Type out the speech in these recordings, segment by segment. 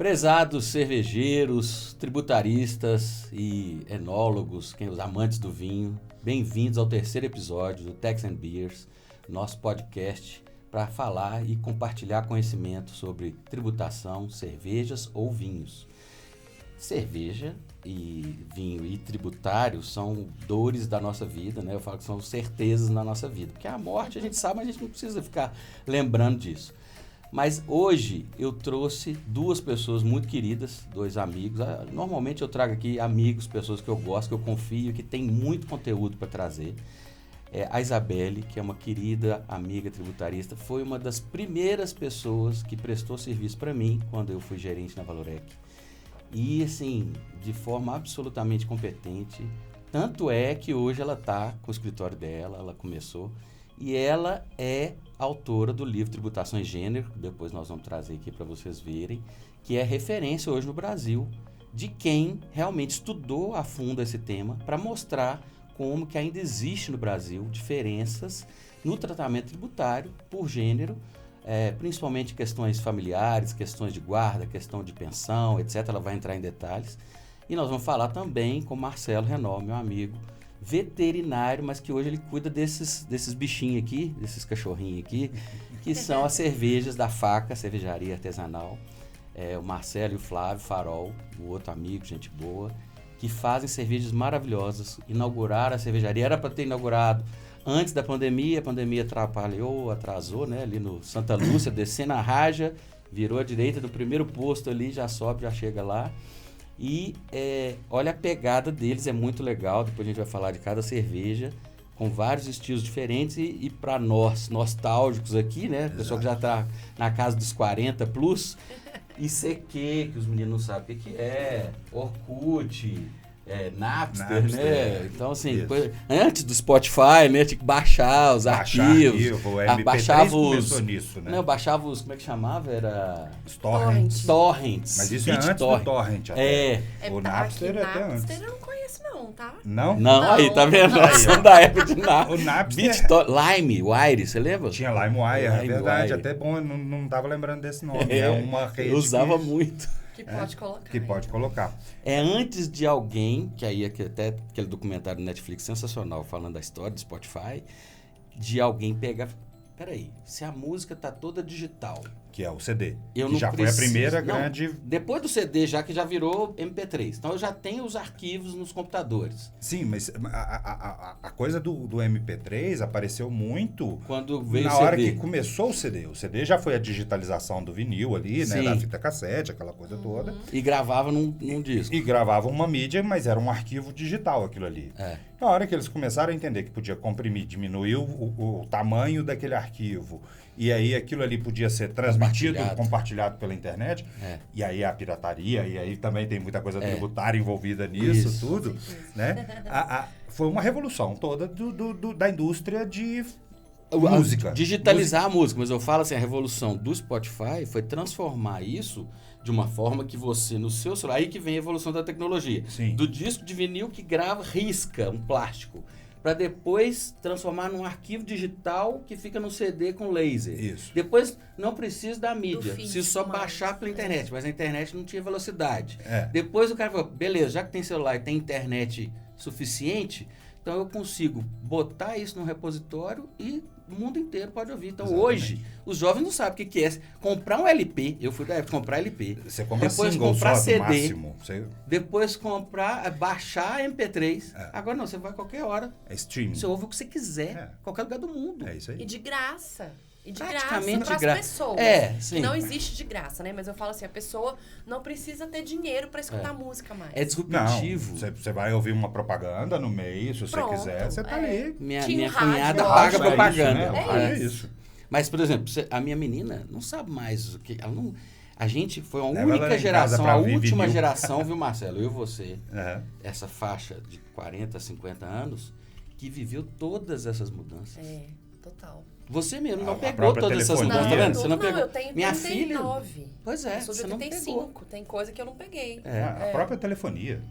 Prezados cervejeiros, tributaristas e enólogos, os amantes do vinho, bem-vindos ao terceiro episódio do Techs and Beers, nosso podcast para falar e compartilhar conhecimento sobre tributação, cervejas ou vinhos. Cerveja e vinho e tributário são dores da nossa vida, né? Eu falo que são certezas na nossa vida, porque a morte a gente sabe, mas a gente não precisa ficar lembrando disso. Mas hoje eu trouxe duas pessoas muito queridas, dois amigos. Normalmente eu trago aqui amigos, pessoas que eu gosto, que eu confio, que tem muito conteúdo para trazer. A Isabelle, que é uma querida amiga tributarista, foi uma das primeiras pessoas que prestou serviço para mim quando eu fui gerente na Valorec. E assim, de forma absolutamente competente. Tanto é que hoje ela está com o escritório dela, ela começou. E ela é autora do livro Tributação e Gênero, que depois nós vamos trazer aqui para vocês verem, que é referência hoje no Brasil de quem realmente estudou a fundo esse tema para mostrar como que ainda existe no Brasil diferenças no tratamento tributário por gênero, principalmente questões familiares, questões de guarda, questão de pensão, etc. Ela vai entrar em detalhes. E nós vamos falar também com Marcelo Renó, meu amigo, veterinário, mas que hoje ele cuida desses bichinhos aqui, desses cachorrinhos aqui, que são as cervejas da Faca, cervejaria artesanal. O Marcelo e o Flávio Farol, o outro amigo, gente boa, que fazem cervejas maravilhosas. Inauguraram a cervejaria, era para ter inaugurado antes da pandemia, a pandemia atrasou, né, ali no Santa Lúcia, descendo a Raja, virou à direita do primeiro posto ali, já sobe, já chega lá. E olha, a pegada deles é muito legal. Depois a gente vai falar de cada cerveja, com vários estilos diferentes. E para nós, nostálgicos aqui, né? O pessoal que já está na casa dos 40 plus, ICQ, que os meninos não sabem o que é, Orkut, Napster, né? Então, assim, antes do Spotify, né? Tinha que baixar os arquivos. O MP3 baixava os... começou nisso, né? Não, baixava os... Como é que chamava? Era... Torrents. Mas isso é antes do Torrent. O Napster é até antes. Eu não conheço não, tá? Não? Não, aí, tá vendo? Nós somos da época de Napster. O Napster... LimeWire, você lembra? Tinha LimeWire, é verdade. Até bom, eu não tava lembrando desse nome. É uma rede eu usava muito. Que pode colocar. Que pode colocar. Antes de alguém, que aí até aquele documentário do Netflix sensacional falando da história do Spotify, de alguém pegar... Peraí, se a música tá toda digital... Que é o CD. Que já foi a primeira grande... Depois do CD, já que já virou MP3. Então eu já tenho os arquivos nos computadores. Sim, mas a coisa do MP3 apareceu muito quando veio na o CD. hora que começou o CD. O CD já foi a digitalização do vinil ali, né? Da fita cassete, aquela coisa toda. E gravava num disco. E gravava uma mídia, mas era um arquivo digital aquilo ali. Na hora que eles começaram a entender que podia comprimir, diminuir o tamanho daquele arquivo, e aí aquilo ali podia ser transmitido, compartilhado pela internet, e aí a pirataria, e aí também tem muita coisa tributária envolvida nisso, tudo, né? Foi uma revolução toda da indústria de música. Digitalizar a música, mas eu falo assim, a revolução do Spotify foi transformar isso de uma forma que você, no seu celular, aí que vem a evolução da tecnologia. Sim. Do disco de vinil que grava, risca um plástico, para depois transformar num arquivo digital que fica no CD com laser. Isso. Depois não precisa da mídia, físico, se só baixar pela internet, mas a internet não tinha velocidade. É. Depois o cara falou, beleza, já que tem celular e tem internet suficiente, então eu consigo botar isso num repositório e o mundo inteiro pode ouvir. Então hoje, os jovens não sabem o que é comprar um LP. Eu fui da época de comprar LP. Você compra depois single comprar só, CD. máximo. Depois baixar MP3. Agora não, você vai a qualquer hora. É streaming. Você ouve o que você quiser, em qualquer lugar do mundo. É isso aí. E de graça. E de Praticamente graça para as pessoas. Sim. Que não existe de graça, né? Mas eu falo assim, a pessoa não precisa ter dinheiro para escutar música mais. É disruptivo. Você vai ouvir uma propaganda no meio, se você quiser, você tá ali. Minha cunhada paga propaganda. Isso, né? É isso. Mas, por exemplo, a minha menina não sabe mais o que... Ela não, a gente foi a Leva única ela em geração, casa pra a ouvir última vinil. geração, viu, Marcelo? Eu e você, Essa faixa de 40, 50 anos, que viveu todas essas mudanças. Total. Você mesmo não A pegou própria todas essas telefonia. mudanças, tá vendo? Você não pegou. Eu tenho Minha 39. filha... Pois é, Eu sou de você não 85. pegou. Tem coisa que eu não peguei. A própria telefonia.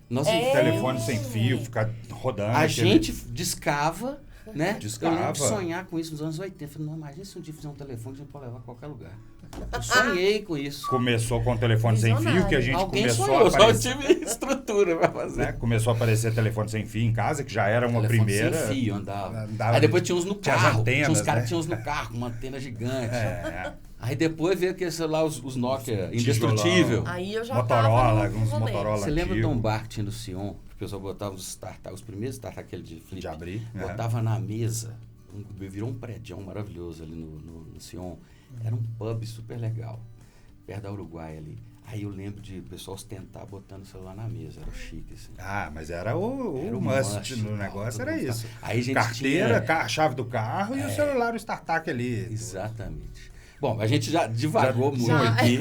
Nossa, Telefone sem fio, ficar rodando. A gente discava Né? Discava. Eu lembro de sonhar com isso nos anos 80. Eu falei, não, imagina se um dia fizer um telefone que a gente pode levar a qualquer lugar. Eu sonhei com isso. Começou com o telefone sem fio, que a gente Alguém começou sonhou, a aparecer. só tive estrutura pra fazer. Né? Começou a aparecer telefone sem fio em casa, que já era uma Telefone primeira. sem fio, andava. Aí depois tinha uns no tinha carro. antenas, tinha uns caras né? que tinham uns no carro, com uma antena gigante. É. Aí depois veio aquele celular, os Nokia Tijolão. indestrutível. Aí eu já Motorola, tava no alguns rolê. Motorola. Você lembra de antigo. um bar que tinha no Sion? Que o pessoal botava os startups, os primeiros startups, aquele de flip. De abrir. Botava na mesa. Virou um prédio maravilhoso ali no Sion. Era um pub super legal, perto da Uruguai ali. Aí eu lembro de o pessoal ostentar botando o celular na mesa. Era chique, assim. Ah, mas era o Era o must must, no negócio, era isso. Aí a gente Carteira, tinha... a chave do carro e o celular, o startup ali. Exatamente. Bom, a gente já divagou muito aqui.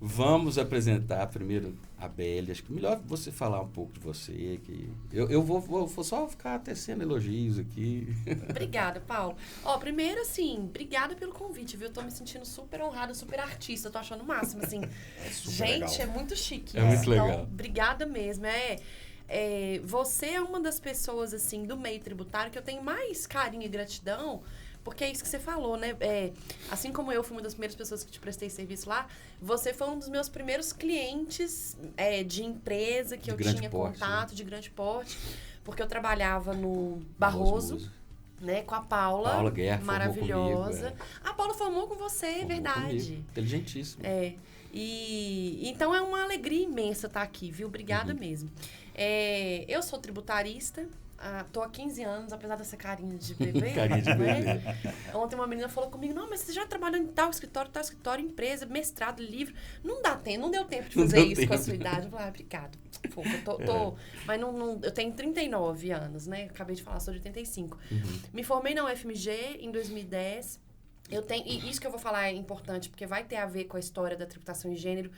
Vamos apresentar primeiro a Belle. Acho que melhor você falar um pouco de você. Que eu vou só ficar tecendo elogios aqui. Obrigada, Paulo. Primeiro, assim, obrigada pelo convite, viu? Tô me sentindo super honrada, super artista. Tô achando o máximo, assim. Gente, legal. é muito chique. É muito legal. Então, obrigada mesmo. Você é uma das pessoas, assim, do meio tributário que eu tenho mais carinho e gratidão. Porque é isso que você falou, né? Assim como eu fui uma das primeiras pessoas que te prestei serviço lá, você foi um dos meus primeiros clientes de empresa que eu tinha contato, de grande porte. Porque eu trabalhava no Barroso, né? Com a Paula Guerra, maravilhosa. Comigo, A Paula formou com você, é verdade. Comigo. Inteligentíssimo. E então é uma alegria imensa estar aqui, viu? Obrigada mesmo. Eu sou tributarista. Tô há 15 anos, apesar dessa carinha de bebê. Carinha de bebê. Ontem uma menina falou comigo, não, mas você já trabalhou em tal escritório, empresa, mestrado, livro. Não deu tempo de fazer isso com a sua idade. Eu falei, obrigado. Mas eu tenho 39 anos, né? Acabei de falar, sou de 85. Me formei na UFMG em 2010. E isso que eu vou falar é importante, porque vai ter a ver com a história da tributação em gênero.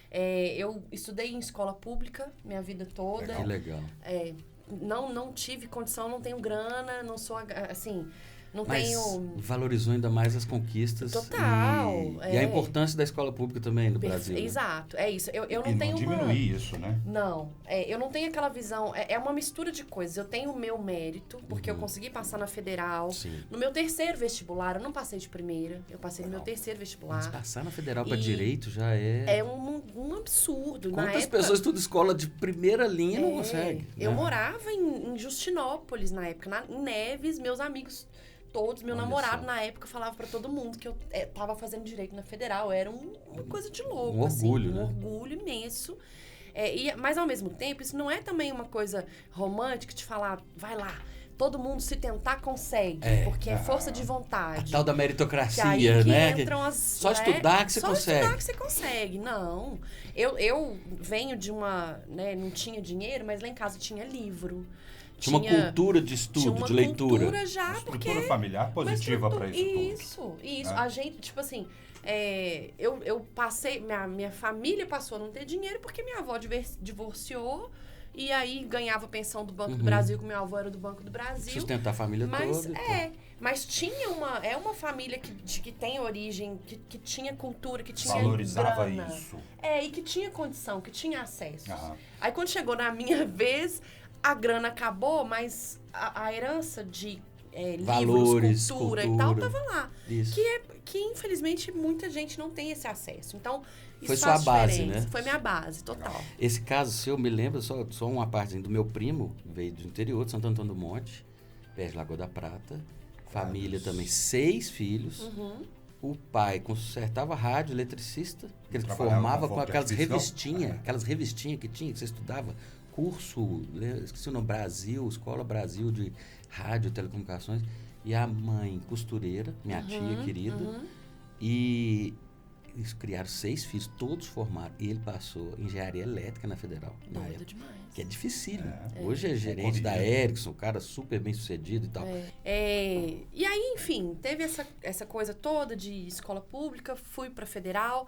Eu estudei em escola pública minha vida toda. Que legal. Não tive condição, não tenho grana, não sou, assim, Mas tenho... valorizou ainda mais as conquistas. Total. E a importância da escola pública também no Brasil. Né? Exato, é isso. Eu não e tenho não diminuir isso, né? Não, eu não tenho aquela visão... É uma mistura de coisas. Eu tenho o meu mérito, porque eu consegui passar na Federal. Sim. No meu terceiro vestibular, eu não passei de primeira. Eu passei no meu terceiro vestibular. Mas passar na Federal para direito já é... É um absurdo. Quantas pessoas estudam escola de primeira linha e não conseguem? Eu morava em Justinópolis na época, em Neves, meus amigos... Todos, meu namorado na época falava pra todo mundo que eu tava fazendo direito na Federal. Era uma coisa de louco, um orgulho, assim, né? Um orgulho imenso. Mas ao mesmo tempo, isso não é também uma coisa romântica de falar, vai lá, todo mundo se tentar consegue, porque é força de vontade. A tal da meritocracia, que aí que né? Só estudar que você consegue. Só estudar que você consegue. Não. Eu venho de uma, né, não tinha dinheiro, mas lá em casa tinha livro. Tinha uma cultura de estudo, de leitura. Uma cultura já, uma porque... estrutura familiar positiva para isso tudo. Isso. A gente, tipo assim, eu passei... Minha família passou a não ter dinheiro porque minha avó divorciou e aí ganhava pensão do Banco do Brasil, que meu avô era do Banco do Brasil. Sustentar a família toda. Mas tinha uma família que tem origem, que tinha cultura, que tinha valorizava grana. Isso. E que tinha condição, que tinha acesso. Aí quando chegou na minha vez... A grana acabou, mas a herança de valores, livros, cultura e tal, tava lá. Isso. Que infelizmente muita gente não tem esse acesso. Então, isso foi faz sua base, diferença. né? Foi minha base, total. Esse caso seu, me lembra, só uma parte do meu primo, veio do interior de Santo Antônio do Monte, perto de Lagoa da Prata. Família também, 6 filhos. O pai consertava rádio, eletricista, que ele formava com aquelas revistinhas que tinha, que você estudava. Curso, esqueci o nome, Escola Brasil de Rádio e Telecomunicações. E a mãe, costureira, minha tia querida. E eles criaram 6 filhos, todos formaram. E ele passou engenharia elétrica na Federal, na época. Demais. Que é difícil. Hoje é gerente da Ericsson, um cara super bem sucedido e tal. E aí, enfim, teve essa coisa toda de escola pública, fui pra Federal.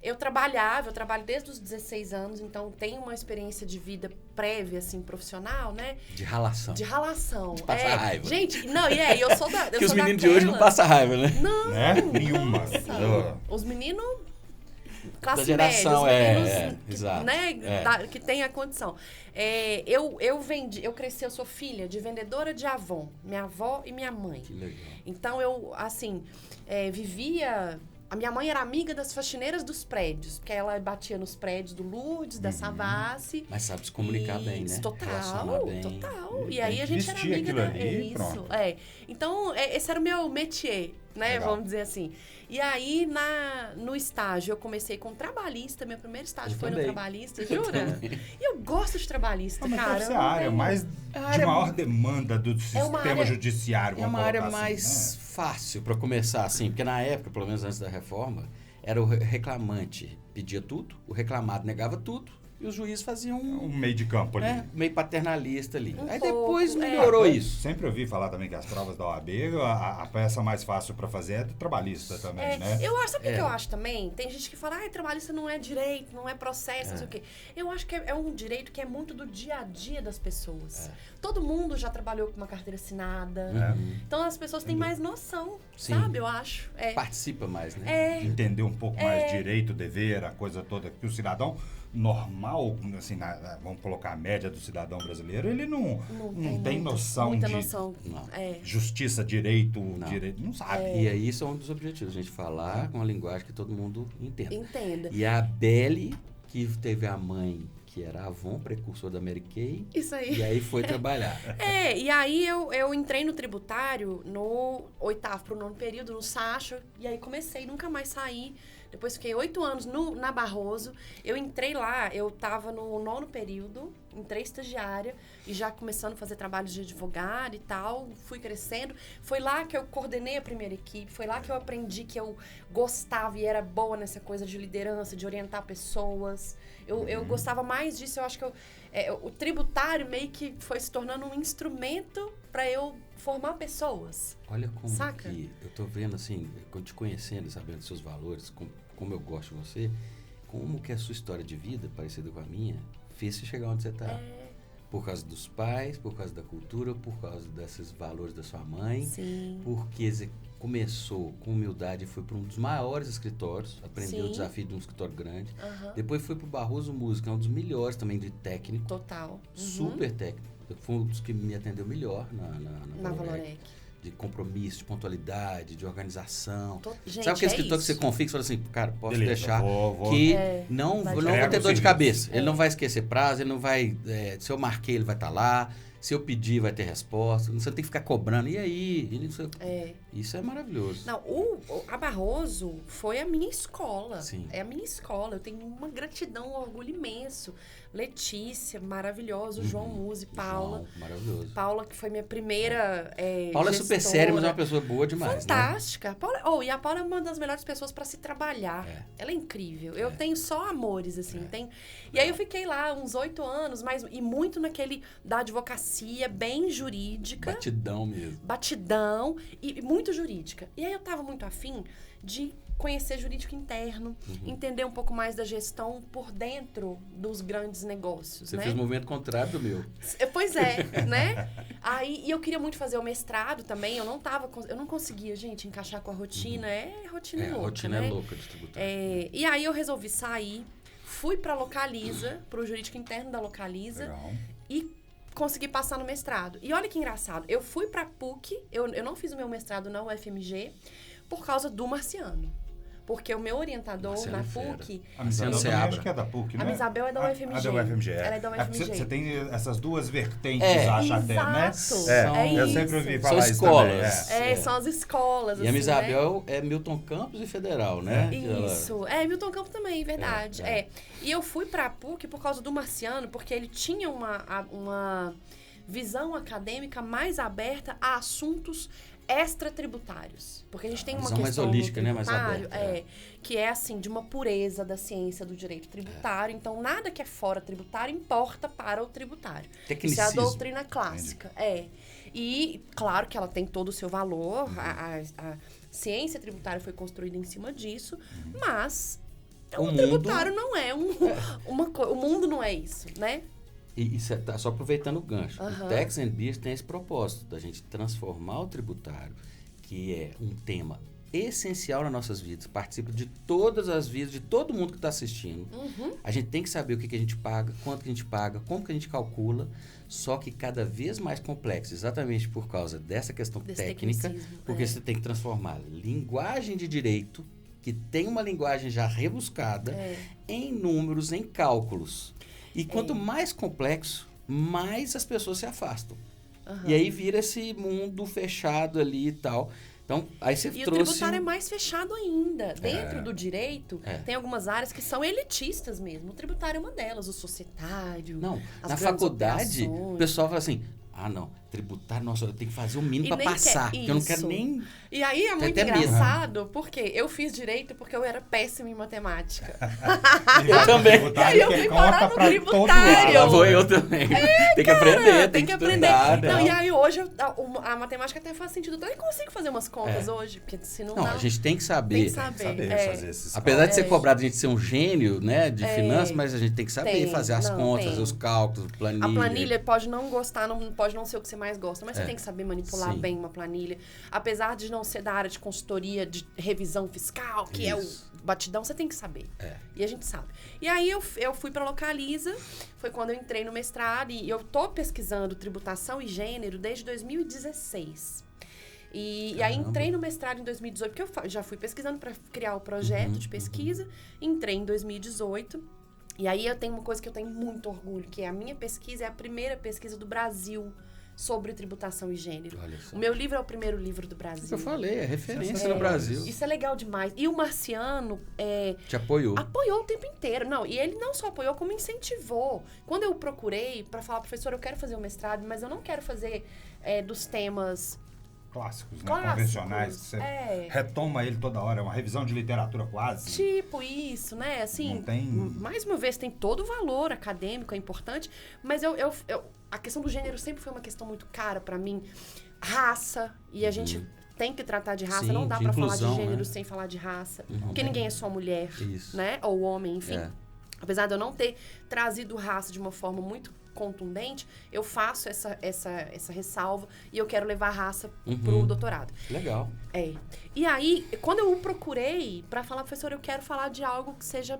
Eu trabalho desde os 16 anos, então tenho uma experiência de vida prévia, assim, profissional, né? De ralação. De ralação. De passar raiva. Gente, eu sou da... Porque os meninos de hoje não passam raiva, né? Não. Né? Nenhuma. Os meninos... classe da geração, média, exato. Né, que tem a condição. Eu cresci, eu sou filha de vendedora de Avon, minha avó e minha mãe. Que legal. Então, eu, assim, vivia... A minha mãe era amiga das faxineiras dos prédios, porque ela batia nos prédios do Lourdes, da Savassi. Mas sabe se comunicar bem, né? Total. E aí a gente era vestia amiga ali, isso. Então, esse era o meu métier, né? Legal. Vamos dizer assim. E aí, no estágio, eu comecei com trabalhista. Meu primeiro estágio foi no trabalhista, jura? E eu gosto de trabalhista, cara. Deve ser a área mais de maior demanda do sistema judiciário. É uma área mais fácil para começar, assim, porque na época, pelo menos antes da reforma, era o reclamante pedia tudo, o reclamado negava tudo, e os juízes faziam um meio de campo ali. Meio paternalista ali. Aí depois melhorou isso. Sempre ouvi falar também que as provas da OAB, a peça mais fácil para fazer é do trabalhista também, né? Sabe o que eu acho também? Tem gente que fala, trabalhista não é direito, não é processo, não sei o quê. Eu acho que é um direito que é muito do dia a dia das pessoas. Todo mundo já trabalhou com uma carteira assinada. Então as pessoas têm mais noção, sabe? Eu acho. Participa mais, né? Entender um pouco mais direito, dever, a coisa toda que o cidadão normal, assim, vamos colocar a média do cidadão brasileiro, ele não tem noção de justiça, direito, não sabe. E aí isso é um dos objetivos, a gente falar com uma linguagem que todo mundo entenda. E a Belle, que teve a mãe que era Avon, precursor da Mary Kay. Isso aí. E aí foi trabalhar. E aí eu entrei no tributário no 8º pro 9º período, no Sacho, e aí comecei, nunca mais saí. Depois fiquei 8 anos na Barroso. Eu entrei lá, eu tava no 9º período, entrei estagiária e já começando a fazer trabalhos de advogado e tal. Fui crescendo. Foi lá que eu coordenei a primeira equipe. Foi lá que eu aprendi que eu gostava e era boa nessa coisa de liderança, de orientar pessoas. Eu gostava mais disso. Eu acho que o tributário meio que foi se tornando um instrumento para eu formar pessoas. Olha como Saca? que eu tô vendo, assim, te conhecendo e sabendo dos seus valores, como eu gosto de você, como que a sua história de vida, parecida com a minha, fez você chegar onde você está. Por causa dos pais, por causa da cultura, por causa desses valores da sua mãe. Sim. Porque você começou com humildade e foi para um dos maiores escritórios, aprendeu o desafio de um escritório grande. Depois foi para o Barroso Música, um dos melhores também de técnico. Total. Super técnico. Foi um dos que me atendeu melhor na Valorec. De compromisso, de pontualidade, de organização. Gente, sabe aquele escritor que você confia e fala assim, cara, posso deixar vou. Que não vou ter dor de cabeça. Ele não vai esquecer prazo, ele não vai... se eu marquei, ele vai estar lá. Se eu pedir, vai ter resposta. Você tem que ficar cobrando. E aí? Isso é maravilhoso. Não, a Barroso foi a minha escola. Sim. É a minha escola. Eu tenho uma gratidão, um orgulho imenso. Letícia, maravilhosa. João Musi, Paula. João, maravilhoso. Paula, que foi minha primeira Paula é super séria, mas é uma pessoa boa demais. Fantástica. Né? E a Paula é uma das melhores pessoas para se trabalhar. Ela é incrível. Eu tenho só amores, assim. E aí eu fiquei lá uns 8 anos, e muito naquele da advocacia, bem jurídica. Batidão mesmo. Batidão e muito jurídica. E aí eu tava muito afim de conhecer jurídico interno, entender um pouco mais da gestão por dentro dos grandes negócios, Você né? fez o movimento contrário do meu. Pois é, né? Aí, e eu queria muito fazer o mestrado também, eu não conseguia, gente, encaixar com a rotina, rotina louca, a rotina né? é louca de tributário. E aí eu resolvi sair, fui pra Localiza, pro jurídico interno da Localiza. Legal. E consegui passar no mestrado. E olha que engraçado, eu fui pra PUC, eu não fiz o meu mestrado na UFMG por causa do Marciano. Porque o meu orientador Marciano na fera. PUC... A Misabel também acho que é da PUC, né? A Misabel é da UFMG. A da UFMG, Ela é da UFMG. Você tem essas duas vertentes, acho até, né? Eu sempre ouvi falar São isso escolas. também. São as escolas, E a Misabel é Milton Campos e Federal, né? Isso. Milton Campos também, verdade. E eu fui pra PUC por causa do Marciano, porque ele tinha uma visão acadêmica mais aberta a assuntos extratributários. Porque a gente tem uma questão mais holística, né? Mais tributário, aberta. Que é assim, de uma pureza da ciência do direito tributário. Então, nada que é fora tributário importa para o tributário. Isso é a doutrina clássica. E, claro que ela tem todo o seu valor, a ciência tributária foi construída em cima disso, mas o tributário não é uma coisa. O mundo não é isso, né? E tá só aproveitando o gancho. O Tax and Beers tem esse propósito da gente transformar o tributário, que é um tema essencial nas nossas vidas, participa de todas as vidas, de todo mundo que está assistindo. A gente tem que saber o que a gente paga, quanto que a gente paga, como que a gente calcula, só que cada vez mais complexo, exatamente por causa dessa questão técnica, porque você tem que transformar linguagem de direito, que tem uma linguagem já rebuscada, em números, em cálculos. E quanto mais complexo, mais as pessoas se afastam. E aí vira esse mundo fechado ali e tal. Então, aí você trouxe... E o tributário é mais fechado ainda. Dentro do direito, tem algumas áreas que são elitistas mesmo. O tributário é uma delas, o societário, Não, as na faculdade, o pessoal fala assim, tributário, nossa, eu tenho que fazer o mínimo para passar, porque eu não quero nem... E aí é muito engraçado, porque eu fiz direito porque eu era péssima em matemática. Eu também. E aí eu fui parar no tributário. Eu também. Tem que aprender, tem que aprender. Não, e aí hoje a matemática até faz sentido. Eu nem consigo fazer umas contas hoje, porque se não dá... a gente tem que saber. Fazer esses Apesar de ser cobrado, a gente ser um gênio, né, de finanças, mas a gente tem que saber fazer as contas, fazer os cálculos, planilha. A planilha pode não gostar, pode não ser o que você mais gosta, mas você tem que saber manipular bem uma planilha. Apesar de não ser da área de consultoria, de revisão fiscal, que é o batidão, você tem que saber. E a gente sabe. E aí eu fui para Localiza, foi quando eu entrei no mestrado, e eu tô pesquisando tributação e gênero desde 2016. E aí entrei no mestrado em 2018, porque eu já fui pesquisando para criar o projeto de pesquisa, entrei em 2018. E aí eu tenho uma coisa que eu tenho muito orgulho, que é a minha pesquisa é a primeira pesquisa do Brasil sobre tributação e gênero. O meu livro é o primeiro livro do Brasil. Isso que eu falei, é referência no Brasil. Isso é legal demais. E o Marciano... te apoiou. Apoiou o tempo inteiro. Não, e ele não só apoiou, como incentivou. Quando eu procurei para falar, professor, eu quero fazer um mestrado, mas eu não quero fazer dos temas... Clássicos, né? Convencionais, que você retoma ele toda hora, é uma revisão de literatura quase. Tipo isso, né? Assim, não tem... mais uma vez, tem todo o valor acadêmico, é importante, mas a questão do gênero sempre foi uma questão muito cara pra mim. Raça, e a gente tem que tratar de raça, não dá pra falar de gênero sem falar de raça, porque ninguém é só mulher, né? Ou homem, enfim. Apesar de eu não ter trazido raça de uma forma muito contundente, eu faço essa ressalva e eu quero levar a raça pro doutorado. Legal. E aí, quando eu o procurei pra falar, professor, eu quero falar de algo que seja...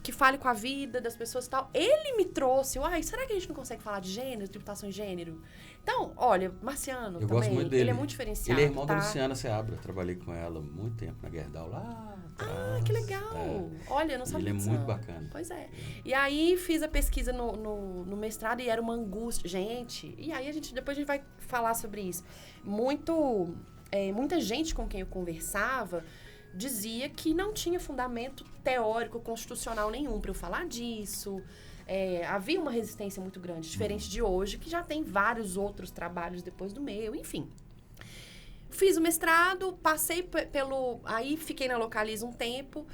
Que fale com a vida das pessoas e tal. Ele me trouxe, será que a gente não consegue falar de gênero, tributação de gênero? Então, olha, Marciano eu também, gosto muito dele. Ele é muito diferenciado. Ele é irmão da Luciana Seabra, eu trabalhei com ela muito tempo na Gerdau lá atrás. Que legal! Olha, eu não sabia disso. Ele é muito bacana. Pois é. E aí, fiz a pesquisa no mestrado e era uma angústia. Gente, e aí depois a gente vai falar sobre isso. Muita gente com quem eu conversava dizia que não tinha fundamento teórico, constitucional nenhum para eu falar disso. Havia uma resistência muito grande, diferente de hoje, que já tem vários outros trabalhos depois do meu, enfim. Fiz o mestrado, passei aí fiquei na Localiza um tempo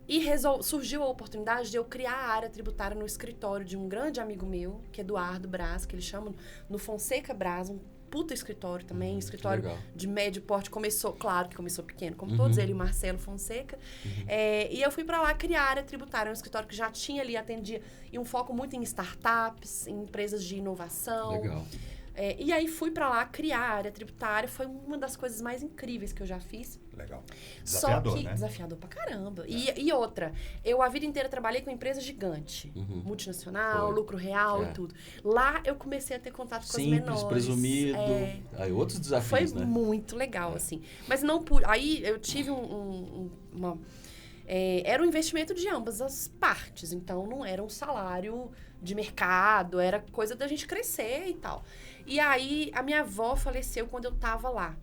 e surgiu a oportunidade de eu criar a área tributária no escritório de um grande amigo meu, que é Eduardo Braz, que ele chama no Fonseca Braz, um puta escritório também, escritório de médio porte. Claro que começou pequeno, como todos ele, Marcelo Fonseca. E eu fui para lá criar a área tributária, um escritório que já tinha ali, atendia, e um foco muito em startups, em empresas de inovação. Legal. E aí fui para lá criar a área tributária, foi uma das coisas mais incríveis que eu já fiz. Legal. Desafiador, Só que né? Desafiador pra caramba. E outra, eu a vida inteira trabalhei com empresa gigante, multinacional, lucro real e tudo. Lá eu comecei a ter contato com as menores. Presumido. Aí outros desafios, foi né? muito legal, assim. Mas não aí eu tive era um investimento de ambas as partes, então não era um salário de mercado, era coisa da gente crescer e tal. E aí a minha avó faleceu quando eu tava lá.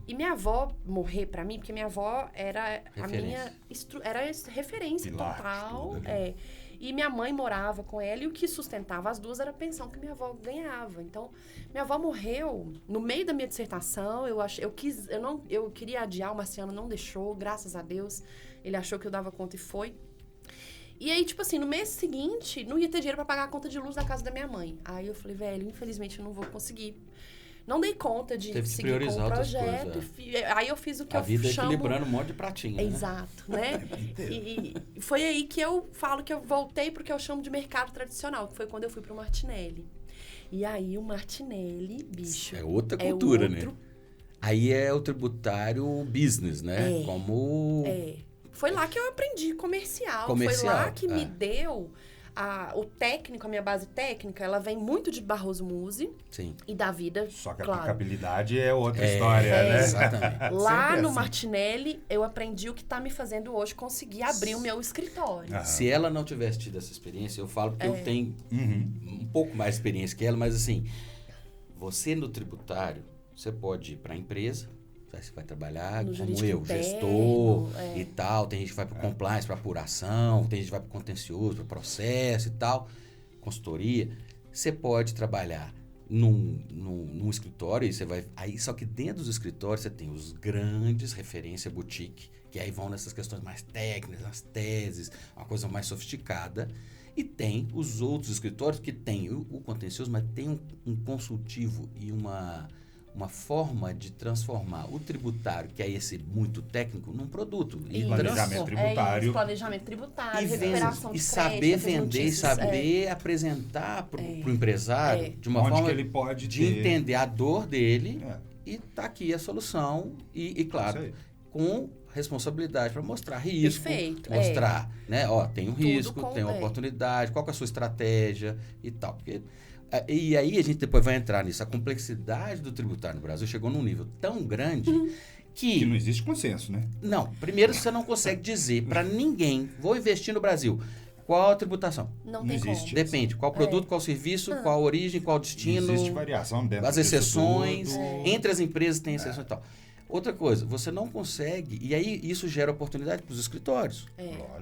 E minha avó morrer pra mim, porque minha avó era era referência Pilar, total. E minha mãe morava com ela e o que sustentava as duas era a pensão que minha avó ganhava. Então, minha avó morreu no meio da minha dissertação. Eu queria adiar, o Marciano não deixou, graças a Deus. Ele achou que eu dava conta e foi. E aí, tipo assim, no mês seguinte, não ia ter dinheiro pra pagar a conta de luz da casa da minha mãe. Aí eu falei, velho, infelizmente eu não vou conseguir. Não dei conta de seguir com o projeto. Aí eu fiz o que eu chamo... A vida equilibrando um monte de pratinho, Exato, né? E foi aí que eu falo que eu voltei pro que eu chamo de mercado tradicional, que foi quando eu fui pro Martinelli. E aí o Martinelli, bicho... É outra cultura, né? Aí é o tributário business, né? Foi lá que eu aprendi comercial. Foi lá que me deu o técnico, a minha base técnica, ela vem muito de Barroso Musi e da vida. Só que a aplicabilidade é outra história, né? Exatamente. Lá no Martinelli, eu aprendi o que está me fazendo hoje conseguir abrir o meu escritório. Se ela não tivesse tido essa experiência, eu falo porque eu tenho um pouco mais de experiência que ela, mas assim, você no tributário, você pode ir para a empresa, você vai trabalhar no como eu, gestor e tal. Tem gente que vai para compliance, para apuração, tem gente que vai para contencioso, para processo e tal, consultoria. Você pode trabalhar num escritório e você vai... Aí, só que dentro dos escritórios você tem os grandes referência boutique, que aí vão nessas questões mais técnicas, nas teses, uma coisa mais sofisticada. E tem os outros escritórios que tem o contencioso, mas tem um consultivo e uma forma de transformar o tributário, que é esse muito técnico, num produto. E planejamento tributário. Planejamento tributário, recuperação de crédito. E saber vender, e saber apresentar para o empresário de uma forma que ele pode de entender a dor dele e tá aqui a solução. E claro, com responsabilidade para mostrar risco, mostrar, né? Ó, tem um risco, tem uma oportunidade, qual que é a sua estratégia e tal. Porque... E aí a gente depois vai entrar nisso. A complexidade do tributário no Brasil chegou num nível tão grande que não existe consenso, né? Não. Primeiro, você não consegue dizer para ninguém, vou investir no Brasil. Qual a tributação? Não tem existe. Depende. Qual produto, qual serviço, qual a origem, qual o destino. Não existe variação dentro as exceções. Tudo. Entre as empresas tem exceções e tal. Outra coisa, você não consegue... E aí isso gera oportunidade para os escritórios.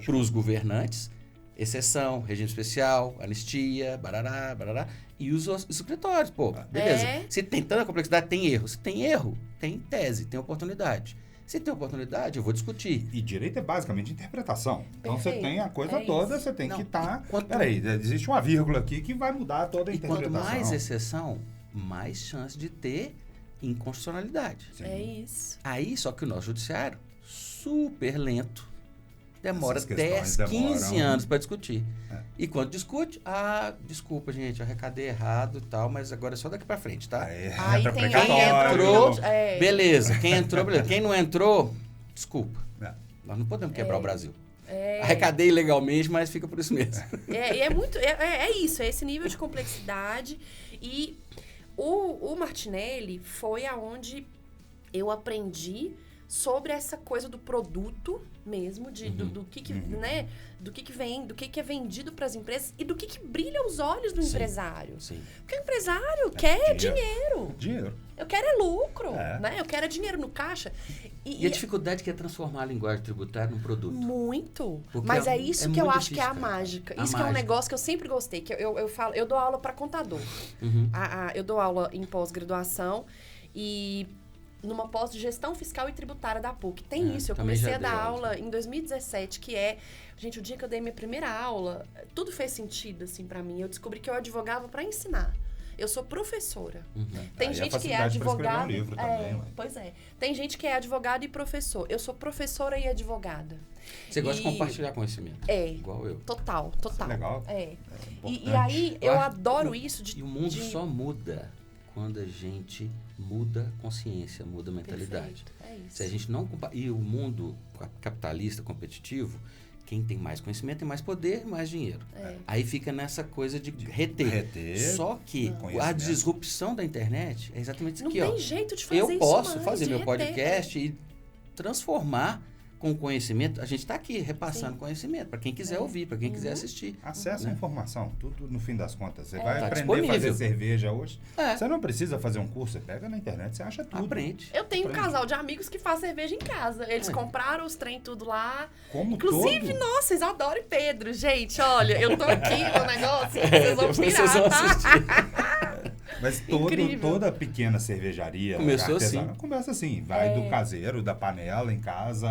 Para os governantes. Exceção, regime especial, anistia, barará, barará. E os escritórios, pô, beleza. Se tem tanta complexidade, tem erro. Se tem erro, tem tese, tem oportunidade. Se tem oportunidade, eu vou discutir. E direito é basicamente interpretação. Então, você tem a coisa toda, você tem que estar... Peraí, existe uma vírgula aqui que vai mudar toda a interpretação. E quanto mais exceção, mais chance de ter inconstitucionalidade. Sim. É isso. Aí, só que o nosso judiciário, super lento, demora 10, 15 anos para discutir. E quando discute, desculpa, gente, eu arrecadei errado e tal, mas agora é só daqui para frente, tá? Aí tem quem entrou, beleza. Quem entrou, beleza. Quem não entrou, desculpa. Nós não podemos quebrar o Brasil. Arrecadei legalmente, mas fica por isso mesmo. É isso, é esse nível de complexidade. E o Martinelli foi aonde eu aprendi sobre essa coisa do produto mesmo, do que né, do que vem, do que é vendido para as empresas e do que brilha os olhos do empresário. Sim. Porque o empresário quer dinheiro. Eu quero lucro, né? Eu quero dinheiro no caixa. E a dificuldade que é transformar a linguagem tributária num produto. Muito. Mas é isso que eu acho que é a mágica. Isso que é um negócio que eu sempre gostei. Que eu falo, eu dou aula para contador. Eu dou aula em pós-graduação e numa pós de gestão fiscal e tributária da PUC. Tem isso. Eu comecei a dar aula em 2017, que é... Gente, o dia que eu dei minha primeira aula, tudo fez sentido, assim, pra mim. Eu descobri que eu advogava para ensinar. Eu sou professora. Tem gente que é advogado... Um livro também, pois é. Tem gente que é advogado e professor. Eu sou professora e advogada. Você gosta de compartilhar conhecimento. Igual eu. Total. Isso é legal. E aí, eu adoro isso. E o mundo só muda quando a gente muda consciência, muda mentalidade. Se a gente não... E o mundo capitalista, competitivo... Quem tem mais conhecimento tem mais poder e mais dinheiro. Aí fica nessa coisa de reter. Só que a disrupção da internet é exatamente isso aqui. Não tem jeito de fazer isso. Eu posso fazer meu podcast e transformar com conhecimento. A gente está aqui repassando conhecimento para quem quiser ouvir, para quem quiser assistir. Acesso à informação, tudo no fim das contas. Você vai aprender a fazer cerveja hoje. Você não precisa fazer um curso, você pega na internet, você acha tudo. Aprende. Eu tenho um casal de amigos que faz cerveja em casa. Eles compraram os trem tudo lá. Como inclusive, nossa, Isadora e Pedro. Gente, olha, eu tô aqui no negócio, vocês vão pirar, tá? Mas toda pequena cervejaria artesanal começa assim, vai do caseiro, da panela em casa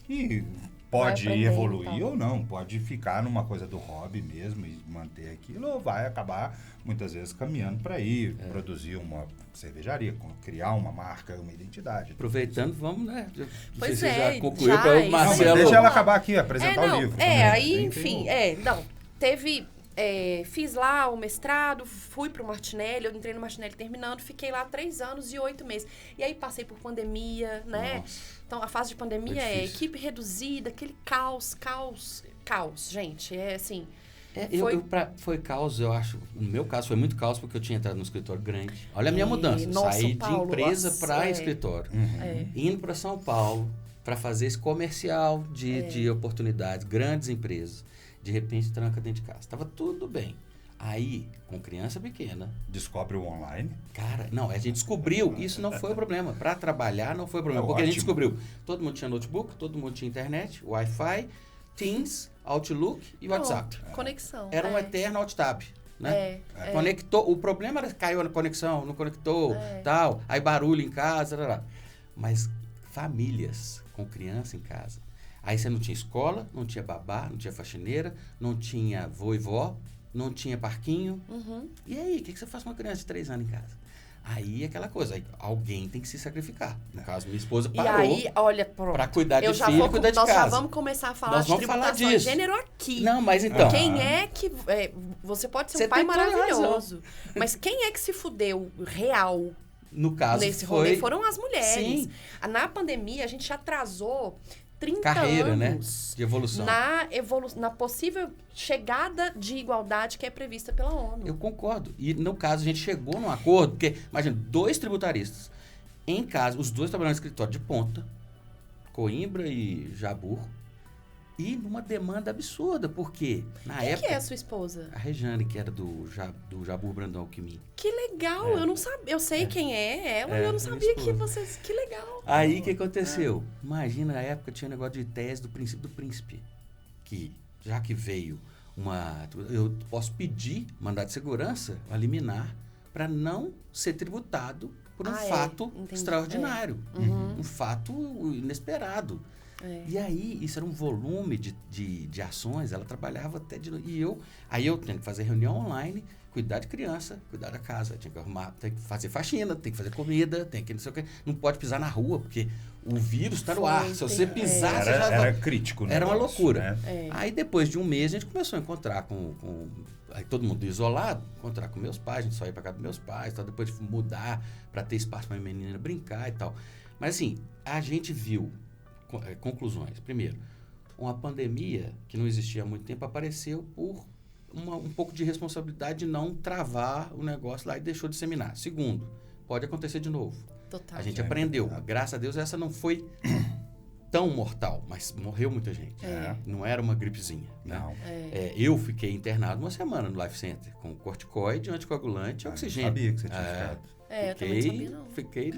e pode evoluir ou não, pode ficar numa coisa do hobby mesmo e manter aquilo, ou vai acabar muitas vezes caminhando para ir produzir uma cervejaria, criar uma marca, uma identidade. Aproveitando, vamos, né? Pois você já concluiu para o Marcelo. Deixa ela acabar aqui, apresentar o livro. Aí, enfim, teve... fiz lá o mestrado, fui pro Martinelli, eu entrei no Martinelli terminando, fiquei lá 3 anos e 8 meses. E aí passei por pandemia, né? Nossa. Então, a fase de pandemia é equipe reduzida, aquele caos, gente. É assim... Foi caos, eu acho. No meu caso, foi muito caos porque eu tinha entrado no escritório grande. Olha a minha mudança. Saí de empresa para escritório. Indo para São Paulo para fazer esse comercial de oportunidades, grandes empresas. De repente, tranca dentro de casa. Estava tudo bem. Aí, com criança pequena... Descobre o online? Cara, não, a gente descobriu. Isso não foi o problema. Para trabalhar, não foi o problema. Porque a gente descobriu. Todo mundo tinha notebook, todo mundo tinha internet, Wi-Fi, Teams, Outlook e WhatsApp. Conexão. Era um eterno alt-tab. Né? Conectou. O problema era que caiu a conexão, não conectou, tal. Aí barulho em casa, tal. Mas famílias com criança em casa. Aí você não tinha escola, não tinha babá, não tinha faxineira, não tinha vô e vó, não tinha parquinho. E aí, o que você faz com uma criança de 3 anos em casa? Aí aquela coisa, alguém tem que se sacrificar. No caso, minha esposa parou. E aí, olha, para cuidar de filho e cuidar de casa. Nós já vamos começar a falar de tributação de gênero aqui. Não, mas então... Quem é que... você pode ser um pai maravilhoso, mas quem é que se fudeu real? No caso, nesse rolê foram as mulheres. Sim. Na pandemia, a gente atrasou 30 carreira, anos, né? De evolução. Na possível chegada de igualdade que é prevista pela ONU. Eu concordo. E, no caso, a gente chegou num acordo, porque, imagina, 2 tributaristas em casa, os 2 trabalhando no escritório de ponta, Coimbra e Jabur, e numa demanda absurda, porque na época... Quem é a sua esposa? A Rejane, que era do Jabur Brandão Alquimim. Que legal, eu não sabia. Eu sei quem é ela, eu não sabia que vocês... Que legal. Aí, o que aconteceu? Imagina, na época tinha um negócio de tese do princípio do príncipe, que, já que veio eu posso pedir mandado de segurança, liminar, para não ser tributado por um fato extraordinário, um fato inesperado. E aí, isso era um volume de ações, ela trabalhava até de noite. Aí eu tenho que fazer reunião online, cuidar de criança, cuidar da casa, tinha que arrumar, tem que fazer faxina, tem que fazer comida, tem que não sei o quê. Não pode pisar na rua, porque o vírus está no ar. Se você pisar, você já... Era crítico, né? Era uma loucura. Né? Aí, depois de um mês, a gente começou a encontrar aí todo mundo isolado, encontrar com meus pais, a gente só ia para casa dos meus pais, tal, depois de mudar para ter espaço para a menina brincar e tal. Mas assim, a gente viu conclusões. Primeiro, uma pandemia que não existia há muito tempo apareceu por um pouco de responsabilidade de não travar o negócio lá e deixou de disseminar. Segundo, pode acontecer de novo. Total. A gente aprendeu. Graças a Deus, essa não foi tão mortal, mas morreu muita gente. Não era uma gripezinha. Né? Eu fiquei internado 1 semana no Life Center, com corticoide, anticoagulante e oxigênio. Eu sabia que você tinha ficado. Eu também não sabia, não. Fiquei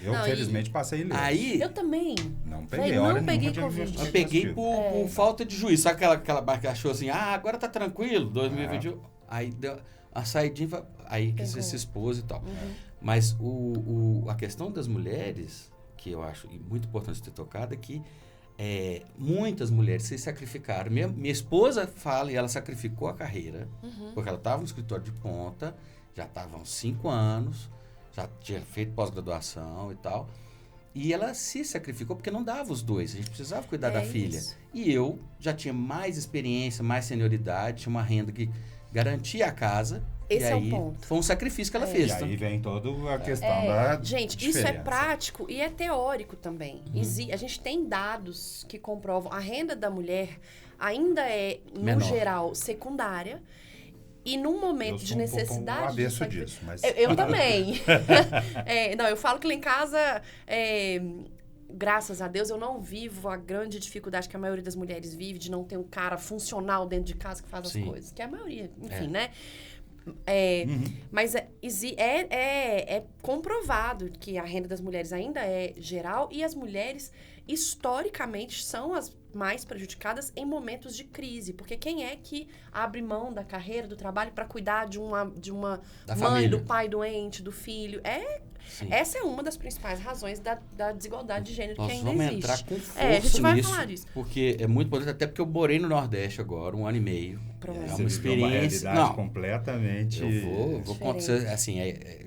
eu, felizmente, passei ileso. Aí, eu também. Não peguei, não peguei Covid. Eu peguei por falta de juízo. Sabe aquela barca que achou assim, agora tá tranquilo, 2021. Aí deu a saidinha, aí que você se expôs e tal. Mas a questão das mulheres, que eu acho muito importante ter tocado, é que muitas mulheres se sacrificaram. Minha esposa fala, e ela sacrificou a carreira, porque ela estava no escritório de ponta, já estavam 5 anos, já tinha feito pós-graduação e tal. E ela se sacrificou porque não dava os 2. A gente precisava cuidar da filha. E eu já tinha mais experiência, mais senioridade, tinha uma renda que garantia a casa. Esse e aí, é o ponto. Foi um sacrifício que ela fez. E aí vem toda a questão da gente, diferença. isso é prático e é teórico também. A gente tem dados que comprovam. A renda da mulher ainda é, no geral, secundária. E num momento de necessidade... Eu sou um avesso disso, mas... Eu também. Não, eu falo que lá em casa, graças a Deus, eu não vivo a grande dificuldade que a maioria das mulheres vive de não ter um cara funcional dentro de casa que faz as coisas. Que é a maioria, enfim, né? Mas é comprovado que a renda das mulheres ainda é geral e as mulheres, historicamente, são as mais prejudicadas em momentos de crise. Porque quem é que abre mão da carreira, do trabalho para cuidar de uma da mãe, família, do pai doente, do filho? Essa é uma das principais razões da desigualdade de gênero que ainda existe. Nós vamos entrar com força a gente vai nisso, falar disso. Porque é muito importante, até porque eu morei no Nordeste agora, 1 ano e meio. Pronto. É uma experiência... Uma realidade completamente... Eu vou contar, assim,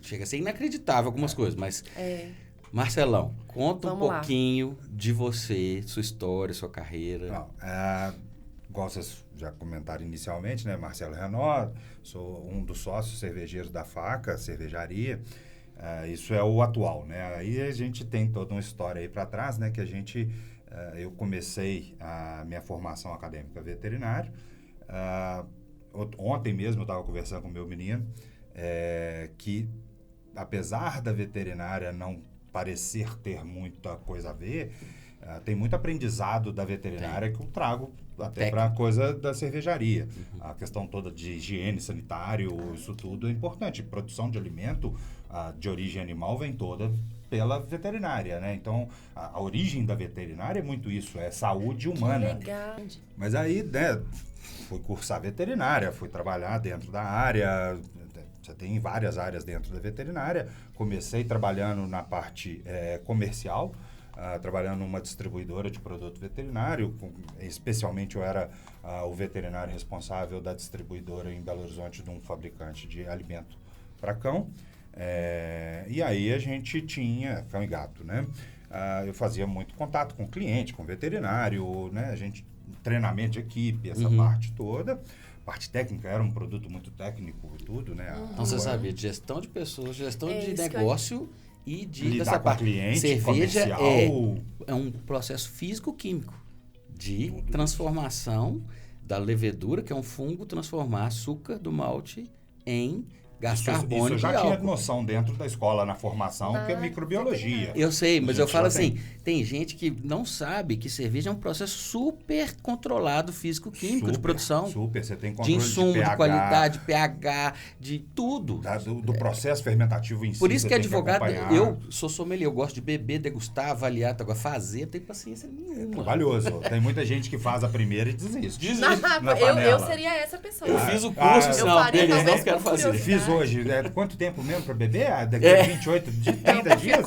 chega a ser inacreditável algumas coisas, mas... Marcelão, conta um pouquinho de você, sua história, sua carreira. igual vocês já comentaram inicialmente, né? Marcelo Renó, sou um dos sócios cervejeiros da Faca, cervejaria. Isso é o atual, né? Aí a gente tem toda uma história aí para trás, né? Que eu comecei a minha formação acadêmica veterinária. Ontem mesmo eu estava conversando com o meu menino, que apesar da veterinária não parecer ter muita coisa a ver, tem muito aprendizado da veterinária que eu trago até para a coisa da cervejaria. A questão toda de higiene, sanitário, isso tudo é importante. Produção de alimento de origem animal vem toda pela veterinária, né? Então, a origem da veterinária é muito isso, é saúde humana. Que legal. Mas aí, né, fui cursar veterinária, fui trabalhar dentro da área. Você tem várias áreas dentro da veterinária. Comecei trabalhando na parte comercial, trabalhando numa distribuidora de produto veterinário. Especialmente eu era o veterinário responsável da distribuidora em Belo Horizonte de um fabricante de alimento para cão. E aí a gente tinha cão e gato, né? Eu fazia muito contato com o cliente, com o veterinário, né? Treinamento de equipe, essa parte toda. Parte técnica, era um produto muito técnico e tudo, né? Então você sabia de gestão de pessoas, gestão de negócio e de lidar com cliente, cerveja comercial. É um processo físico-químico de transformação da levedura, que é um fungo, transformar açúcar do malte em gás carbônico. Isso eu já tinha noção dentro da escola, na formação, que é microbiologia. Eu sei, mas eu falo assim, tem gente que não sabe que cerveja é um processo super controlado físico-químico de produção. Super, você tem controle de insumo, de pH, de qualidade, pH, de tudo. Do processo fermentativo em si. Por isso que advogado, eu sou sommelier, eu gosto de beber, degustar, avaliar, agora fazer, não tem paciência nenhuma. É trabalhoso. Tem muita gente que faz a primeira e desiste. Eu seria essa pessoa. Eu fiz o curso, não, beleza, não quero fazer. Fiz hoje. Quanto tempo mesmo para beber? Daqui a 28, 30 dias?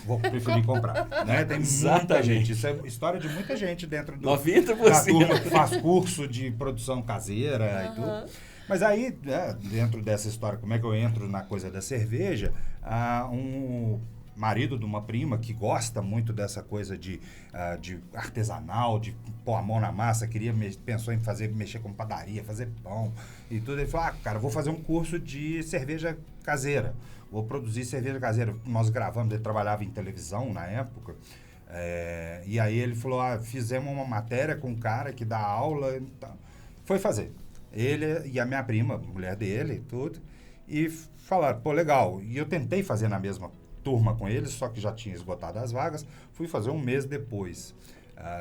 Vou preferir comprar. Né? Tem muita gente. Isso é história de muita gente dentro 90%. Da turma que faz curso de produção caseira e tudo. Mas aí, dentro dessa história, como é que eu entro na coisa da cerveja? Um marido de uma prima que gosta muito dessa coisa de artesanal, de pôr a mão na massa, pensou em mexer com padaria, fazer pão e tudo. Ele falou, cara, vou fazer um curso de cerveja caseira, vou produzir cerveja caseira. Nós gravamos, ele trabalhava em televisão na época, e aí ele falou, fizemos uma matéria com um cara que dá aula, então, foi fazer. Ele e a minha prima, mulher dele, tudo, e falaram, pô, legal. E eu tentei fazer na mesma turma com eles, só que já tinha esgotado as vagas. Fui fazer um mês depois,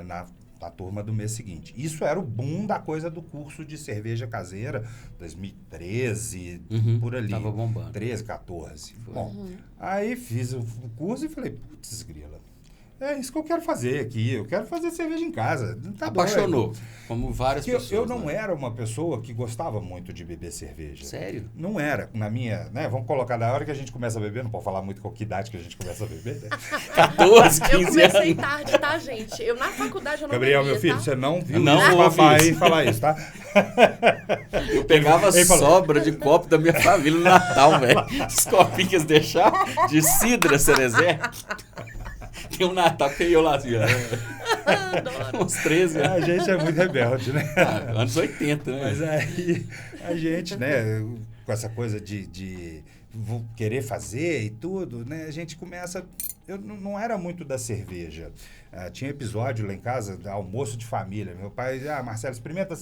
na turma do mês seguinte. Isso era o boom da coisa do curso de cerveja caseira, 2013, por ali. Tava bombando. 13, 14. Bom, aí fiz o curso e falei, putz, grila, é isso que eu quero fazer aqui. Eu quero fazer cerveja em casa. Tá apaixonou, doido. Como várias pessoas. Eu não era uma pessoa que gostava muito de beber cerveja. Sério? Não era. Na minha, né? Vamos colocar na hora que a gente começa a beber, não pode falar muito com que idade que a gente começa a beber, né? 14, 15 anos. Eu comecei tarde, tá, gente? Eu na faculdade eu não Gabriel, bebia, meu filho, tá? você não viu não papai falar isso, tá? Eu pegava sobra de copo da minha família no Natal, velho. Os copinhos que eles deixavam de cidra, cerezé. Tem um Natal que eu lá assim, uns 13 anos. A gente é muito rebelde, né? Anos 80, né? Mas aí a gente, né, com essa coisa de querer fazer e tudo, né, a gente começa... Eu não era muito da cerveja. Tinha episódio lá em casa, almoço de família. Meu pai, Marcelo, experimenta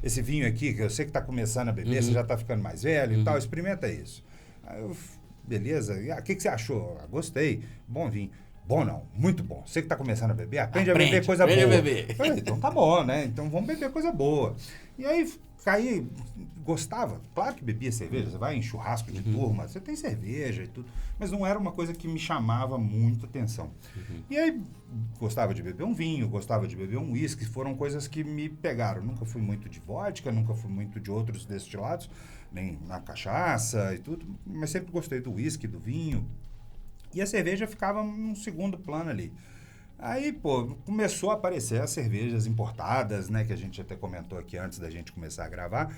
esse vinho aqui, que eu sei que está começando a beber, você já está ficando mais velho e tal, experimenta isso. Aí eu, beleza, o que você achou? Gostei, bom vinho. Bom não, muito bom. Você que está começando a beber, aprende a beber coisa boa. Falei, então tá bom, né? Então vamos beber coisa boa. E aí caí, gostava. Claro que bebia cerveja, você vai em churrasco de turma, você tem cerveja e tudo. Mas não era uma coisa que me chamava muita atenção. E aí gostava de beber um vinho, gostava de beber um uísque, foram coisas que me pegaram. Nunca fui muito de vodka, nunca fui muito de outros destilados, nem na cachaça e tudo, mas sempre gostei do uísque, do vinho. E a cerveja ficava num segundo plano ali. Aí, começou a aparecer as cervejas importadas, né? Que a gente até comentou aqui antes da gente começar a gravar.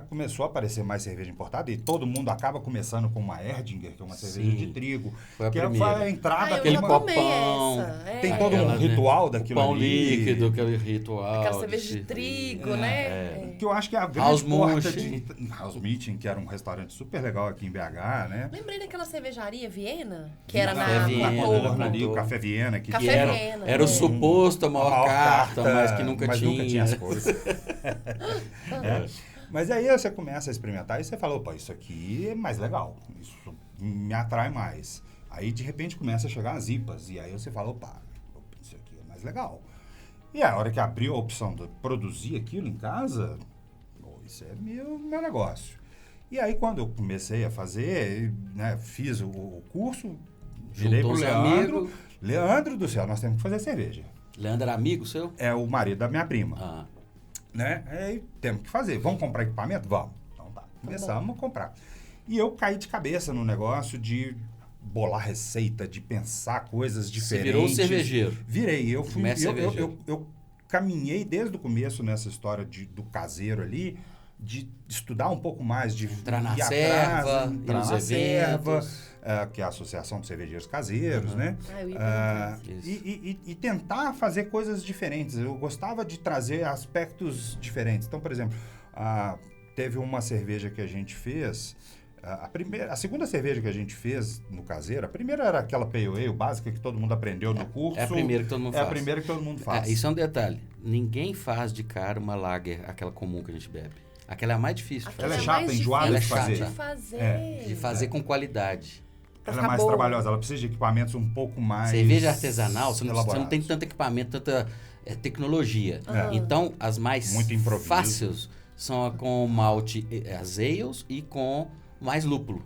começou a aparecer mais cerveja importada e todo mundo acaba começando com uma Erdinger, que é uma cerveja de trigo. Foi a que primeira. Foi a entrada. Aquele copão. Tem todo um ritual daquilo pão ali. líquido, aquele ritual. Aquela cerveja de trigo, né? Que eu acho que é a grande porta de... House Meeting, que era um restaurante super legal aqui em BH, né? Lembrei daquela cervejaria Viena, que era o Café Viena. Que era o suposto a maior carta, mas que nunca tinha as coisas. Mas aí você começa a experimentar e você fala, opa, isso aqui é mais legal, isso me atrai mais. Aí, de repente, começa a chegar as IPAs, e aí você fala, opa, isso aqui é mais legal. E a hora que abriu a opção de produzir aquilo em casa, isso é meu negócio. E aí, quando eu comecei a fazer, né, fiz o curso, virei pro Leandro. Leandro do céu, nós temos que fazer cerveja. Leandro era amigo seu? É o marido da minha prima. Né? Aí temos que fazer. Vamos comprar equipamento? Vamos. Então tá. Começamos a comprar. E eu caí de cabeça no negócio de bolar receita, de pensar coisas diferentes. Você virou cervejeiro. Virei. Eu caminhei desde o começo nessa história do caseiro ali, de estudar um pouco mais, de entrar na serva, que é a Associação de Cervejeiros Caseiros, né? E tentar fazer coisas diferentes. Eu gostava de trazer aspectos diferentes. Então, por exemplo, teve uma cerveja que a gente fez, a segunda cerveja que a gente fez no caseiro, a primeira era aquela Pale Ale básica que todo mundo aprendeu no curso. É a primeira que todo mundo faz. É a primeira que todo mundo faz. Isso é um detalhe. Ninguém faz de cara uma lager, aquela comum que a gente bebe. Aquela é a mais difícil de fazer. Ela é chata, enjoada de fazer. De fazer com qualidade. Ela é mais trabalhosa, ela precisa de equipamentos um pouco mais... Cerveja artesanal, você não tem tanto equipamento, tanta tecnologia. Então, as mais fáceis são com malte as ales e com mais lúpulo.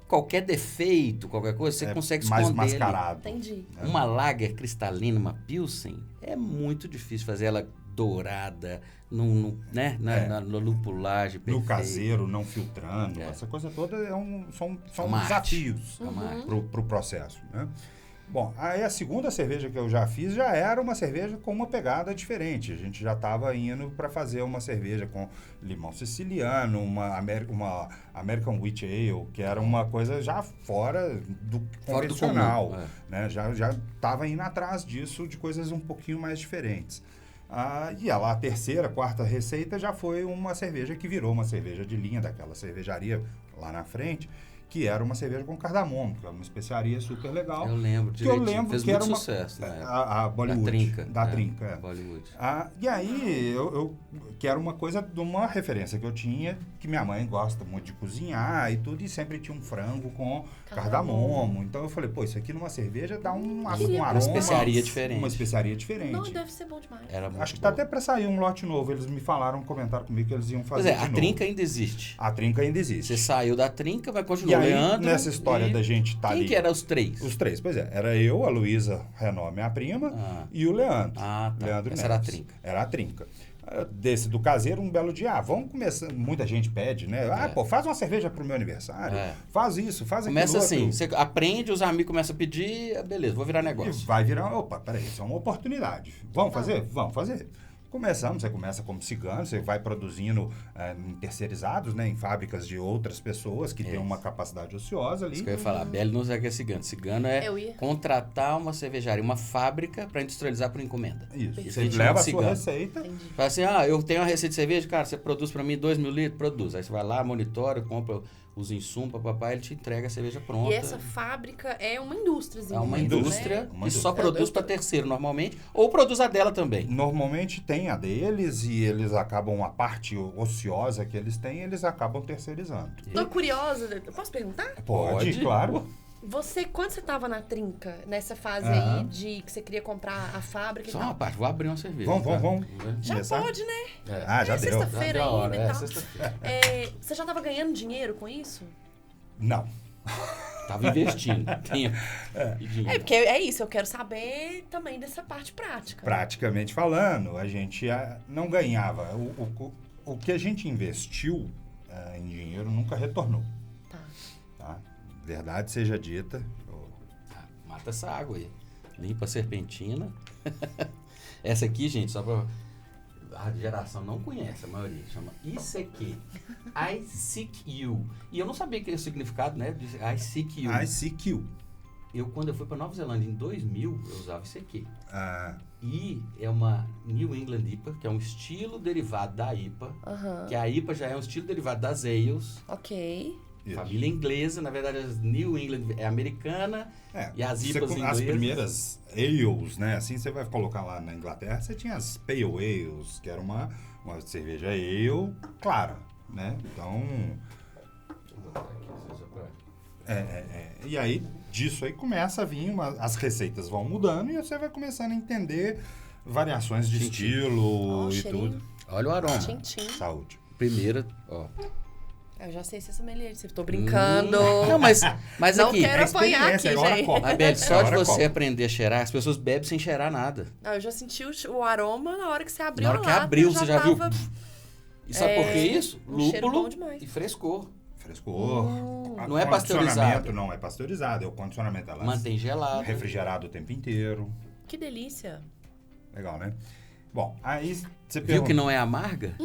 Qualquer defeito, qualquer coisa, você consegue esconder mais mascarado. Entendi. Uma lager cristalina, uma Pilsen, é muito difícil fazer ela dourada, na lupulagem perfeita. No caseiro, não filtrando, essa coisa toda são desafios para o processo, né? Bom, aí a segunda cerveja que eu já fiz já era uma cerveja com uma pegada diferente. A gente já estava indo para fazer uma cerveja com limão siciliano, uma American Wheat Ale, que era uma coisa já fora do convencional, né? Já estava indo atrás disso, de coisas um pouquinho mais diferentes. E a terceira, quarta receita já foi uma cerveja que virou uma cerveja de linha daquela cervejaria lá na frente, que era uma cerveja com cardamomo, que é uma especiaria super legal. Eu lembro fez que muito sucesso, né? A Bollywood. Da Trinca. Bollywood. E aí, eu quero uma coisa de uma referência que eu tinha, que minha mãe gosta muito de cozinhar e tudo, e sempre tinha um frango com cardamomo. Então eu falei, isso aqui numa cerveja dá um aroma. Uma especiaria diferente. Uma especiaria diferente. Não, deve ser bom demais. Acho que tá até para sair um lote novo. Eles me comentaram comigo que eles iam fazer. A Trinca ainda existe. A Trinca ainda existe. Você saiu da Trinca, vai continuar. E aí, Leandro, nessa história da gente estar ali... Quem que eram os três? Os três, pois é. Era eu, a Luísa Renó, minha prima, e o Leandro. Tá. Leandro Essa Neves. era a Trinca. Era a Trinca. Desse do caseiro, um belo dia, vamos começar... Muita gente pede, né? Faz uma cerveja pro meu aniversário. Faz isso, faz aquilo. Começa assim, você aprende, os amigos começam a pedir, beleza, vou virar negócio. E vai virar... Peraí, isso é uma oportunidade. Vamos fazer? Vamos fazer. Você começa como cigano, você vai produzindo em terceirizados, né, em fábricas de outras pessoas que têm uma capacidade ociosa ali. Isso que eu ia falar, Beli não sabe o que é cigano. Cigano é contratar uma cervejaria, uma fábrica para industrializar por encomenda. Isso. Você leva a sua receita. Fala assim, eu tenho uma receita de cerveja, cara, você produz para mim 2.000 litros? Produz. Aí você vai lá, monitora, compra os insumos, papai, ele te entrega a cerveja pronta. E essa fábrica é uma indústriazinha. É uma indústria que só produz para terceiro normalmente, ou produz a dela também. Normalmente tem a deles e eles acabam, a parte ociosa que eles têm, eles acabam terceirizando. Tô curiosa, posso perguntar? Pode, claro. Quando você estava na Trinca, nessa fase aí de que você queria comprar a fábrica e tal... Só uma parte, vou abrir uma cerveja. Vamos. Já começar? pode, né? Já deu. Sexta-feira ainda e tal. Sexta-feira. Você já estava ganhando dinheiro com isso? Não. Tava investindo. Porque é isso, eu quero saber também dessa parte prática. Praticamente falando, a gente não ganhava. O que a gente investiu em dinheiro nunca retornou. Tá? Verdade seja dita. Mata essa água aí. Limpa a serpentina. Essa aqui, gente, só pra... a geração não conhece, a maioria, chama ICQ. I seek you. E eu não sabia que era o significado, né? De I seek you. I seek you. Quando eu fui para Nova Zelândia em 2000, eu usava ICQ. Ah. E é uma New England IPA, que é um estilo derivado da IPA. Que a IPA já é um estilo derivado das ales. Ok. Família inglesa, na verdade, as New England é americana e as IPAs inglesas. As primeiras ales, né? Assim, você vai colocar lá na Inglaterra, você tinha as Pale Ales, que era uma cerveja ale clara, né? Então... E aí, disso aí começa a vir, as receitas vão mudando e você vai começando a entender variações de estilo e tudo. Olha o aroma. Saúde. Primeira, ó. Eu já sei se é sommelier, se eu tô brincando. Não, mas não aqui... Não quero apanhar aqui, gente. Mas, Beli, só de você aprender a cheirar, as pessoas bebem sem cheirar nada. Não, eu já senti o aroma na hora que você abriu a lata. Na hora que abriu, você já viu. E sabe por que isso? Lúpulo e frescor. Não é pasteurizado. Não é pasteurizado, é o condicionamento. Ela mantém gelado. Refrigerado o tempo inteiro. Que delícia. Legal, né? Bom, aí você viu que não é amarga?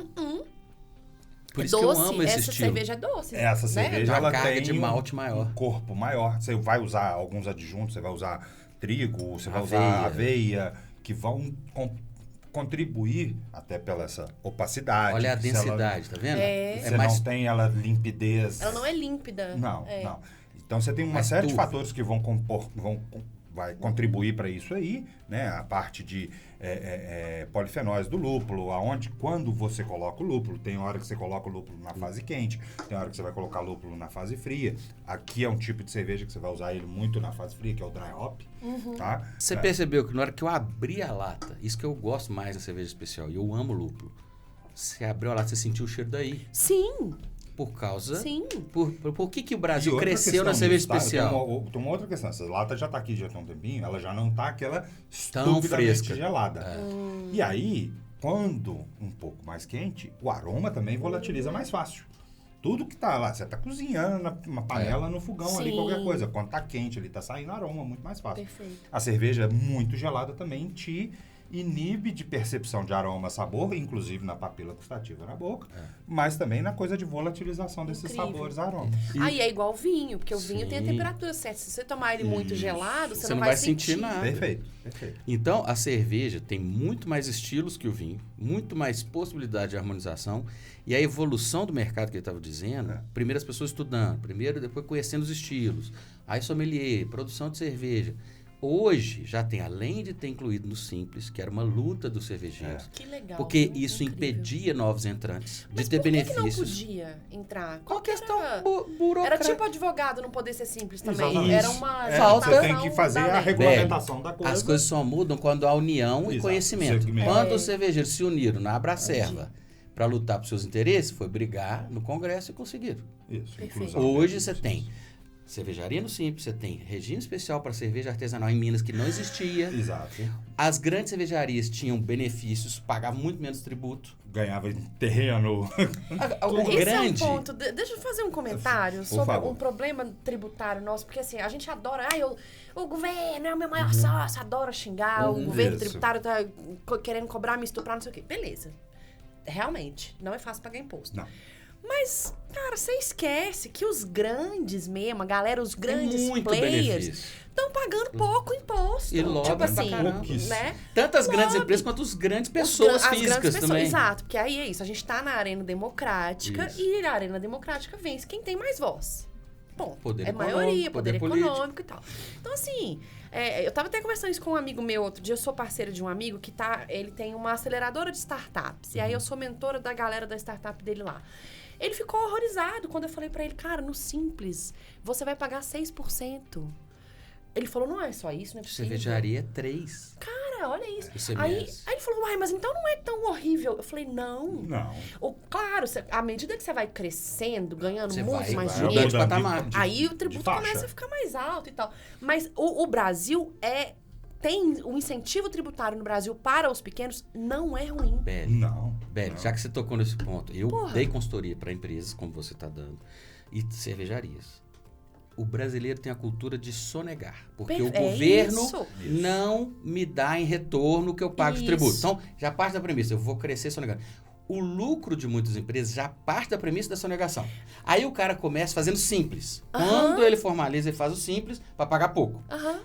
Por isso doce, que eu amo esse estilo. Essa cerveja é doce. Essa cerveja, ela carga tem de malte maior. Um corpo maior. Você vai usar alguns adjuntos, você vai usar trigo, você vai usar aveia, que vão contribuir até pela essa opacidade. Olha a densidade, tá vendo? Você não tem ela limpidez. Ela não é límpida. Não. Então você tem uma série de fatores que vão vai contribuir para isso aí, né? A parte de polifenóis do lúpulo, quando você coloca o lúpulo, tem hora que você coloca o lúpulo na fase quente, tem hora que você vai colocar o lúpulo na fase fria. Aqui é um tipo de cerveja que você vai usar ele muito na fase fria, que é o dry hop, tá? Você percebeu que na hora que eu abri a lata, isso que eu gosto mais da cerveja especial, e eu amo lúpulo, você abriu a lata, você sentiu o cheiro daí. Sim. Por causa... Sim. Por que o Brasil cresceu na cerveja especial? Tem uma outra questão. Essa lata já está aqui já tem um tempinho, ela já não está aquela tão fresca, gelada. E aí, quando um pouco mais quente, o aroma também volatiliza mais fácil. Tudo que está lá, você está cozinhando numa panela, no fogão ali, qualquer coisa. Quando está quente, ali está saindo aroma muito mais fácil. Perfeito. A cerveja muito gelada também te inibe de percepção de aroma, sabor, inclusive na papila gustativa na boca, mas também na coisa de volatilização desses sabores, aromas. Aí é igual vinho, porque o vinho tem a temperatura certa. Se você tomar ele muito gelado, você não vai sentir nada. Perfeito. Então, a cerveja tem muito mais estilos que o vinho, muito mais possibilidade de harmonização, e a evolução do mercado que ele estava dizendo, primeiro as pessoas estudando, depois conhecendo os estilos, aí sommelier, produção de cerveja. Hoje, já tem, além de ter incluído no Simples, que era uma luta dos cervejeiros. Que legal. Porque isso impedia novos entrantes de ter benefícios. Mas por que não podia entrar? Qual questão burocrática? Era tipo advogado não poder ser simples também. Exatamente. Era uma falta. Você tem que fazer a regulamentação da coisa. As coisas só mudam quando há união e conhecimento. Quando os cervejeiros se uniram na Abracerva para lutar por seus interesses, foi brigar no Congresso e conseguiram. Isso. Hoje você tem cervejaria no Simples, você tem regime especial para cerveja artesanal em Minas que não existia. Exato. As grandes cervejarias tinham benefícios, pagavam muito menos tributo. Ganhava em terreno. Esse é um ponto. Deixa eu fazer um comentário sobre um problema tributário nosso, porque assim, a gente adora, o governo é o meu maior sócio, adora xingar, o governo tributário tá querendo cobrar, me estuprar, não sei o quê. Beleza. Realmente, não é fácil pagar imposto. Não. Mas, cara, você esquece que os grandes mesmo, a galera, os grandes players, estão pagando pouco imposto. E lobby tipo assim, né? Tanto as grandes empresas quanto as grandes pessoas físicas também. Exato, porque aí é isso. A gente tá na arena democrática e a arena democrática vence quem tem mais voz. Bom, poder maioria, poder econômico e tal. Então, assim, eu tava até conversando isso com um amigo meu outro dia. Eu sou parceira de um amigo que ele tem uma aceleradora de startups. E aí eu sou mentora da galera da startup dele lá. Ele ficou horrorizado quando eu falei pra ele, cara, no Simples, você vai pagar 6%. Ele falou, não é só isso, não é possível. Cervejaria é 3%. Cara, olha isso. Aí ele falou, mas então não é tão horrível. Eu falei, não. Claro, à medida que você vai crescendo, ganhando muito mais dinheiro, aí o tributo começa a ficar mais alto e tal. Mas o Brasil tem o incentivo tributário no Brasil para os pequenos, não é ruim. Beli, já que você tocou nesse ponto, eu dei consultoria para empresas, como você está dando, e cervejarias. o brasileiro tem a cultura de sonegar. Porque o governo não me dá em retorno o que eu pago de tributo. Então, já parte da premissa, eu vou crescer sonegando. O lucro de muitas empresas já parte da premissa da sonegação. Aí o cara começa fazendo simples. Quando ele formaliza, ele faz o simples para pagar pouco.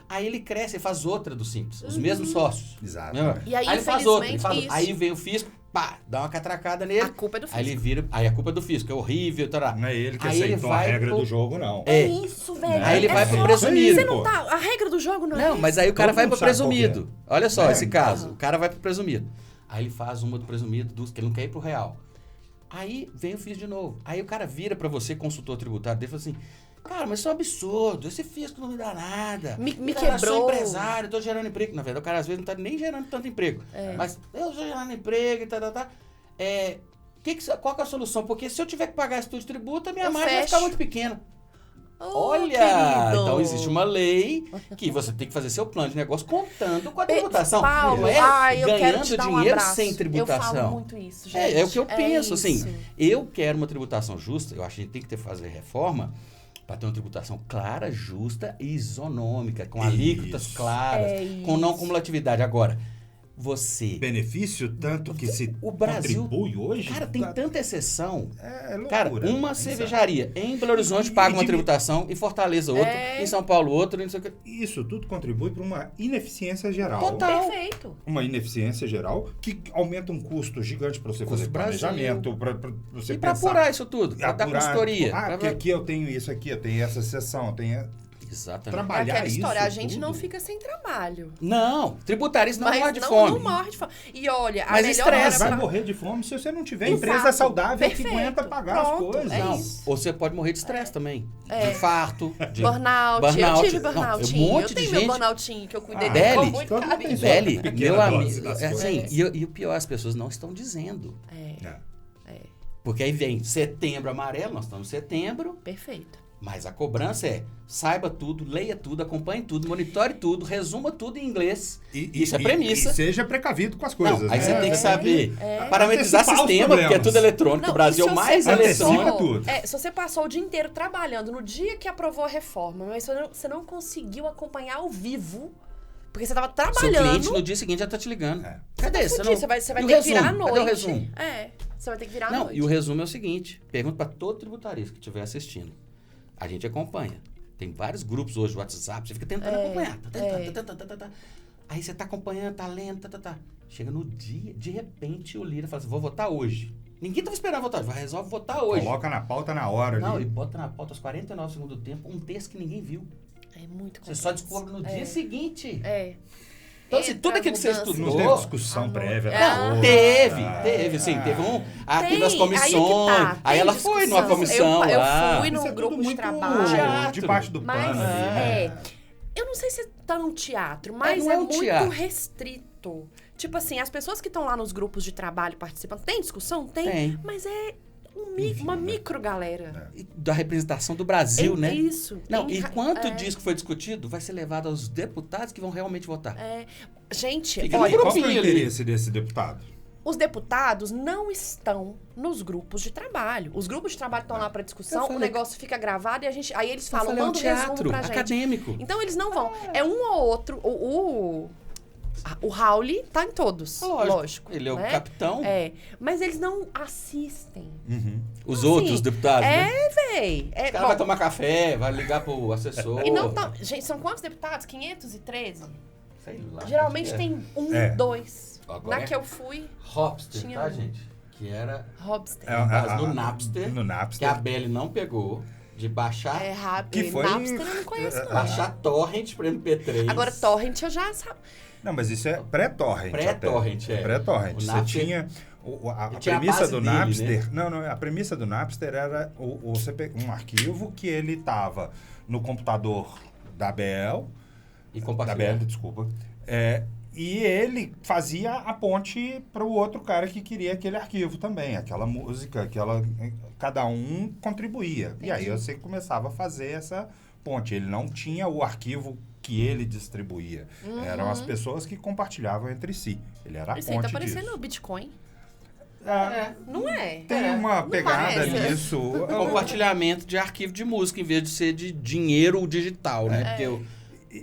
Aí ele cresce e faz outra do simples. Os mesmos sócios. Exato. E aí ele faz outra. Aí vem o fisco, pá, dá uma catracada nele. A culpa é do fisco. Aí ele vira... Aí a culpa é do fisco, é horrível. Tará. Não é ele que aceitou a regra do jogo, não. É isso, velho. Aí ele vai pro presumido. Você não tá... A regra do jogo não é Não, mas aí o cara vai pro presumido. Olha só esse caso. Uhum. O cara vai pro presumido. Aí ele faz uma do presumido, que ele não quer ir pro real. Aí vem o fisco de novo. Aí o cara vira pra você, consultor tributário, dele e fala assim, cara, mas isso é um absurdo, esse fisco não me dá nada. Me cara, quebrou. Eu sou empresário, tô gerando emprego. Na verdade, o cara às vezes não tá nem gerando tanto emprego. Mas eu tô gerando emprego e tal. Qual que é a solução? Porque se eu tiver que pagar esse tudo de tributo, a minha margem vai ficar muito pequena. Olha, querido. Então existe uma lei que você tem que fazer seu plano de negócio contando com a tributação. Paulo, não é eu quero ganhando te dar dinheiro abraço. sem tributação. Eu falo muito isso, gente. É o que eu penso, isso. assim. Eu quero uma tributação justa, eu acho que a gente tem que fazer reforma para ter uma tributação clara, justa e isonômica, com alíquotas claras, com não cumulatividade. Agora, você... Benefício tanto que se o Brasil, contribui hoje... Cara, tem tanta exceção. É loucura. Cara, uma cervejaria em Belo Horizonte paga uma tributação, em Fortaleza outra, em São Paulo outra, não sei o que. Isso tudo contribui para uma ineficiência geral. Total. Perfeito. Uma ineficiência geral que aumenta um custo gigante para você fazer planejamento, para você e para pensar... apurar isso tudo, para dar consultoria. Porque aqui eu tenho isso aqui, eu tenho essa seção, eu tenho... Exatamente. Trabalhar é aquela história, isso a gente tudo. não fica sem trabalho. Não, tributarista não morre de não, fome. Não morre de fome. E olha, Mas a melhor estressa. hora Vai pra... morrer de fome se você não tiver Exato. empresa saudável Perfeito. que aguenta pagar Pronto, as coisas. é Não, isso. ou você pode morrer de estresse também. De infarto, de Burnout. Eu tive burnoutinho. Um monte eu de tenho gente... meu burnoutinho que eu cuidei Dele, dele com muito todo mundo tem carinho. sua Beli, pequena meu dose amigo, das assim, coisas. e o pior, as pessoas não estão dizendo. É. Porque aí vem setembro amarelo, nós estamos em setembro, Perfeito. mas a cobrança é saiba tudo, leia tudo, acompanhe tudo, monitore tudo, resuma tudo em inglês. Isso é premissa. E seja precavido com as coisas. Não, aí né? você tem que saber parametrizar Antecipar os sistema, porque é problemas. tudo eletrônico. Não, O Brasil é o mais eletrônico. tudo. Se você passou o dia inteiro trabalhando no dia que aprovou a reforma, mas você não conseguiu acompanhar ao vivo, porque você estava Seu trabalhando. cliente no dia seguinte já tá te ligando. Cadê? Você vai E ter o que virar à resumo? noite. Cadê o resumo? Você vai ter que virar à Não, noite. e o resumo é o seguinte, pergunta para todo tributarista que estiver assistindo. A gente acompanha. Tem vários grupos hoje do WhatsApp, você fica tentando acompanhar. Aí você tá acompanhando, tá lendo, Chega no dia, de repente o Lira fala assim, vou votar hoje. Ninguém tava esperando votar, resolve votar hoje. Coloca na pauta na hora. Não, ali. e bota na pauta aos 49 segundos do tempo um texto que ninguém viu. É muito Você complexo. só descobre no dia seguinte. Então, assim, tudo aquilo que você mudança. estudou... Não teve discussão prévia. Não, teve, sim. Teve as comissões. Aí ela foi numa comissão Eu lá. fui Isso num é grupo tudo de muito trabalho. debaixo do Mas pano ali, né? eu não sei se tá num teatro, mas não é um muito teatro. restrito. Tipo assim, as pessoas que estão lá nos grupos de trabalho participando, tem discussão? Tem. Mas é uma micro galera. Da representação do Brasil, né? Isso. Não, e quanto disso que foi discutido vai ser levado aos deputados que vão realmente votar. Gente, Fica no olha, Qual foi o grupinho ali. interesse desse deputado? os deputados não estão nos grupos de trabalho. Os grupos de trabalho estão lá para discussão, o negócio fica gravado e aí eles falam, manda um resumo pra gente. Acadêmico. Então eles não vão. É um ou outro. O Rauli tá em todos, lógico. Ele é o né? capitão. É, mas eles não assistem. Uhum. Os Assim, outros deputados, né? véi. O cara vai tomar café, vai ligar pro assessor. E não tá... Gente, são quantos deputados? 513? Sei lá. Geralmente tem dois. Agora Na que eu fui... Hopster, tinha tá, um. gente? Que era... Hopster. no Napster. No Que Napster. a Belly não pegou. De baixar... É rápido. Que foi- Napster eu não conheço, não. Baixar torrent pro MP3. Agora, Torrent eu já sabe. Não, mas isso é pré-torrent. Pré-torrent, até. é. Pré-torrent. O Você Napster- tinha... A tinha a premissa base do dele, Napster... né? Não, a premissa do Napster era você pegar um arquivo que ele estava no computador da Bell. E Da compartilhar. Bell, desculpa. E ele fazia a ponte para o outro cara que queria aquele arquivo também. Aquela música, cada um contribuía. E aí você começava a fazer essa ponte. Ele não tinha o arquivo que ele distribuía. Eram as pessoas que compartilhavam entre si. Ele era a Isso aí tá ponte parecendo disso. o Bitcoin. Não é. Tem uma pegada nisso. Compartilhamento de arquivo de música, em vez de ser de dinheiro digital, né? Porque o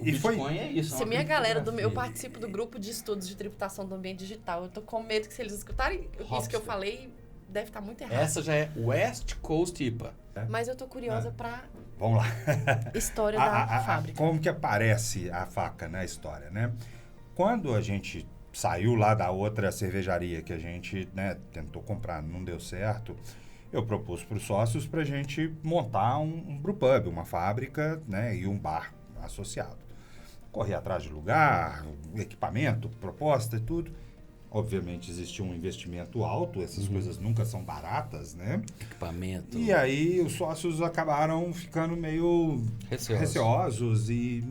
Bitcoin é isso. Se minha galera eu participo do grupo de estudos de tributação do ambiente digital. Eu tô com medo que se eles escutarem isso que eu falei, deve estar muito errado. Essa já é West Coast IPA. Mas eu tô curiosa pra... Vamos lá. História da fábrica. Como que aparece a faca na história, né? Quando a gente saiu lá da outra cervejaria que a gente, né, tentou comprar, não deu certo, eu propus para os sócios para a gente montar um brewpub, uma fábrica, né, e um bar associado. Corri atrás de lugar, equipamento, proposta e tudo. Obviamente existia um investimento alto, essas coisas nunca são baratas, né? Equipamento. E aí os sócios acabaram ficando meio receosos e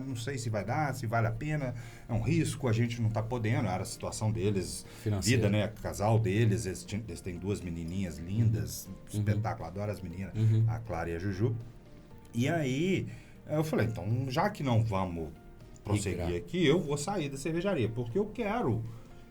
não sei se vai dar, se vale a pena, é um risco, a gente não está podendo, era a situação deles, financeira. Vida, né? Casal deles, eles têm 2 menininhas lindas, espetáculo, adoro as meninas, a Clara e a Juju. E aí eu falei, então já que não vamos prosseguir aqui, eu vou sair da cervejaria, porque eu quero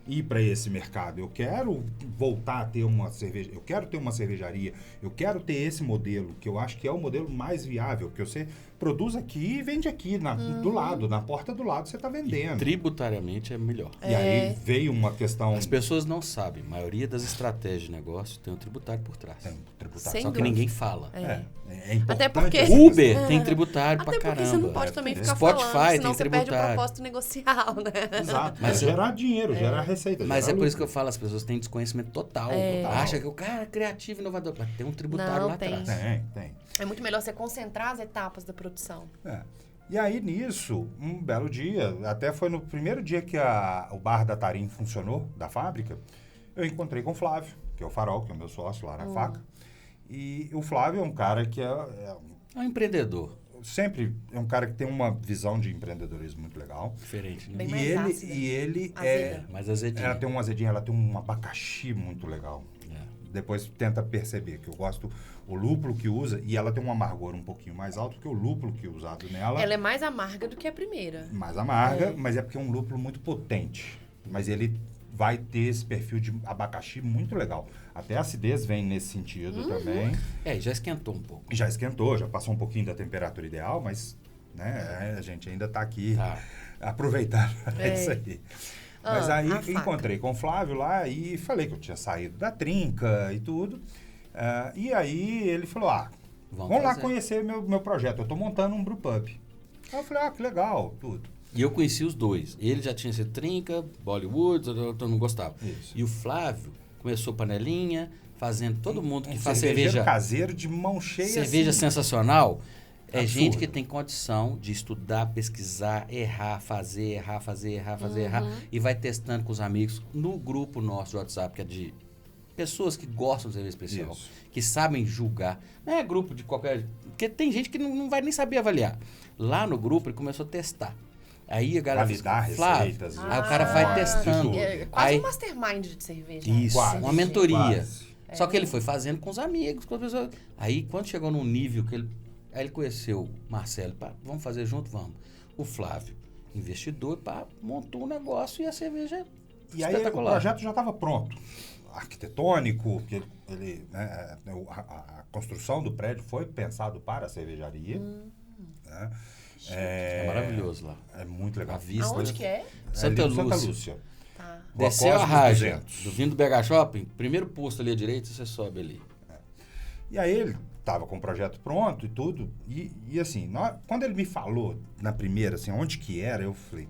ir para esse mercado, eu quero voltar a ter uma cerveja, eu quero ter uma cervejaria, eu quero ter esse modelo, que eu acho que é o modelo mais viável, porque você produz aqui e vende aqui, do lado, na porta do lado você está vendendo. E tributariamente é melhor. E aí veio uma questão... As pessoas não sabem, a maioria das estratégias de negócio tem um tributário por trás. Tem tributário. Só que ninguém fala. É importante. Até porque... Uber tem tributário pra caramba. Até porque você não pode também ficar Spotify falando, senão tem você perde o tributário. propósito negocial, né? Exato. Mas gerar dinheiro, gerar receita. Mas gerar é por isso lucro. que eu falo, as pessoas têm desconhecimento total. Acha que o cara é criativo e inovador. Mas tem um tributário lá atrás. Tem. É muito melhor você concentrar as etapas da produção. E aí, nisso, um belo dia, até foi no primeiro dia que o bar da Tarim funcionou, da fábrica, eu encontrei com o Flávio, que é o Farol, que é o meu sócio lá na faca. E o Flávio é um cara que É um empreendedor. sempre é um cara que tem uma visão de empreendedorismo muito legal. Diferente, né? Bem mais ácida. E ele Azeda. Mais azedinha. ela tem um azedinho, ela tem um abacaxi muito legal. Depois tenta perceber que eu gosto o lúpulo que usa, e ela tem um amargor um pouquinho mais alto que o lúpulo que é usado nela. Ela é mais amarga do que a primeira. Mais amarga, mas é porque é um lúpulo muito potente. Mas ele vai ter esse perfil de abacaxi muito legal. Até a acidez vem nesse sentido também. Já esquentou um pouco. Já esquentou, já passou um pouquinho da temperatura ideal, mas né, a gente ainda está aqui aproveitando isso aí. Mas aí encontrei com o Flávio lá e falei que eu tinha saído da trinca e tudo. E aí ele falou, vamos lá conhecer meu projeto. Eu estou montando um brewpub. Aí eu falei, que legal, tudo. E eu conheci os dois. Ele já tinha sido trinca, Bollywood, eu não gostava. Isso. E o Flávio começou panelinha, fazendo todo mundo que faz cervejeiro cerveja caseiro de mão cheia. Cerveja assim, sensacional. É absurdo. gente que tem condição de estudar, pesquisar, errar, fazer, errar, e vai testando com os amigos no grupo nosso de WhatsApp, que é de pessoas que gostam de cerveja especial, que sabem julgar. Não é grupo de qualquer... Porque tem gente que não vai nem saber avaliar. Lá no grupo ele começou a testar. Aí a galera validar receitas. Aí o cara vai testando. É quase um mastermind de cerveja. Isso, Quase, uma mentoria. quase. Só que ele foi fazendo com os amigos, com as pessoas. Aí quando chegou num nível que ele conheceu o Marcelo, vamos fazer junto? Vamos. O Flávio, investidor, montou um negócio e a cerveja E aí o projeto já estava pronto. Arquitetônico, que né, a construção do prédio foi pensado para a cervejaria. Né? É maravilhoso lá. É muito legal. A vista. Aonde que é? Santa Santa Lúcia. Lúcia. Tá. Desceu a Cosmos Raja, 200. do vindo do BH Shopping, primeiro posto ali à direita, você sobe ali. E aí ele estava com o projeto pronto e tudo. E assim, quando ele me falou na primeira, assim, onde que era, eu falei...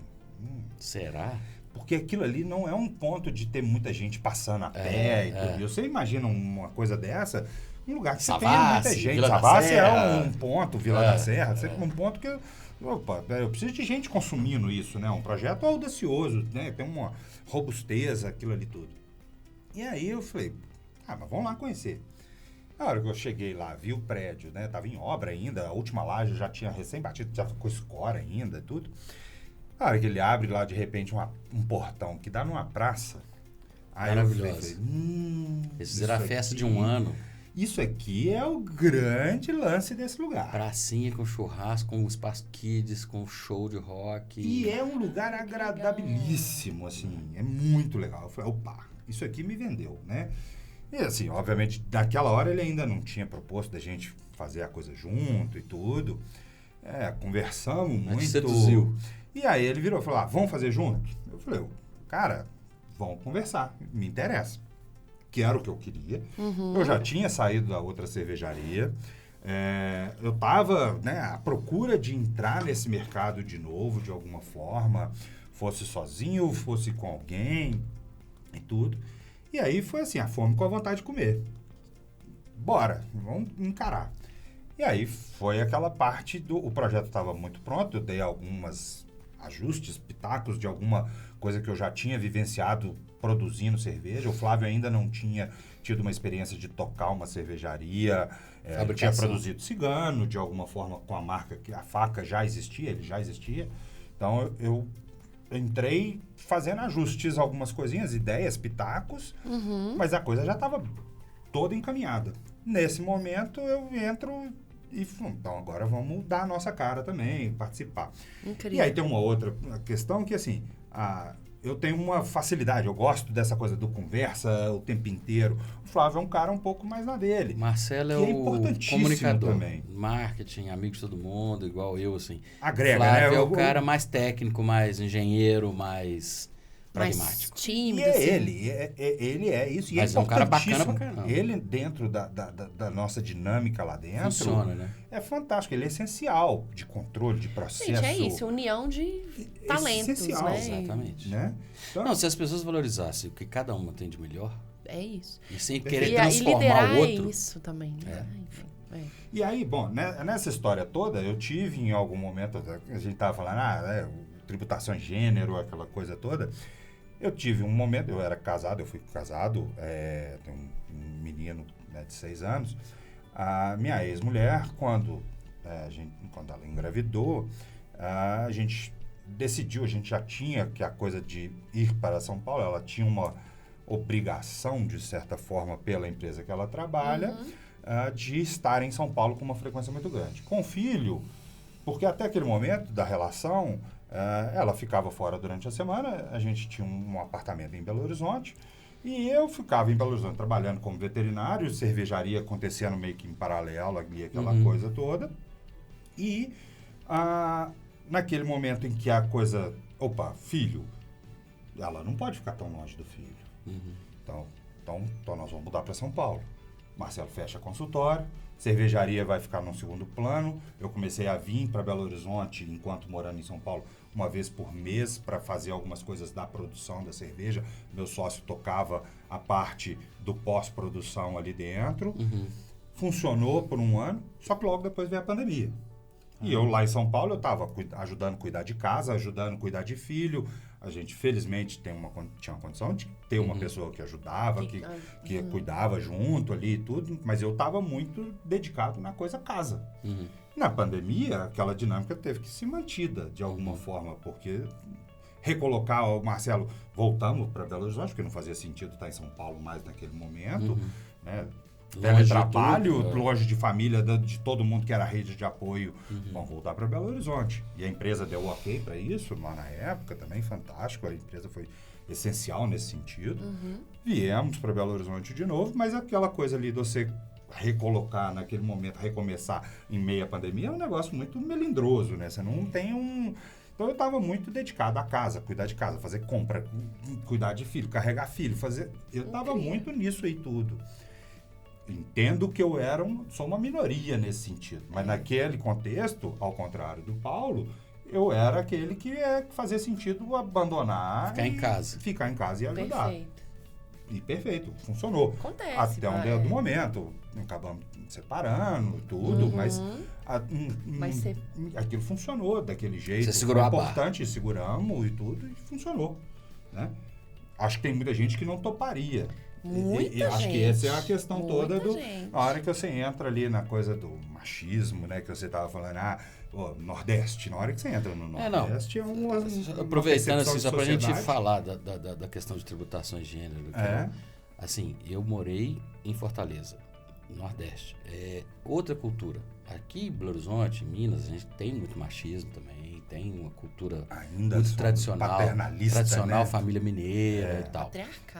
Será? Porque aquilo ali não é um ponto de ter muita gente passando a pé e tudo. E você imagina uma coisa dessa, um lugar que você tem muita gente. Vila da Savassi Serra. é um ponto, Vila da Serra, sempre um ponto que eu preciso de gente consumindo isso, né? Um projeto audacioso, né? Tem uma robustez, aquilo ali tudo. E aí eu falei, mas vamos lá conhecer. Na hora que eu cheguei lá, vi o prédio, né? Tava em obra ainda, a última laje já tinha recém-batido, já ficou score ainda e tudo. Na hora que ele abre lá, de repente, um portão que dá numa praça. Aí maravilhoso. eu falei, Esse era a festa de um ano. Isso aqui é o grande lance desse lugar. Pracinha com churrasco, com espaço kids, com show de rock. E é um lugar agradabilíssimo, assim. É muito legal. Eu falei, opa, isso aqui me vendeu, né? E assim, obviamente, naquela hora ele ainda não tinha proposto da gente fazer a coisa junto e tudo. Conversamos muito. Seduziu. E aí ele virou e falou, vamos fazer junto? Eu falei, cara, vamos conversar, me interessa. Que era o que eu queria. Eu já tinha saído da outra cervejaria. Eu estava, né, à procura de entrar nesse mercado de novo, de alguma forma. Fosse sozinho, fosse com alguém e tudo. E aí foi assim, a fome com a vontade de comer. Bora, vamos encarar. E aí foi aquela parte o projeto estava muito pronto, eu dei alguns ajustes, pitacos de alguma coisa que eu já tinha vivenciado produzindo cerveja. O Flávio ainda não tinha tido uma experiência de tocar uma cervejaria. Ele tinha produzido Cigano, de alguma forma, com a marca que a faca já existia, ele já existia. Então eu entrei fazendo ajustes, algumas coisinhas, ideias, pitacos, mas a coisa já estava toda encaminhada. Nesse momento eu entro e então agora vamos dar a nossa cara também, participar. Incrível. E aí tem uma outra questão que assim, eu tenho uma facilidade, eu gosto dessa coisa do conversa o tempo inteiro. O Flávio é um cara um pouco mais na dele. Marcelo é o comunicador, também. Marketing, amigo de todo mundo, igual eu, assim. Agrega, Flávio é o cara mais técnico, mais engenheiro, mais pragmático. Mais tímido, e assim. ele é isso. Mas e é um cara bacana pra caramba. Ele, dentro da nossa dinâmica lá dentro, funciona, né? É fantástico. Ele é essencial de controle, de processo. Gente, é isso. União de talentos, essencial, né? Exatamente. Né? Então, não, se as pessoas valorizassem o que cada uma tem de melhor... É isso. E sem querer transformar o outro... É isso também, né? Enfim. E aí, bom, nessa história toda, eu tive em algum momento, a gente estava falando, tributação em gênero, aquela coisa toda. Eu tive um momento, eu era casado, eu fui casado, tenho um menino, né, de 6 anos. A minha ex-mulher, quando ela engravidou, a gente decidiu, a gente já tinha que a coisa de ir para São Paulo, ela tinha uma obrigação, de certa forma, pela empresa que ela trabalha, de estar em São Paulo com uma frequência muito grande. Com o filho, porque até aquele momento da relação, ela ficava fora durante a semana, a gente tinha um apartamento em Belo Horizonte, e eu ficava em Belo Horizonte trabalhando como veterinário, cervejaria acontecendo meio que em paralelo ali, aquela coisa toda. E naquele momento em que a coisa... filho, ela não pode ficar tão longe do filho. Então nós vamos mudar para São Paulo. Marcelo fecha consultório, cervejaria vai ficar num segundo plano. Eu comecei a vir para Belo Horizonte, enquanto morando em São Paulo, uma vez por mês, para fazer algumas coisas da produção da cerveja. Meu sócio tocava a parte do pós-produção ali dentro. Funcionou por um ano, só que logo depois veio a pandemia. E eu lá em São Paulo, eu estava ajudando a cuidar de casa, ajudando a cuidar de filho. A gente, felizmente, tinha uma condição de ter uma pessoa que ajudava, que cuidava junto ali e tudo, mas eu estava muito dedicado na coisa casa. Na pandemia, aquela dinâmica teve que ser mantida de alguma forma, porque recolocar o Marcelo, voltamos para Belo Horizonte, porque não fazia sentido estar em São Paulo mais naquele momento, né? Teletrabalho, longe de família, de todo mundo que era a rede de apoio, vão voltar para Belo Horizonte. E a empresa deu ok para isso, lá na época também, fantástico, a empresa foi essencial nesse sentido. Viemos para Belo Horizonte de novo, mas aquela coisa ali de você recolocar naquele momento, recomeçar em meio à pandemia, é um negócio muito melindroso, né? Você não tem Então eu estava muito dedicado à casa, cuidar de casa, fazer compra, cuidar de filho, carregar filho, Eu estava muito nisso aí tudo. Entendo que eu sou uma minoria nesse sentido, mas naquele contexto, ao contrário do Paulo, eu era aquele que fazia sentido abandonar ficar em casa e ajudar. Perfeito. E perfeito, funcionou. Acontece. Até um determinado momento, acabamos separando e tudo, mas aquilo funcionou daquele jeito. Você segurou a barra. Importante, seguramos e tudo, e funcionou, né? Acho que tem muita gente que não toparia. Acho que essa é a questão toda na hora que você entra ali na coisa do machismo, né? Que você estava falando, Nordeste. Na hora que você entra no Nordeste, aproveitando assim, só para a gente falar da questão de tributação de gênero. Assim, eu morei em Fortaleza. Nordeste. É outra cultura. Aqui em Belo Horizonte, em Minas, a gente tem muito machismo também, tem uma cultura ainda muito tradicional, né? Família mineira e tal.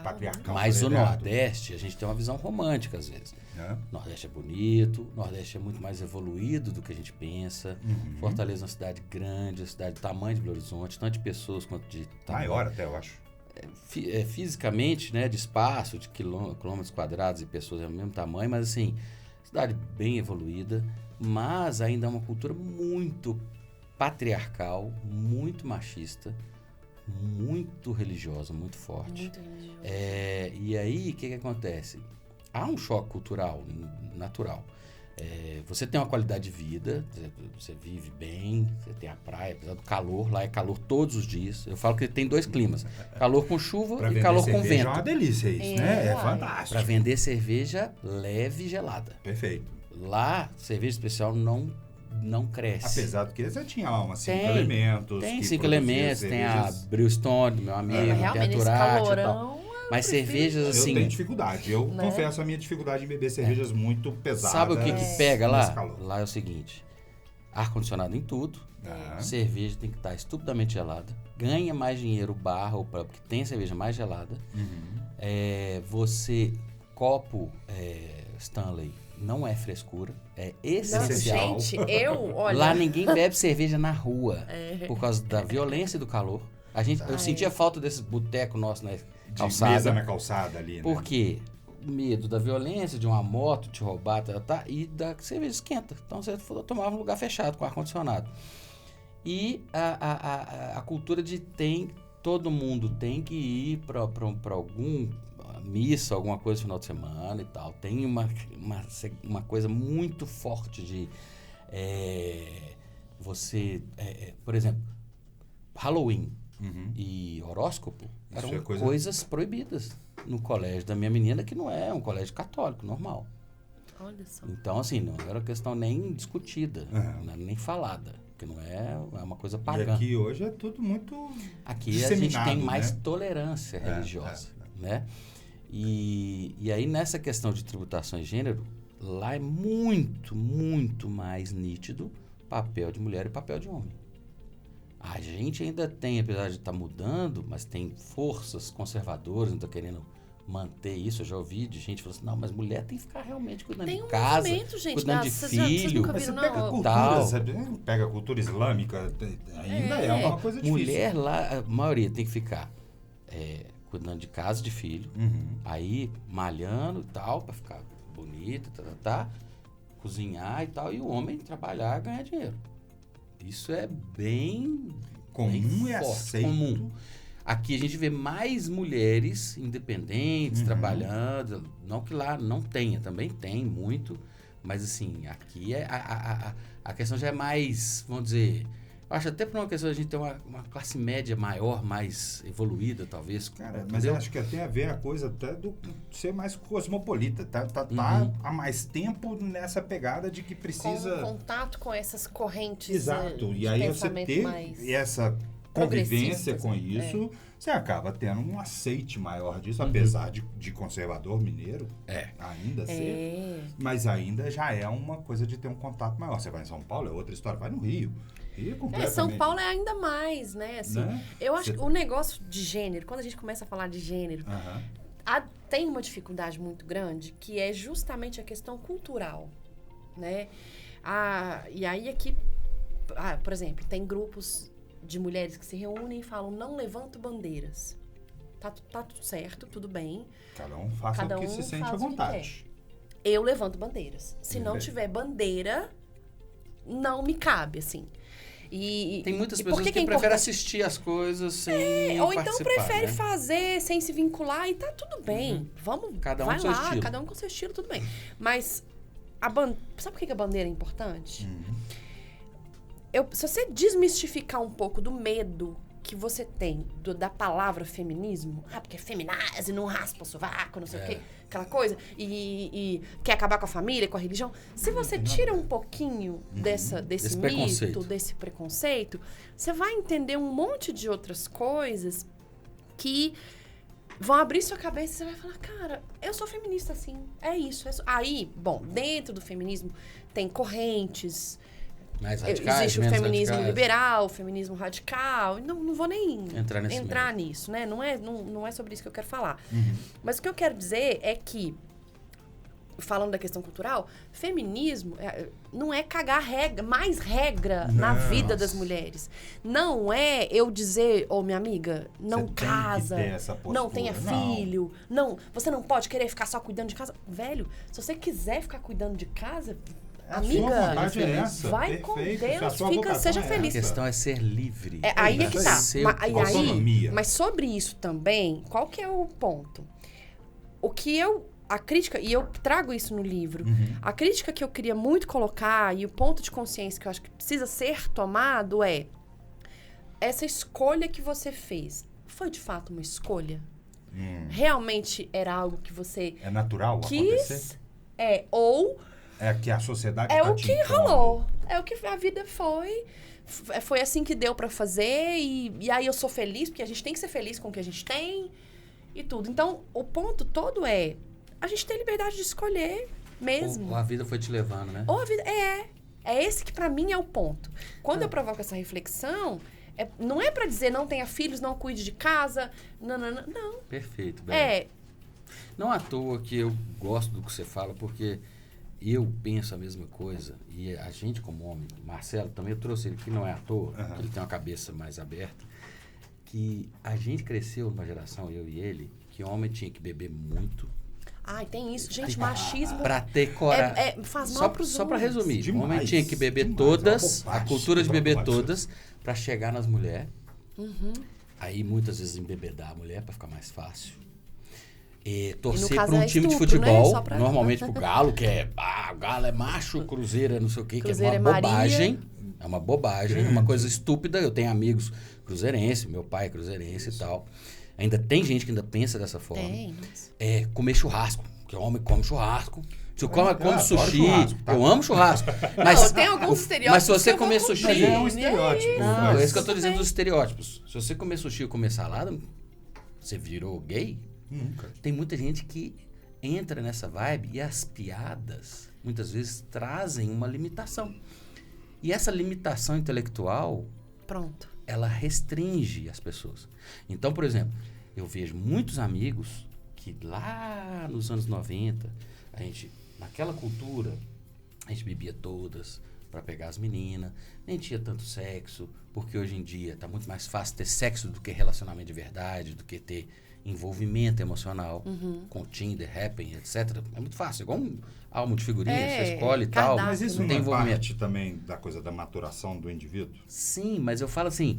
Patriarcal. Mas o Nordeste, a gente tem uma visão romântica às vezes. Nordeste é bonito, Nordeste é muito mais evoluído do que a gente pensa. Fortaleza é uma cidade grande, uma cidade do tamanho de Belo Horizonte, tanto de pessoas quanto de tamanho. Maior até, eu acho. Fisicamente, né, de espaço, de quilômetros quadrados e pessoas é o mesmo tamanho, mas assim, cidade bem evoluída, mas ainda é uma cultura muito patriarcal, muito machista, muito religiosa, muito forte. Muito religiosa. E aí, o que acontece? Há um choque cultural natural. Você tem uma qualidade de vida, você vive bem, você tem a praia, apesar do calor, lá é calor todos os dias. Eu falo que tem 2 climas, calor com chuva e calor com vento. É uma delícia isso, né? É fantástico. Para vender cerveja leve e gelada. Perfeito. Lá, cerveja especial não cresce. Apesar do que você tinha umas 5 elementos. Tem 5 elementos, tem a Brewstone, meu amigo, tem a Turati e tal. Mas cervejas assim... Eu tenho dificuldade. Eu confesso a minha dificuldade em beber cervejas muito pesadas. Sabe o que pega lá? Lá é o seguinte. Ar-condicionado em tudo. Cerveja tem que estar estupidamente gelada. Ganha mais dinheiro bar ou pub, porque tem cerveja mais gelada. Copo Stanley não é frescura. É essencial. Não, gente, olha... Lá ninguém bebe cerveja na rua. Por causa da violência e do calor. Eu sentia falta desse boteco nosso na calçada. De mesa na calçada ali, né? Por quê? Medo da violência, de uma moto te roubar, e da cerveja esquenta. Então você tomava um lugar fechado, com ar-condicionado. E a cultura de todo mundo tem que ir para algum missa, alguma coisa no final de semana e tal. Tem uma coisa muito forte de por exemplo, Halloween e horóscopo eram coisas proibidas no colégio da minha menina, que não é um colégio católico normal. Olha só. Então, assim, não era questão nem discutida, nem falada, porque não é uma coisa pagã. E aqui hoje é tudo muito Aqui a gente tem mais tolerância religiosa, né? E aí, nessa questão de tributação e gênero, lá é muito, muito mais nítido papel de mulher e papel de homem. A gente ainda tem, apesar de estar mudando, mas tem forças conservadoras, não estão querendo manter isso. Eu já ouvi de gente falando assim, não, mas mulher tem que ficar realmente cuidando de casa, gente, cuidando de filho. Vocês nunca viram, você pega a cultura islâmica, ainda é uma coisa difícil. Mulher lá, a maioria tem que ficar cuidando de casa, de filho, aí malhando e tal, para ficar bonita, cozinhar e tal, e o homem trabalhar e ganhar dinheiro. Isso é bem comum e forte, aceito. Comum. Aqui a gente vê mais mulheres independentes trabalhando, não que lá não tenha, também tem muito, mas assim, aqui a questão já é mais, vamos dizer, acho até por uma questão de a gente ter uma classe média maior, mais evoluída, talvez. Cara, mas eu acho que tem a ver a coisa até do ser mais cosmopolita. Tá há mais tempo nessa pegada de que precisa... Com contato com essas correntes. Exato. E aí você ter essa convivência com isso, você acaba tendo um aceite maior disso, apesar de conservador mineiro ainda ser. Mas ainda já é uma coisa de ter um contato maior. Você vai em São Paulo, é outra história. Vai no Rio. São Paulo é ainda mais, né? Assim, eu acho que o negócio de gênero, quando a gente começa a falar de gênero, tem uma dificuldade muito grande, que é justamente a questão cultural, né? E aí aqui, por exemplo, tem grupos de mulheres que se reúnem e falam, não levanto bandeiras. Tá tudo certo, tudo bem. Cada um faça o que se sente à vontade. Eu levanto bandeiras. Se não tiver bandeira, não me cabe, assim. Tem muitas pessoas que preferem assistir as coisas sem ou então prefere fazer sem se vincular e tá tudo bem. Vamos, cada um vai com seu lá, estilo. Cada um com seu estilo, tudo bem. Mas sabe por que a bandeira é importante? Se você desmistificar um pouco do medo que você tem da palavra feminismo, porque é feminazi, não raspa o sovaco, não sei o quê, aquela coisa, e quer acabar com a família, com a religião. Se você tira um pouquinho desse mito, desse preconceito, você vai entender um monte de outras coisas que vão abrir sua cabeça e você vai falar, cara, eu sou feminista, sim. É isso. Aí, bom, dentro do feminismo tem correntes. Mais radicais, existe o menos feminismo radicais. liberal, o feminismo radical. Não vou nem entrar nisso, né? Não é sobre isso que eu quero falar. Uhum. Mas o que eu quero dizer é que, falando da questão cultural, feminismo não é cagar mais regra na vida das mulheres. Não é eu dizer, minha amiga, não Você casa, tem que ter essa postura, não tenha filho, você não pode querer ficar só cuidando de casa. Velho, se você quiser ficar cuidando de casa, amiga, sua vontade é essa. vai Perfeito. com A Deus, sua vocação seja é feliz. A questão é ser livre. Aí é que tá. Autonomia. Mas sobre isso também, qual que é o ponto? A crítica, e eu trago isso no livro, a crítica que eu queria muito colocar e o ponto de consciência que eu acho que precisa ser tomado é essa escolha que você fez. Foi de fato uma escolha? Realmente era algo que você É natural quis? acontecer? Ou É que a sociedade é tá o te que impondo. rolou. É o que a vida foi. Foi assim que deu pra fazer. E aí eu sou feliz, porque a gente tem que ser feliz com o que a gente tem. E tudo. Então, o ponto todo é... A gente tem liberdade de escolher mesmo. Ou a vida foi te levando, né? Ou a vida... É esse que pra mim é o ponto. Quando eu provoco essa reflexão... não é pra dizer não tenha filhos, não cuide de casa. Não. Perfeito, Bela. Não à toa que eu gosto do que você fala, porque eu penso a mesma coisa. E a gente como homem, Marcelo, também eu trouxe ele que não é à toa, que ele tem uma cabeça mais aberta, que a gente cresceu numa geração, eu e ele, que homem tinha que beber muito. Ai, tem isso. Gente, machismo... Pra ter coragem. Faz mal pros Só pra homens. resumir, o homem Demais, tinha que beber demais, todas, uma a bobagem, cultura de uma beber bobagem. todas, pra chegar nas mulheres. Aí muitas vezes embebedar a mulher pra ficar mais fácil. Torcer caso pra um é time de estupro, né? futebol, Só pra- normalmente pro Galo, que é, o Galo é macho, o Cruzeiro é não sei o quê, que é Cruzeiro uma é Maria. bobagem. É uma bobagem, é uma coisa estúpida. Eu tenho amigos cruzeirenses, meu pai é cruzeirense e tal. Ainda tem gente que ainda pensa dessa forma. Tem, nossa. Comer churrasco, que o homem come churrasco. Se o come adoro sushi, churrasco, tá? eu amo churrasco. Mas, tem alguns estereótipos mas se você que eu vou comer cumprir. sushi... Mas é um estereótipo. Não, mas- é isso que eu tô dizendo dos estereótipos. Se você comer sushi ou comer salada, você virou gay? Nunca. Tem muita gente que entra nessa vibe e as piadas, muitas vezes, trazem uma limitação. E essa limitação intelectual, Pronto. ela restringe as pessoas. Então, por exemplo, eu vejo muitos amigos que lá nos anos 90, a gente, naquela cultura, a gente bebia todas para pegar as meninas, nem tinha tanto sexo, porque hoje em dia tá muito mais fácil ter sexo do que relacionamento de verdade, do que ter envolvimento emocional com Tinder, Happn, etc. É muito fácil, igual um álbum de figurinha, você escolhe e tal. cardápio, Mas isso não não tem é envolvimento. parte também da coisa da maturação do indivíduo? Sim, mas eu falo assim,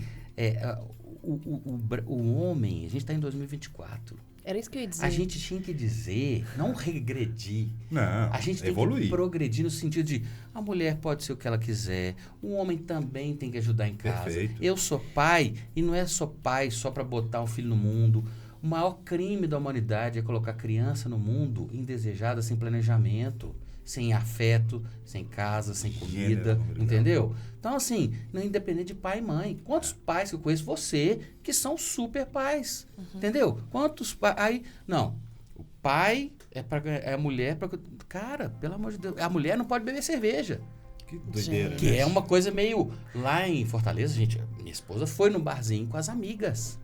o homem, a gente está em 2024. Era isso que eu ia dizer. A gente tinha que dizer, não regredir. Não, A gente tem evoluir. que progredir no sentido de a mulher pode ser o que ela quiser, o homem também tem que ajudar em casa. Perfeito. Eu sou pai e não é só pai só para botar um filho no mundo. O maior crime da humanidade é colocar criança no mundo indesejada, sem planejamento, sem afeto, sem casa, sem comida, Gênero, entendeu? Então, assim, não independente de pai e mãe. Quantos pais que eu conheço, você, que são super pais, entendeu? Quantos pais... Aí, não, o pai é a mulher para... Cara, pelo amor de Deus, a mulher não pode beber cerveja. Que doideira, Que né? é uma coisa meio... Lá em Fortaleza, gente, minha esposa foi num barzinho com as amigas.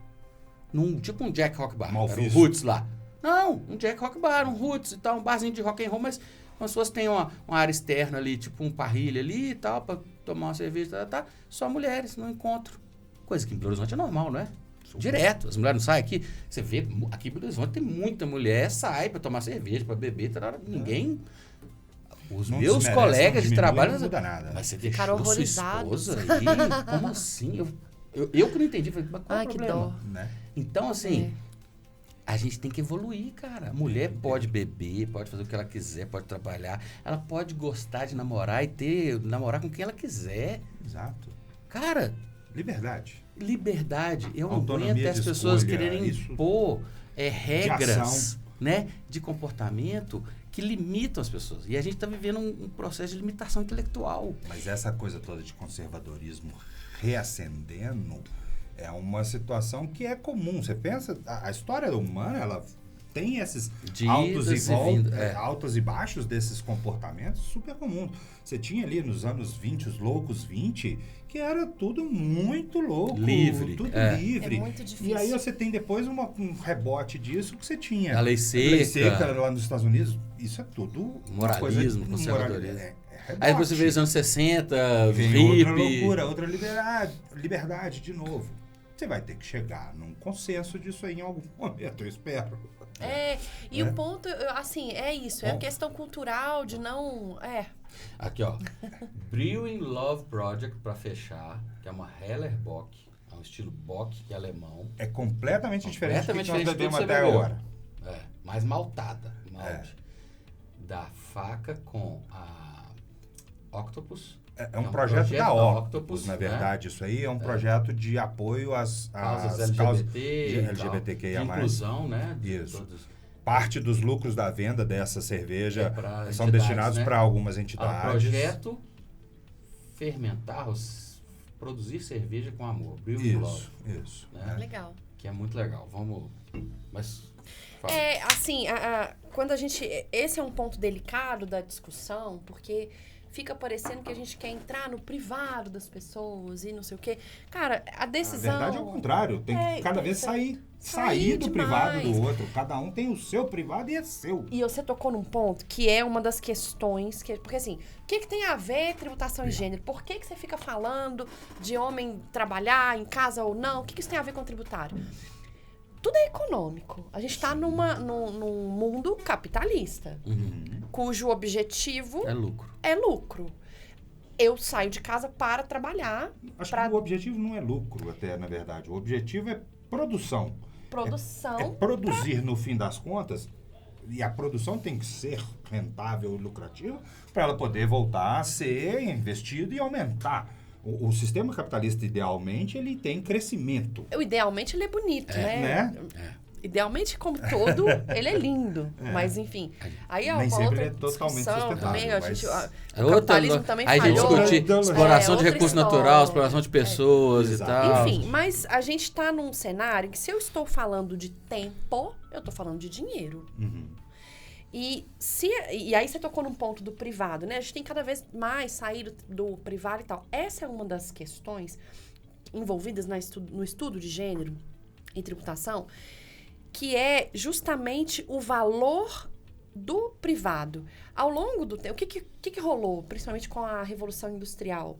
Tipo um Jack Rock Bar. Era o Malfício. Roots lá. Não, um Jack Rock Bar, um Roots e tal, um barzinho de rock and roll, mas como se fosse tem uma área externa ali, tipo um parrilha ali e tal, pra tomar uma cerveja, tá. Só mulheres no encontro. Coisa que em Belo Horizonte é normal, não é? Direto. As mulheres não saem aqui. Você vê, aqui em Belo Horizonte tem muita mulher, sai pra tomar cerveja, pra beber, ninguém... Os Não meus desmerece, colegas não de diminui, trabalho... não muda nada. Mas você Ficaram deixou sua horrorizados. esposa aí? Como assim? Eu que não entendi. Falei, mas qual é o Ai, que problema? dó. Né? Então, assim, a gente tem que evoluir, cara. A mulher pode beber, pode fazer o que ela quiser, pode trabalhar. Ela pode gostar de namorar e namorar com quem ela quiser. Exato. Cara, Liberdade. liberdade. Eu não Autonomia aguento de as pessoas escolha, quererem isso. impor regras, ação. né, de comportamento que limitam as pessoas. E a gente está vivendo um processo de limitação intelectual. Mas essa coisa toda de conservadorismo reacendendo, É uma situação que é comum. Você pensa, a história humana, ela tem esses altos e baixos desses comportamentos super comuns. Você tinha ali nos anos 20, os loucos 20, que era tudo muito louco. Livre. Tudo livre. É muito difícil. E aí você tem depois um rebote disso que você tinha. A lei seca. A lei seca lá nos Estados Unidos. Isso é tudo moralismo, conservadorismo. Aí você vê os anos 60, vem outra hippie. loucura, outra liberdade de novo. Você vai ter que chegar num consenso disso aí em algum momento, eu espero. O ponto, assim, é isso. É a questão cultural de não... Aqui, ó. Brewing Love Project, pra fechar, que é uma Heller Bock. É um estilo Bock, que é alemão. É completamente diferente do que nós bebemos do que até agora. Mais maltada. Malte. Da faca com a Octopus. É um projeto da Octopus, na verdade. Né? Isso aí é um projeto de apoio às causas LGBTQIA+. Inclusão, né? Isso. Parte dos lucros da venda dessa cerveja são destinados para algumas entidades. O projeto fermentar, produzir cerveja com amor. Isso. Né? Legal. Que é muito legal. Vamos... Mas... Fala. Quando a gente... Esse é um ponto delicado da discussão, porque... Fica parecendo que a gente quer entrar no privado das pessoas e não sei o quê. Cara, a decisão... Na verdade é o contrário. Tem que cada vez sair do privado do outro. Cada um tem o seu privado e é seu. E você tocou num ponto que é uma das questões... Porque assim, o que tem a ver tributação e gênero? Por que você fica falando de homem trabalhar em casa ou não? O que isso tem a ver com tributário? Tudo é econômico. A gente está num mundo capitalista, cujo objetivo é lucro. Eu saio de casa para trabalhar. Acho que o objetivo não é lucro, até, na verdade. O objetivo é produção. É produzir, no fim das contas, e a produção tem que ser rentável e lucrativa para ela poder voltar a ser investido e aumentar. O sistema capitalista, idealmente, ele tem crescimento. Idealmente, ele é bonito, né? Idealmente, como todo, ele é lindo. Mas, enfim. Aí nem sempre é totalmente sustentável. Também, o capitalismo também falhou. Aí a gente discute exploração de recurso natural, exploração de pessoas e tal. Enfim, mas a gente está num cenário que, se eu estou falando de tempo, eu estou falando de dinheiro. E aí você tocou num ponto do privado, né? A gente tem cada vez mais saído do privado e tal. Essa é uma das questões envolvidas no estudo de gênero e tributação, que é justamente o valor do privado. Ao longo do tempo, o que rolou, principalmente com a Revolução Industrial?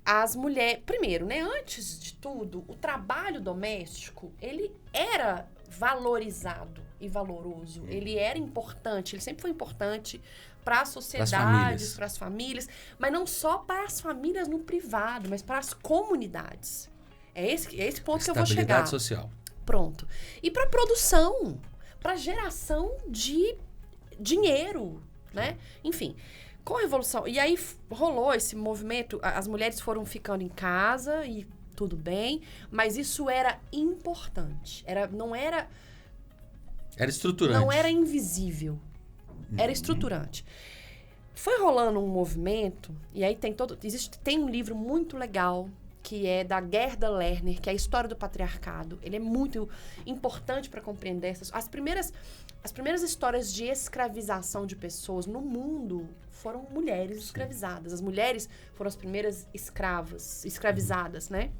As mulheres... Primeiro, né? Antes de tudo, o trabalho doméstico, ele era valorizado e valoroso. Ele era importante, ele sempre foi importante para as sociedades, para as famílias, mas não só para as famílias no privado, mas para as comunidades. É esse ponto que eu vou chegar. Estabilidade social. Pronto. E para produção, para geração de dinheiro, né? Enfim, com a Revolução... E aí rolou esse movimento, as mulheres foram ficando em casa e tudo bem, mas isso era importante. Não era... Era estruturante. Não era invisível. Era estruturante. Foi rolando um movimento, e aí tem um livro muito legal, que é da Gerda Lerner, que é a História do Patriarcado. Ele é muito importante para compreender as primeiras histórias de escravização de pessoas no mundo foram mulheres escravizadas. As mulheres foram as primeiras escravizadas, né?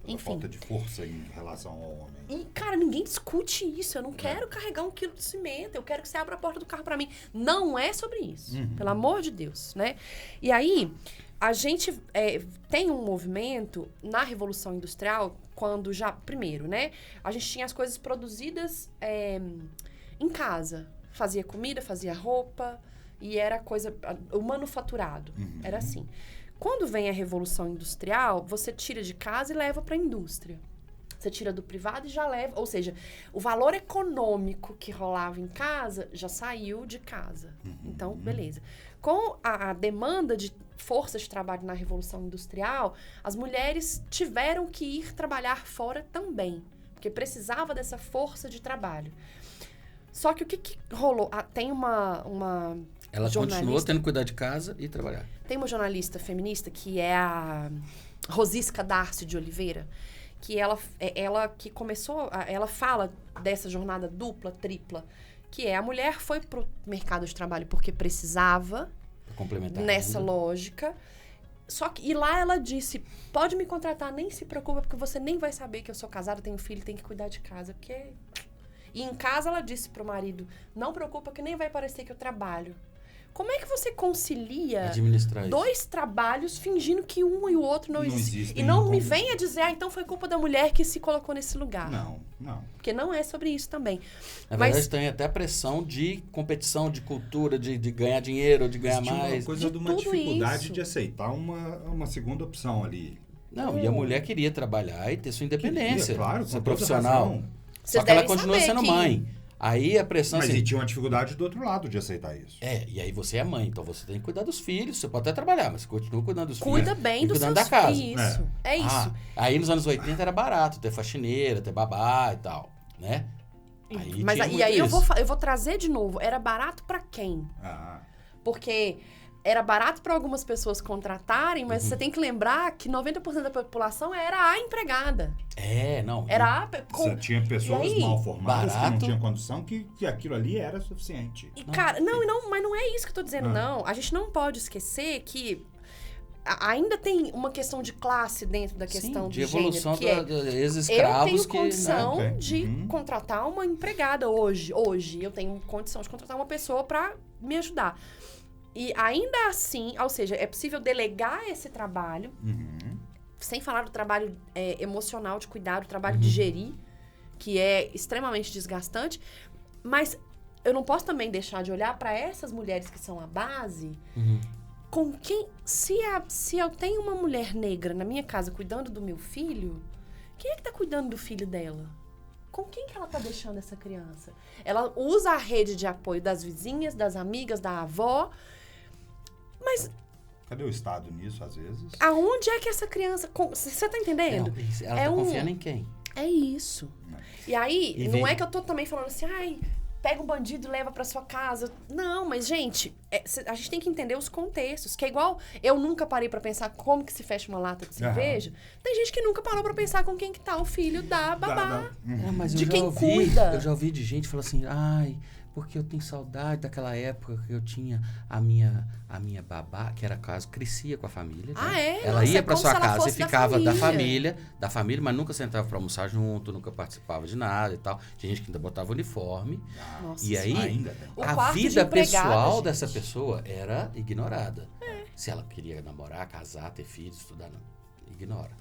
Enfim. Falta de força em relação ao homem. E, cara, ninguém discute isso. Eu não quero carregar 1 quilo de cimento. Eu quero que você abra a porta do carro para mim. Não é sobre isso. Pelo amor de Deus, né? E aí, a gente tem um movimento na Revolução Industrial, quando já... Primeiro, né? A gente tinha as coisas produzidas em casa. Fazia comida, fazia roupa. E era o manufaturado. Era assim. Quando vem a Revolução Industrial, você tira de casa e leva para a indústria. Você tira do privado e já leva... Ou seja, o valor econômico que rolava em casa já saiu de casa. Então, beleza. Com a demanda de força de trabalho na Revolução Industrial, as mulheres tiveram que ir trabalhar fora também. Porque precisava dessa força de trabalho. Só que o que rolou? Tem uma Ela continuou tendo que cuidar de casa e trabalhar. Tem uma jornalista feminista que é a Rosisca Darcy de Oliveira, que ela que começou, ela fala dessa jornada dupla, tripla, que a mulher foi pro mercado de trabalho porque precisava, complementar nessa lógica. Só que, e lá ela disse, pode me contratar, nem se preocupa, porque você nem vai saber que eu sou casada, tenho filho, tenho que cuidar de casa, porque... E em casa ela disse pro marido, não preocupa que nem vai parecer que eu trabalho. Como é que você concilia dois trabalhos fingindo que um e o outro não existem? E não me venha dizer, então foi culpa da mulher que se colocou nesse lugar. Não. Porque não é sobre isso também. Na verdade, tem até a pressão de competição, de cultura, de ganhar dinheiro, de ganhar mais. Uma coisa de uma dificuldade de aceitar uma segunda opção ali. Não, e a mulher queria trabalhar e ter sua independência. Claro, ser profissional. Só que ela continua sendo mãe. Aí a pressão... Mas e tinha uma dificuldade do outro lado de aceitar isso. E aí você é mãe, então você tem que cuidar dos filhos. Você pode até trabalhar, mas você continua cuidando dos filhos. Cuida bem dos seus da casa. Isso, é isso. Aí nos anos 80 era barato ter faxineira, ter babá e tal, né? Aí eu vou trazer de novo. Era barato pra quem? Porque... Era barato para algumas pessoas contratarem, mas você tem que lembrar que 90% da população era a empregada. Era Você tinha pessoas mal formadas que não tinham condição, que aquilo ali era suficiente. E, cara, mas não é isso que eu tô dizendo, não. A gente não pode esquecer que ainda tem uma questão de classe dentro da questão de evolução gênero, dos ex-escravos. Eu tenho condição de contratar uma empregada hoje. Hoje eu tenho condição de contratar uma pessoa para me ajudar. E ainda assim, ou seja, é possível delegar esse trabalho, sem falar do trabalho emocional de cuidar, do trabalho de gerir, que é extremamente desgastante. Mas eu não posso também deixar de olhar para essas mulheres que são a base, com quem... Se eu tenho uma mulher negra na minha casa cuidando do meu filho, quem é que tá cuidando do filho dela? Com quem que ela tá deixando essa criança? Ela usa a rede de apoio das vizinhas, das amigas, da avó... Mas... Cadê o Estado nisso, às vezes? Aonde é que essa criança... Você tá entendendo? Ela tá confiando em quem? É isso. E aí, não é que eu tô também falando assim, pega um bandido e leva pra sua casa. Não, mas, gente, a gente tem que entender os contextos. Que é igual, eu nunca parei pra pensar como que se fecha uma lata de cerveja. Tem gente que nunca parou pra pensar com quem que tá o filho da babá. Mas de quem cuida. Eu já ouvi de gente falando assim, porque eu tenho saudade daquela época que eu tinha a minha babá, que era caso, crescia com a família. Né? Ela ia para sua casa e ficava da família, mas nunca sentava para almoçar junto, nunca participava de nada e tal. Tinha gente que ainda botava uniforme. E aí, a vida pessoal dessa pessoa era ignorada. Se ela queria namorar, casar, ter filhos, estudar, não, ignora.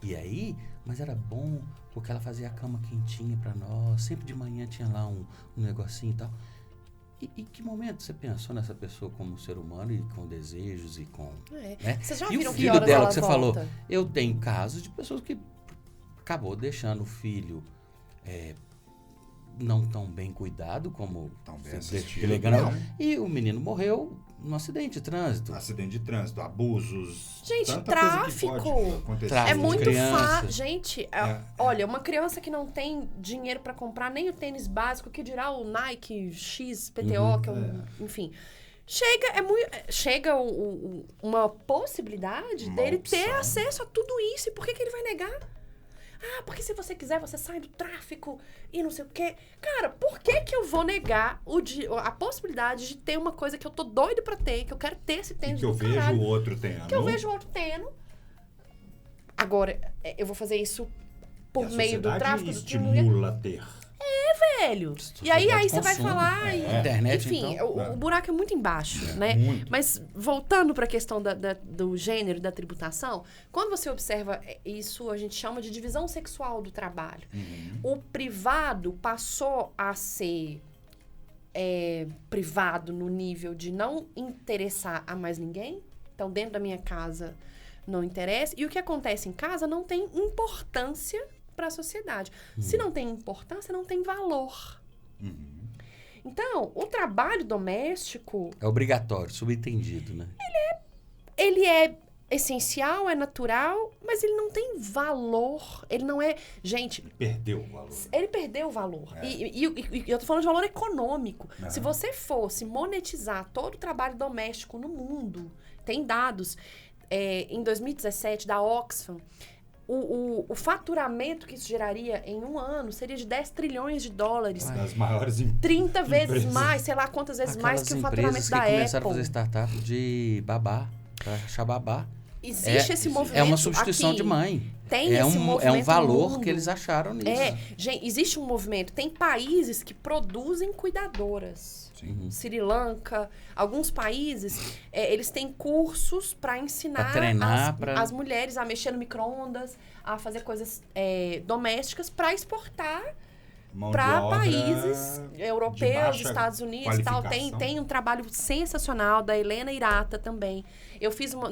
E aí, mas era bom, porque ela fazia a cama quentinha pra nós, sempre de manhã tinha lá um negocinho e tal. E que momento você pensou nessa pessoa como ser humano e com desejos e com... Né? Vocês já e viram o filho que horas dela ela que você volta? falou, eu tenho casos de pessoas que acabou deixando o filho não tão bem cuidado como delegando, e o menino morreu num acidente de trânsito. Abusos. Gente, tráfico. É muito fácil. Gente, olha, uma criança que não tem dinheiro pra comprar nem o tênis básico, que dirá o Nike X, PTO, que é enfim. Chega uma possibilidade dele ter acesso a tudo isso. E por que ele vai negar? Porque se você quiser, você sai do tráfico e não sei o quê. Cara, por que eu vou negar a possibilidade de ter uma coisa que eu tô doido pra ter, que eu quero ter esse tênis do caralho. Que eu vejo o outro tendo. Que eu vejo o outro tendo. Agora, eu vou fazer isso por meio do tráfico. Estimula ter. Velho. E aí você vai falar... Internet, enfim, então, o buraco é muito embaixo, né? Muito. Mas voltando para a questão do gênero, da tributação, quando você observa isso, a gente chama de divisão sexual do trabalho. O privado passou a ser privado no nível de não interessar a mais ninguém. Então, dentro da minha casa, não interessa. E o que acontece em casa não tem importância para a sociedade. Se não tem importância, não tem valor. Então, o trabalho doméstico... É obrigatório, subentendido, né? Ele é essencial, é natural, mas ele não tem valor. Ele não é... Gente... Ele perdeu o valor. Ele perdeu o valor. E eu tô falando de valor econômico. Se você fosse monetizar todo o trabalho doméstico no mundo, tem dados, em 2017, da Oxfam, O faturamento que isso geraria em um ano seria de 10 trilhões de dólares. Das maiores 30 vezes mais, sei lá quantas vezes mais que o faturamento da Apple. Começaram a fazer startup de babá, para achar babá. Existe esse movimento. É uma substituição aqui. de mãe. Tem esse movimento. É um valor que eles acharam nisso. Gente, existe um movimento. Tem países que produzem cuidadoras. Sim. Sri Lanka, alguns países, eles têm cursos para ensinar as mulheres a mexer no micro-ondas, a fazer coisas domésticas para exportar para países europeus, Estados Unidos e tal. Tem um trabalho sensacional da Helena Hirata também.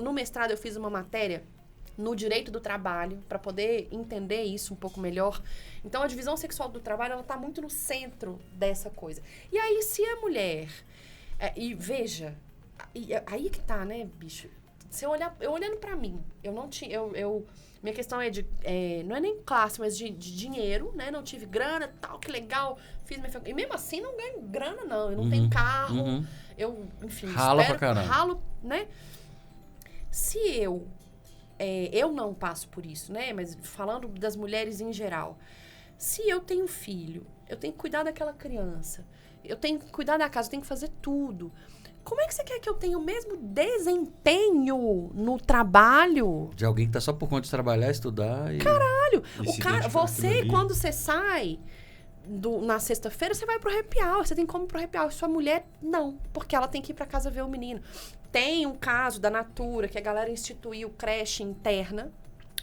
No mestrado eu fiz uma matéria no direito do trabalho para poder entender isso um pouco melhor. Então a divisão sexual do trabalho, ela tá muito no centro dessa coisa. E aí se a mulher e veja, aí que tá, né, bicho? Se eu olhando para mim, eu não tinha minha questão é de não é nem classe, mas de dinheiro, né? Não tive grana, tal, que legal. Fiz minha e mesmo assim não ganho grana, não. Eu não tenho carro. Eu, enfim, rala pra caramba. Ralo, né? Se eu não passo por isso, né? Mas falando das mulheres em geral. Se eu tenho filho, eu tenho que cuidar daquela criança. Eu tenho que cuidar da casa, eu tenho que fazer tudo. Como é que você quer que eu tenha o mesmo desempenho no trabalho? De alguém que tá só por conta de trabalhar, estudar e... Caralho! Você, quando você sai na sexta-feira, você vai pro happy hour. Você tem como ir pro happy hour. Sua mulher, não. Porque ela tem que ir pra casa ver o menino. Tem um caso da Natura, que a galera instituiu creche interna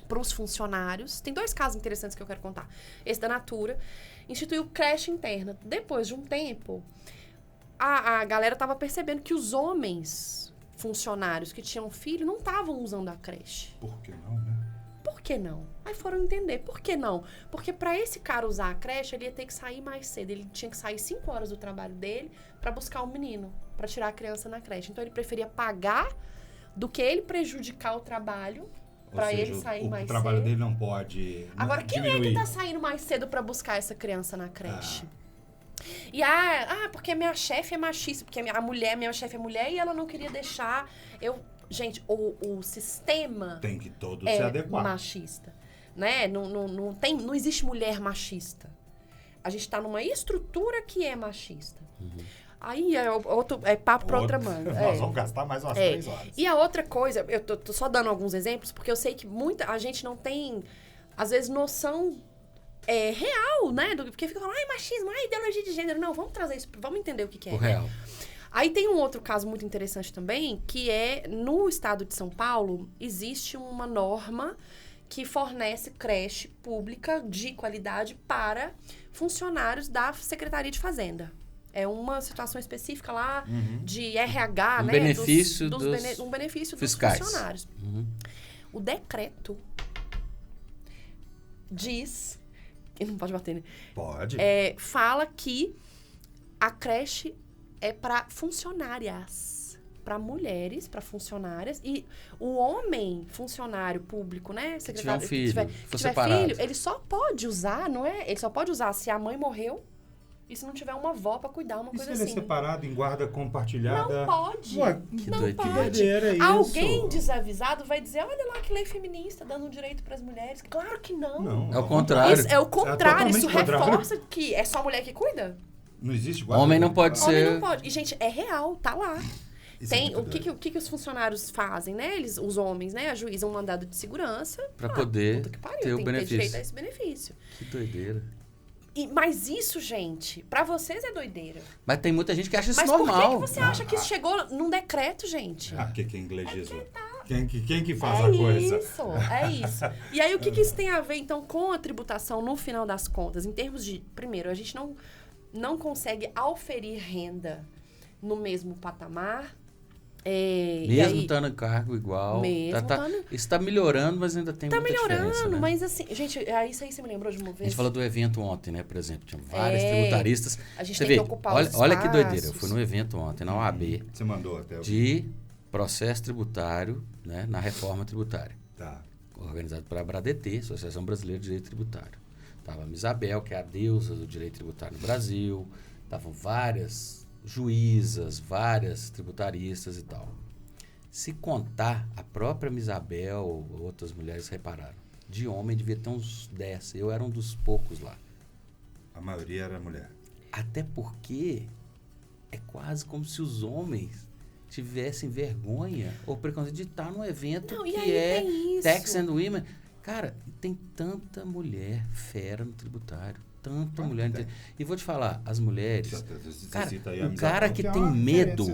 pros funcionários. Tem 2 casos interessantes que eu quero contar. Esse da Natura instituiu creche interna. Depois de um tempo... A galera tava percebendo que os homens funcionários que tinham filho não estavam usando a creche. Por que não, né? Por que não? Aí foram entender. Por que não? Porque para esse cara usar a creche, ele ia ter que sair mais cedo. Ele tinha que sair 5 horas do trabalho dele para buscar o menino, para tirar a criança na creche. Então ele preferia pagar do que ele prejudicar o trabalho para ele sair mais cedo. O trabalho dele não pode Agora, quem é que tá saindo mais cedo para buscar essa criança na creche? E porque minha chefe é machista, porque minha chefe é mulher e ela não queria deixar gente, o sistema tem que todo se adequar. Machista, né? Não existe mulher machista. A gente tá numa estrutura que é machista. Aí é papo pra outra manga. Nós vamos gastar mais umas 3 horas. E a outra coisa, eu tô só dando alguns exemplos, porque eu sei que a gente não tem, às vezes, noção real, né? Porque fica falando, machismo, ideologia de gênero. Não, vamos trazer isso, vamos entender o que é. O real. Aí tem um outro caso muito interessante também, que no estado de São Paulo, existe uma norma que fornece creche pública de qualidade para funcionários da Secretaria de Fazenda. É uma situação específica lá de RH, né? Benefício um benefício fiscais. Dos funcionários. O decreto diz... Não pode bater, né? Pode. Fala que a creche é para funcionárias, para mulheres, para funcionárias. E o homem funcionário público, né? Secretário, que tiver filho, ele só pode usar, não é? Ele só pode usar se a mãe morreu e se não tiver uma avó para cuidar, uma coisa assim. E se ele é separado em guarda compartilhada? Não pode. Ué, não pode. É alguém desavisado vai dizer, olha lá que lei feminista dando um direito para as mulheres. Claro que não. É o contrário. É o contrário. Isso reforça que é só mulher que cuida. Não existe guarda. Homem não pode ser. Homem não pode. E, gente, é real, tá lá. Tem o que os funcionários fazem, né? Os homens, né? Ajuizam um mandado de segurança. Para poder ter o benefício. Tem direito a esse benefício. Que doideira. Mas isso, gente, pra vocês é doideira. Mas tem muita gente que acha isso mas normal. Mas por que você acha que isso chegou num decreto, gente? Porque quem legisla? Quem que faz a coisa? É isso. E aí, o que isso tem a ver, então, com a tributação no final das contas? Em termos de... Primeiro, a gente não consegue auferir renda no mesmo patamar. Mesmo estando em cargo igual. Mesmo isso está melhorando, mas ainda tem muita diferença. Está melhorando, mas assim... Gente, isso aí você me lembrou de uma vez. A gente falou do evento ontem, né? Por exemplo, tinha várias tributaristas. A gente tem que ocupar os espaços. Olha que doideira. Eu fui num evento ontem, na OAB. Você mandou até. De processo tributário, né? Na reforma tributária. Tá. Organizado pela ABRADET, Associação Brasileira de Direito Tributário. Estava a Isabel, que é a deusa do direito tributário no Brasil. Estavam várias juízas, várias tributaristas e tal. Se contar, a própria Isabel ou outras mulheres repararam. De homem devia ter uns 10. Eu era um dos poucos lá. A maioria era mulher. Até porque é quase como se os homens tivessem vergonha ou preconceito de estar num evento que é Tax and Women. Cara, tem tanta mulher fera no tributário. Tanta mulher. E vou te falar, as mulheres... Cara, o cara que tem medo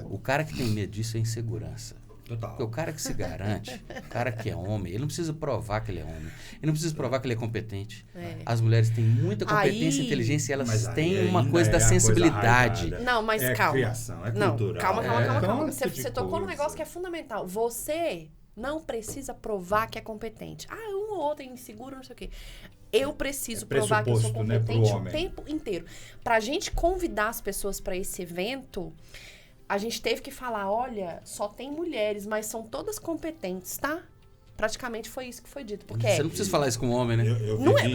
disso é insegurança. Total. Porque o cara que se garante, o cara que é homem, ele não precisa provar que ele é homem. Ele não precisa provar que ele é competente. As mulheres têm muita competência e inteligência, e elas têm uma coisa da sensibilidade. Não, mas calma. Criação, é cultural. Calma. Você tocou num negócio que é fundamental. Você não precisa provar que é competente. Um ou outro é inseguro, não sei o quê. Eu preciso provar que eu sou competente o tempo inteiro. Pra gente convidar as pessoas para esse evento... A gente teve que falar, olha, só tem mulheres, mas são todas competentes, tá? Praticamente foi isso que foi dito. Porque você não precisa falar isso com homem, né?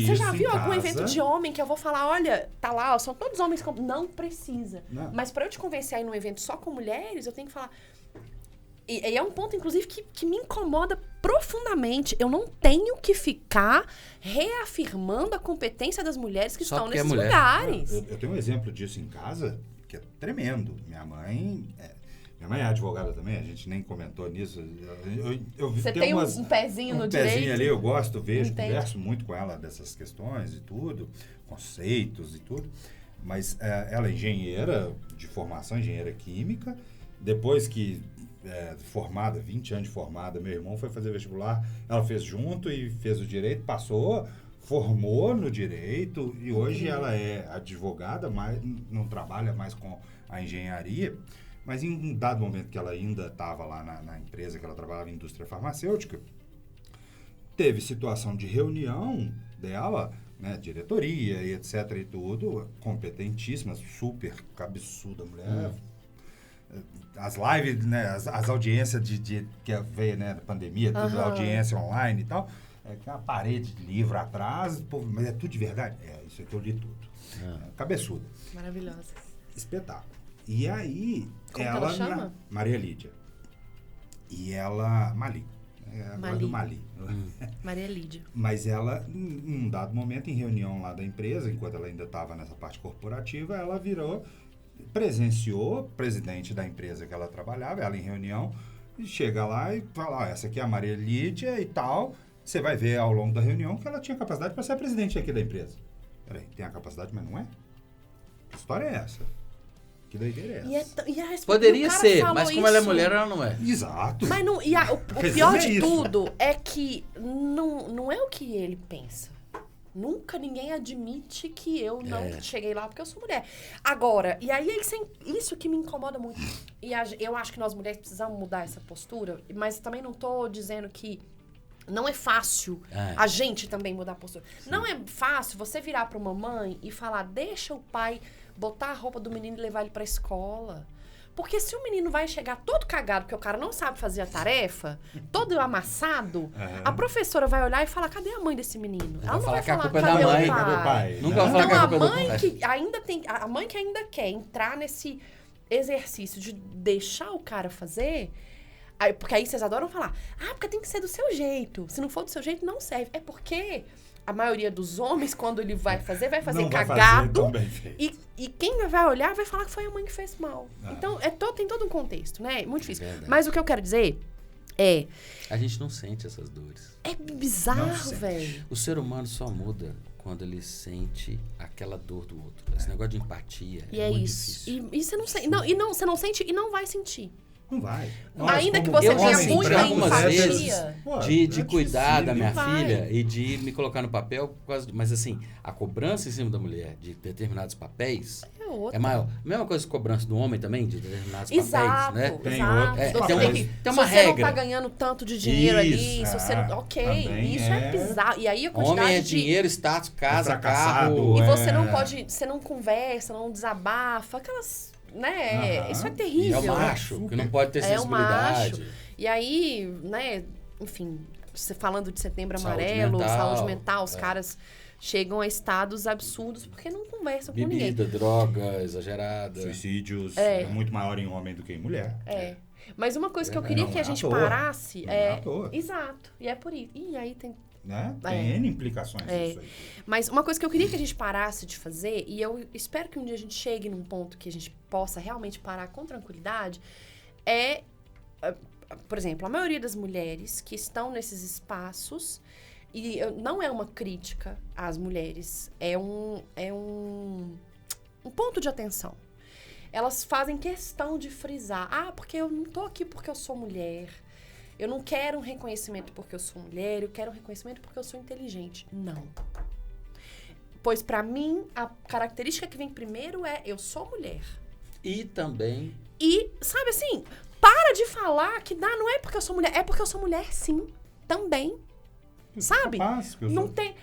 Você já viu algum evento de homem que eu vou falar, olha, tá lá, são todos homens competentes? Não precisa. Não. Mas para eu te convencer a ir num evento só com mulheres, eu tenho que falar... E é um ponto, inclusive, que me incomoda profundamente. Eu não tenho que ficar reafirmando a competência das mulheres que estão nesses lugares. Eu tenho um exemplo disso em casa... que é tremendo. Minha mãe é advogada também, a gente nem comentou nisso. Você tem um pezinho no direito? Um pezinho ali, eu gosto, converso muito com ela dessas questões e tudo, conceitos e tudo. Mas ela é engenheira de formação, engenheira química. Depois que formada, 20 anos de formada, meu irmão foi fazer vestibular, ela fez junto e fez o direito, passou... formou no direito e hoje ela é advogada, mas não trabalha mais com a engenharia, mas em um dado momento que ela ainda estava lá na empresa que ela trabalhava em indústria farmacêutica, teve situação de reunião dela, né, diretoria e etc e tudo, competentíssima, super cabeçuda mulher. As lives, né, as audiências que veio, né, da pandemia, tudo, audiência online e tal, tem uma parede de livro atrás, mas é tudo de verdade? Isso aqui eu li tudo. Cabeçuda. Maravilhosa. Espetáculo. E aí, como ela chama? Maria Lídia. E ela... Mali. Agora do Mali. Maria Lídia. Mas ela, em um dado momento, em reunião lá da empresa, enquanto ela ainda estava nessa parte corporativa, ela presenciou o presidente da empresa que ela trabalhava, ela em reunião, e chega lá e fala, essa aqui é a Maria Lídia e tal... Você vai ver ao longo da reunião que ela tinha capacidade para ser a presidente aqui da empresa. Peraí, tem a capacidade, mas não é? Que história é essa? Que doideira é essa? Poderia ser, mas como ela é mulher, ela não é. Exato. Mas não, o pior de tudo é que não é o que ele pensa. Nunca ninguém admite que eu não cheguei lá porque eu sou mulher. Agora, e aí isso que me incomoda muito. E eu acho que nós mulheres precisamos mudar essa postura, mas também não tô dizendo que não é fácil a gente também mudar a postura. Sim. Não é fácil você virar para uma mãe e falar, deixa o pai botar a roupa do menino e levar ele para a escola. Porque se o menino vai chegar todo cagado, porque o cara não sabe fazer a tarefa, todo amassado, a professora vai olhar e falar, cadê a mãe desse menino? Ela não vai falar, cadê o pai? Nunca vai falar que a culpa é do pai. A mãe que ainda quer entrar nesse exercício de deixar o cara fazer... Porque aí vocês adoram falar, porque tem que ser do seu jeito. Se não for do seu jeito, não serve. É porque a maioria dos homens, quando ele vai fazer não cagado. Vai fazer e quem vai olhar vai falar que foi a mãe que fez mal. Então, tem todo um contexto, né? Muito difícil. Mas o que eu quero dizer é... A gente não sente essas dores. É bizarro, velho. O ser humano só muda quando ele sente aquela dor do outro. Esse negócio de empatia é muito difícil. E você não sente. Você não sente e não vai sentir. Não vai. Ainda que você tenha muita empatia. De cuidar da minha filha e de me colocar no papel. Mas assim, a cobrança em cima da mulher de determinados papéis é maior. Mesma coisa que a cobrança do homem também, de determinados papéis, né? Tem outro. Tem uma regra. Se você não tá ganhando tanto de dinheiro ali, se você não... Ok, isso é bizarro. E aí a quantidade homem é dinheiro, status, casa, carro. E você não pode... Você não conversa, não desabafa, aquelas... Né? Isso é terrível. E é o macho, que não pode ter sensibilidade. Macho. E aí, né, enfim, você falando de Setembro Amarelo, saúde mental, os caras chegam a estados absurdos porque não conversam com ninguém. Bebida, droga, exagerada. Suicídios é muito maior em homem do que em mulher. Mas uma coisa que eu queria que a gente parasse Exato. E é por isso. E aí Né? Tem N implicações disso aí. Mas uma coisa que eu queria que a gente parasse de fazer, e eu espero que um dia a gente chegue num ponto que a gente possa realmente parar com tranquilidade, por exemplo, a maioria das mulheres que estão nesses espaços, e não é uma crítica às mulheres, é um ponto de atenção. Elas fazem questão de frisar, porque eu não tô aqui porque eu sou mulher, eu não quero um reconhecimento porque eu sou mulher, eu quero um reconhecimento porque eu sou inteligente. Não. Pois pra mim, a característica que vem primeiro é eu sou mulher. E também... E, sabe assim, para de falar que não é porque eu sou mulher, é porque eu sou mulher sim, também. Sabe? Capaz, não tem.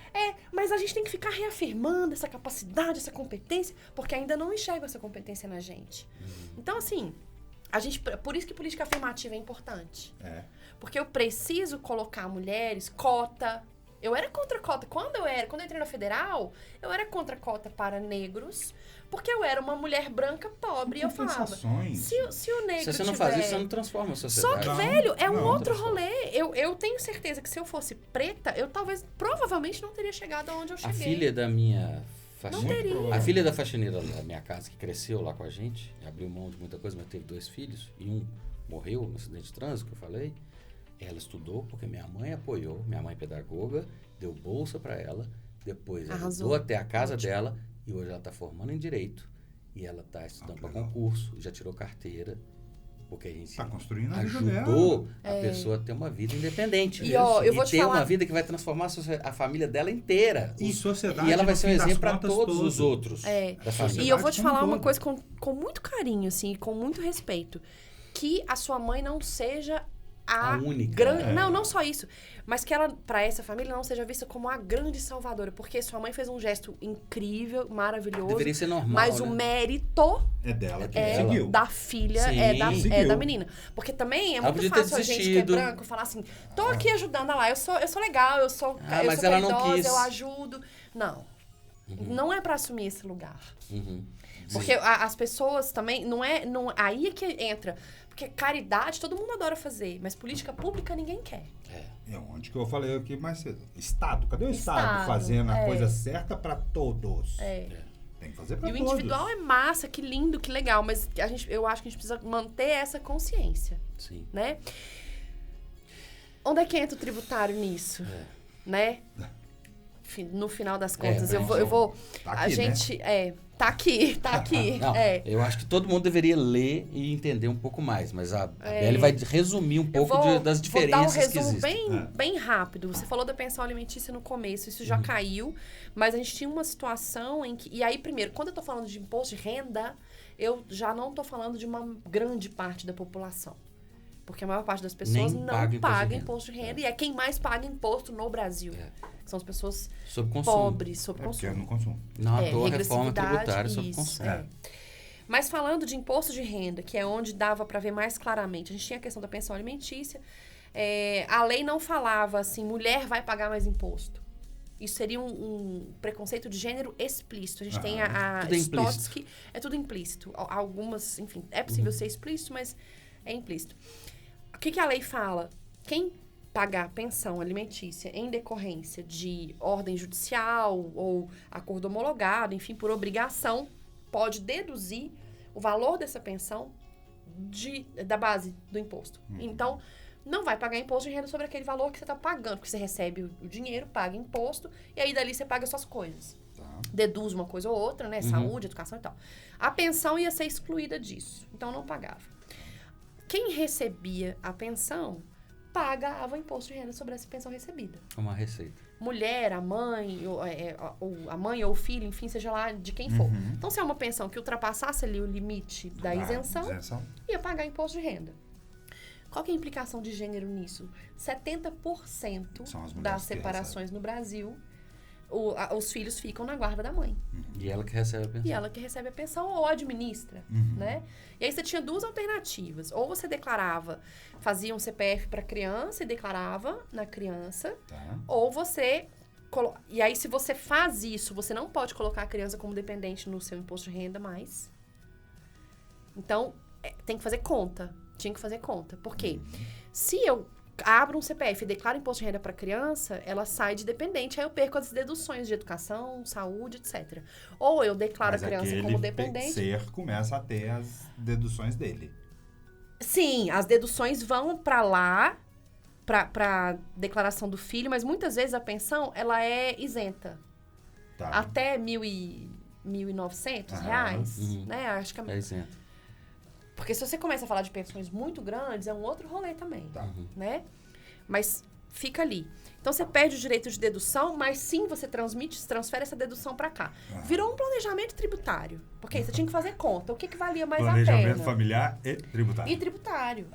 Mas a gente tem que ficar reafirmando essa capacidade, essa competência, porque ainda não enxerga essa competência na gente. Então, assim, por isso que política afirmativa é importante. Porque eu preciso colocar mulheres, cota. Eu era contra cota. Quando eu entrei na federal, eu era contra cota para negros, porque eu era uma mulher branca pobre. E eu falava, se o negro se você não faz isso, você não transforma a sociedade. Só que, velho, é um outro rolê. Eu tenho certeza que se eu fosse preta, eu provavelmente não teria chegado aonde eu cheguei. A filha da minha faxineira, não teria. a filha da faxineira da minha casa, que cresceu lá com a gente, abriu mão de muita coisa, mas teve 2 filhos, e um morreu no acidente de trânsito, que eu falei. Ela estudou porque minha mãe apoiou, minha mãe é pedagoga, deu bolsa para ela, depois ela ajudou até a casa dela, e hoje ela está formando em Direito, e ela está estudando para concurso, já tirou carteira, porque a gente tá construindo a vida ajudou a pessoa a ter uma vida independente. E eu vou te falar... uma vida que vai transformar a família dela inteira. E sociedade, e ela vai ser um exemplo para todos os outros da família. E eu vou te falar uma coisa com muito carinho, assim, com muito respeito, que a sua mãe não seja a única. Grande, não só isso. Mas que ela, pra essa família, não seja vista como a grande salvadora. Porque sua mãe fez um gesto incrível, maravilhoso. Deveria ser normal, mas o mérito é dela que conseguiu. Da filha, da menina. Porque também é muito fácil a gente que é branco falar assim, tô aqui ajudando, lá, eu sou legal, eu sou mas ela não quis. eu ajudo. Não. Não é pra assumir esse lugar. Porque as pessoas também, aí é que entra... Porque caridade todo mundo adora fazer, mas política pública ninguém quer. É onde que eu falei aqui mais cedo. Estado. Cadê o Estado fazendo a coisa certa para todos? Tem que fazer para todos. E o individual é massa, que lindo, que legal, mas eu acho que a gente precisa manter essa consciência. Sim. Né? Onde é que entra o tributário nisso? Né? No final das contas, eu vou tá aqui, a gente tá aqui. Não, eu acho que todo mundo deveria ler e entender um pouco mais, mas a Beli vai resumir um pouco das diferenças que existem. Vou dar um resumo bem rápido. Você falou da pensão alimentícia no começo, isso já caiu, mas a gente tinha uma situação em que... E aí, primeiro, quando eu tô falando de imposto de renda, eu já não tô falando de uma grande parte da população. Porque a maior parte das pessoas não paga imposto de renda. E é quem mais paga imposto no Brasil. Que são as pessoas pobres, sob consumo. Porque eu não consumo. Não, a reforma tributária sob consumo. Mas falando de imposto de renda, que é onde dava para ver mais claramente, a gente tinha a questão da pensão alimentícia. A lei não falava assim, mulher vai pagar mais imposto. Isso seria um preconceito de gênero explícito. A gente tem a Stotsky, é tudo implícito. Algumas, enfim, é possível ser explícito, mas é implícito. O que a lei fala? Quem pagar pensão alimentícia em decorrência de ordem judicial ou acordo homologado, enfim, por obrigação, pode deduzir o valor dessa pensão da base do imposto. Então, não vai pagar imposto de renda sobre aquele valor que você está pagando, porque você recebe o dinheiro, paga imposto, e aí dali você paga suas coisas. Deduz uma coisa ou outra, né? Saúde, educação e tal. A pensão ia ser excluída disso, então não pagava. Quem recebia a pensão pagava imposto de renda sobre essa pensão recebida. Uma receita. Mulher, a mãe, ou o filho, enfim, seja lá de quem for. Então, se é uma pensão que ultrapassasse ali o limite da isenção, ia pagar imposto de renda. Qual que é a implicação de gênero nisso? 70% das separações no Brasil, os filhos ficam na guarda da mãe. E ela que recebe a pensão. E ela que recebe a pensão ou administra, né? E aí você tinha 2 alternativas. Ou você declarava, fazia um CPF para criança e declarava na criança. Ou você... E aí se você faz isso, você não pode colocar a criança como dependente no seu imposto de renda mais. Então, tem que fazer conta. Tinha que fazer conta. Por quê? Se eu abro um CPF e declaro imposto de renda para criança, ela sai de dependente. Aí eu perco as deduções de educação, saúde, etc. Ou eu declaro a criança como dependente. Ser começa a ter as deduções dele. Sim, as deduções vão para lá, para declaração do filho, mas muitas vezes a pensão ela é isenta. Tá. Até 1.900 reais, né? Acho que é isento. Porque se você começa a falar de pensões muito grandes, é um outro rolê também, né? Mas fica ali. Então, você perde o direito de dedução, mas sim, você transfere essa dedução para cá. Virou um planejamento tributário. Porque aí você tinha que fazer conta. O que valia mais a pena? Planejamento familiar e tributário. E tributário,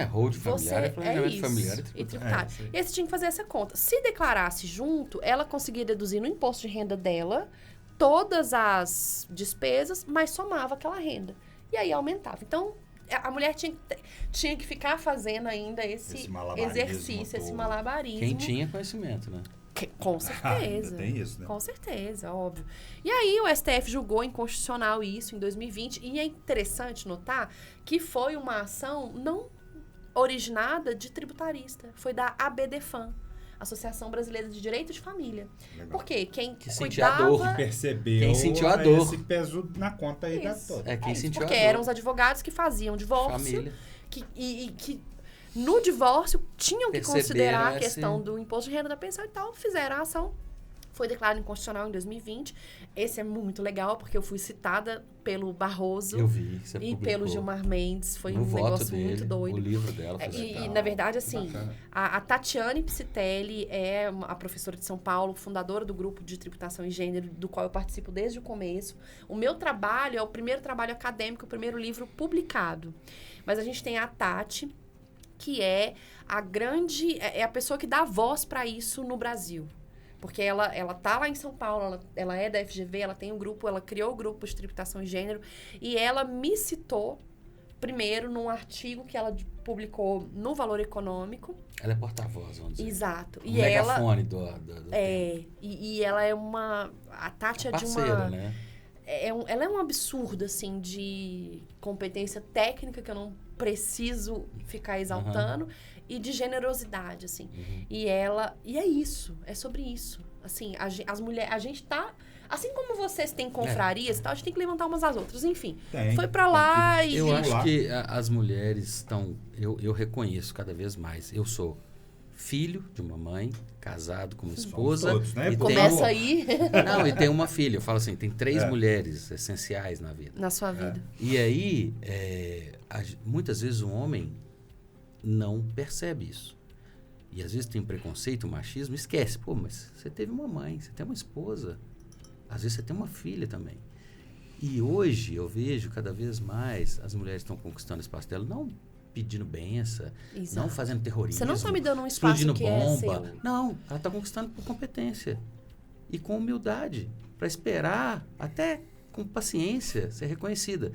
hold familiar, planejamento familiar e tributário. E aí você tinha que fazer essa conta. Se declarasse junto, ela conseguia deduzir no imposto de renda dela todas as despesas, mas somava aquela renda. E aí aumentava. Então, a mulher tinha que ficar fazendo ainda esse exercício, esse malabarismo. Quem tinha conhecimento, né? Com certeza. Tem isso, né? Com certeza, óbvio. E aí o STF julgou inconstitucional isso em 2020. E é interessante notar que foi uma ação não originada de tributarista. Foi da ABDFAM, Associação Brasileira de Direito de Família. Legal. Porque quem sentiu a dor, que percebeu quem sentiu a dor. Esse peso na conta aí da toda. Quem sentiu porque a dor. eram os advogados que faziam divórcio. Que no divórcio tinham que considerar a questão do imposto de renda da pensão e tal. Fizeram a ação. Foi declarado inconstitucional em 2020. Esse é muito legal, porque eu fui citada pelo Barroso. Eu vi, você e publicou. Pelo Gilmar Mendes. Foi no um negócio dele, muito doido. O livro dela. E na verdade, assim, a Tatiane Psitelli é a professora de São Paulo, fundadora do grupo de tributação e gênero, do qual eu participo desde o começo. O meu trabalho é o primeiro trabalho acadêmico, o primeiro livro publicado. Mas a gente tem a Tati, que é a pessoa que dá voz para isso no Brasil. Porque ela tá lá em São Paulo, ela é da FGV, ela tem um grupo, ela criou o grupo de tributação e gênero, e ela me citou primeiro num artigo que ela publicou no Valor Econômico. Ela é porta-voz, vamos dizer. Exato. O megafone do e ela é uma... A Tati é parceira, de uma... né? Ela é um absurdo, assim, de competência técnica que eu não preciso ficar exaltando e de generosidade, assim. E é isso, é sobre isso. Assim, as mulheres, a gente tá... Assim como vocês têm confrarias e tal, a gente tem que levantar umas às outras. Enfim, foi pra lá e... Eu acho que as mulheres estão... Eu reconheço cada vez mais. Eu sou filho de uma mãe, casado com uma esposa. Todos, né? Começa aí. Não, e tem uma filha. Eu falo assim, tem 3 mulheres essenciais na vida. Na sua vida. E aí, muitas vezes o homem não percebe isso. E às vezes tem preconceito, machismo, esquece. Pô, mas você teve uma mãe, você tem uma esposa. Às vezes você tem uma filha também. E hoje eu vejo cada vez mais as mulheres estão conquistando o espaço dela, não pedindo benção, não fazendo terrorismo. Você não está me dando um espaço explodindo que bomba. é seu. Não, ela está conquistando por competência. E com humildade, para esperar, até com paciência, ser reconhecida.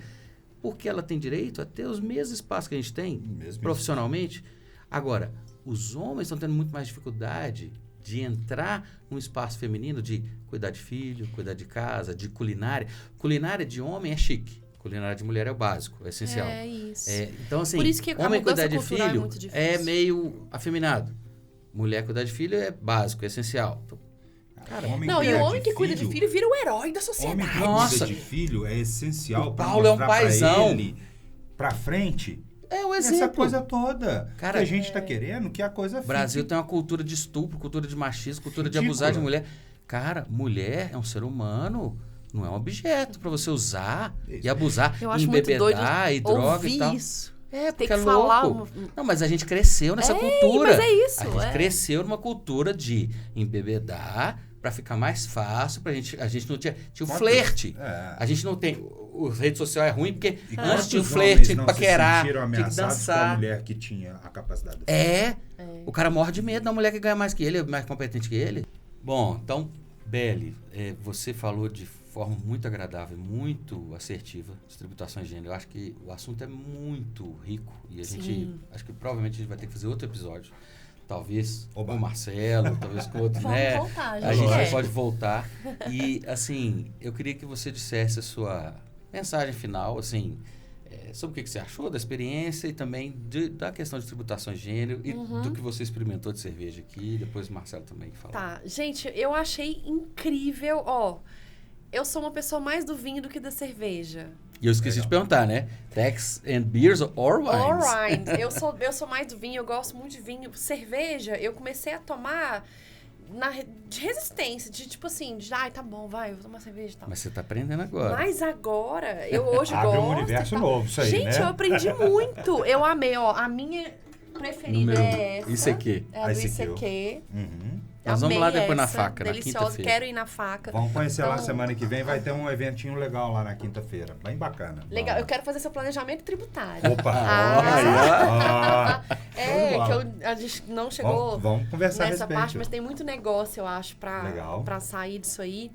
Porque ela tem direito a ter os mesmos espaços que a gente tem, profissionalmente. Agora, os homens estão tendo muito mais dificuldade de entrar num espaço feminino, de cuidar de filho, cuidar de casa, de culinária. Culinária de homem é chique. Culinária de mulher é o básico, é essencial. É isso. Então, assim, por isso que homem cuidar de filho é muito difícil. é meio afeminado. Mulher cuidar de filho é básico, é essencial. Cara, e o homem que cuida de filho vira o herói da sociedade. Homem que cuida de filho é essencial para Paulo é um paizão. Ele pra frente. É o exemplo. Essa coisa toda. Cara, que a gente tá querendo que a coisa fique. O Brasil tem uma cultura de estupro, cultura de machismo, cultura de abusar de mulher. Cara, mulher é um ser humano, não é um objeto para você usar e abusar, embebedar e droga e tal. Isso. Porque tem que louco. Não, mas a gente cresceu nessa cultura. Mas é isso. A gente cresceu numa cultura de embebedar para ficar mais fácil, a gente não tinha o flerte. A gente não tem... O rede social é ruim porque antes tinha o flerte, tinha que paquerar, tinha que dançar. Com a mulher que tinha a capacidade. O cara morre de medo da mulher que ganha mais que ele, é mais competente que ele. Bom, então, Beli, você falou de forma muito agradável, muito assertiva de tributação de gênero. Eu acho que o assunto é muito rico e a gente, acho que provavelmente a gente vai ter que fazer outro episódio. Talvez com o Marcelo, talvez com outro, né? Voltar, a gente pode voltar. E, assim, eu queria que você dissesse a sua mensagem final, assim, sobre o que você achou da experiência e também da questão de tributação de gênero e do que você experimentou de cerveja aqui. Depois o Marcelo também fala. Tá, gente, eu achei incrível. Eu sou uma pessoa mais do vinho do que da cerveja. E eu esqueci de perguntar, né? Tex and Beers or Wines? Or Wines. Eu sou mais do vinho, eu gosto muito de vinho. Cerveja, eu comecei a tomar de resistência, de tipo assim, tá bom, vai, eu vou tomar cerveja e tal. Mas você tá aprendendo agora. Mas agora, eu hoje gosto. Abre um universo novo isso aí, gente, né? Gente, eu aprendi muito. Eu amei, a minha preferida é essa. ICQ. É a do ICQ. Nós vamos lá depois essa, na faca, deliciosa, na quinta-feira. Quero ir na faca. Vamos conhecer lá semana que vem, vai ter um eventinho legal lá na quinta-feira. Bem bacana. Legal, Vamos. eu quero fazer seu planejamento tributário. Opa! Que a gente não chegou vamos conversar nessa a respeito. parte, mas tem muito negócio, eu acho, pra sair disso aí.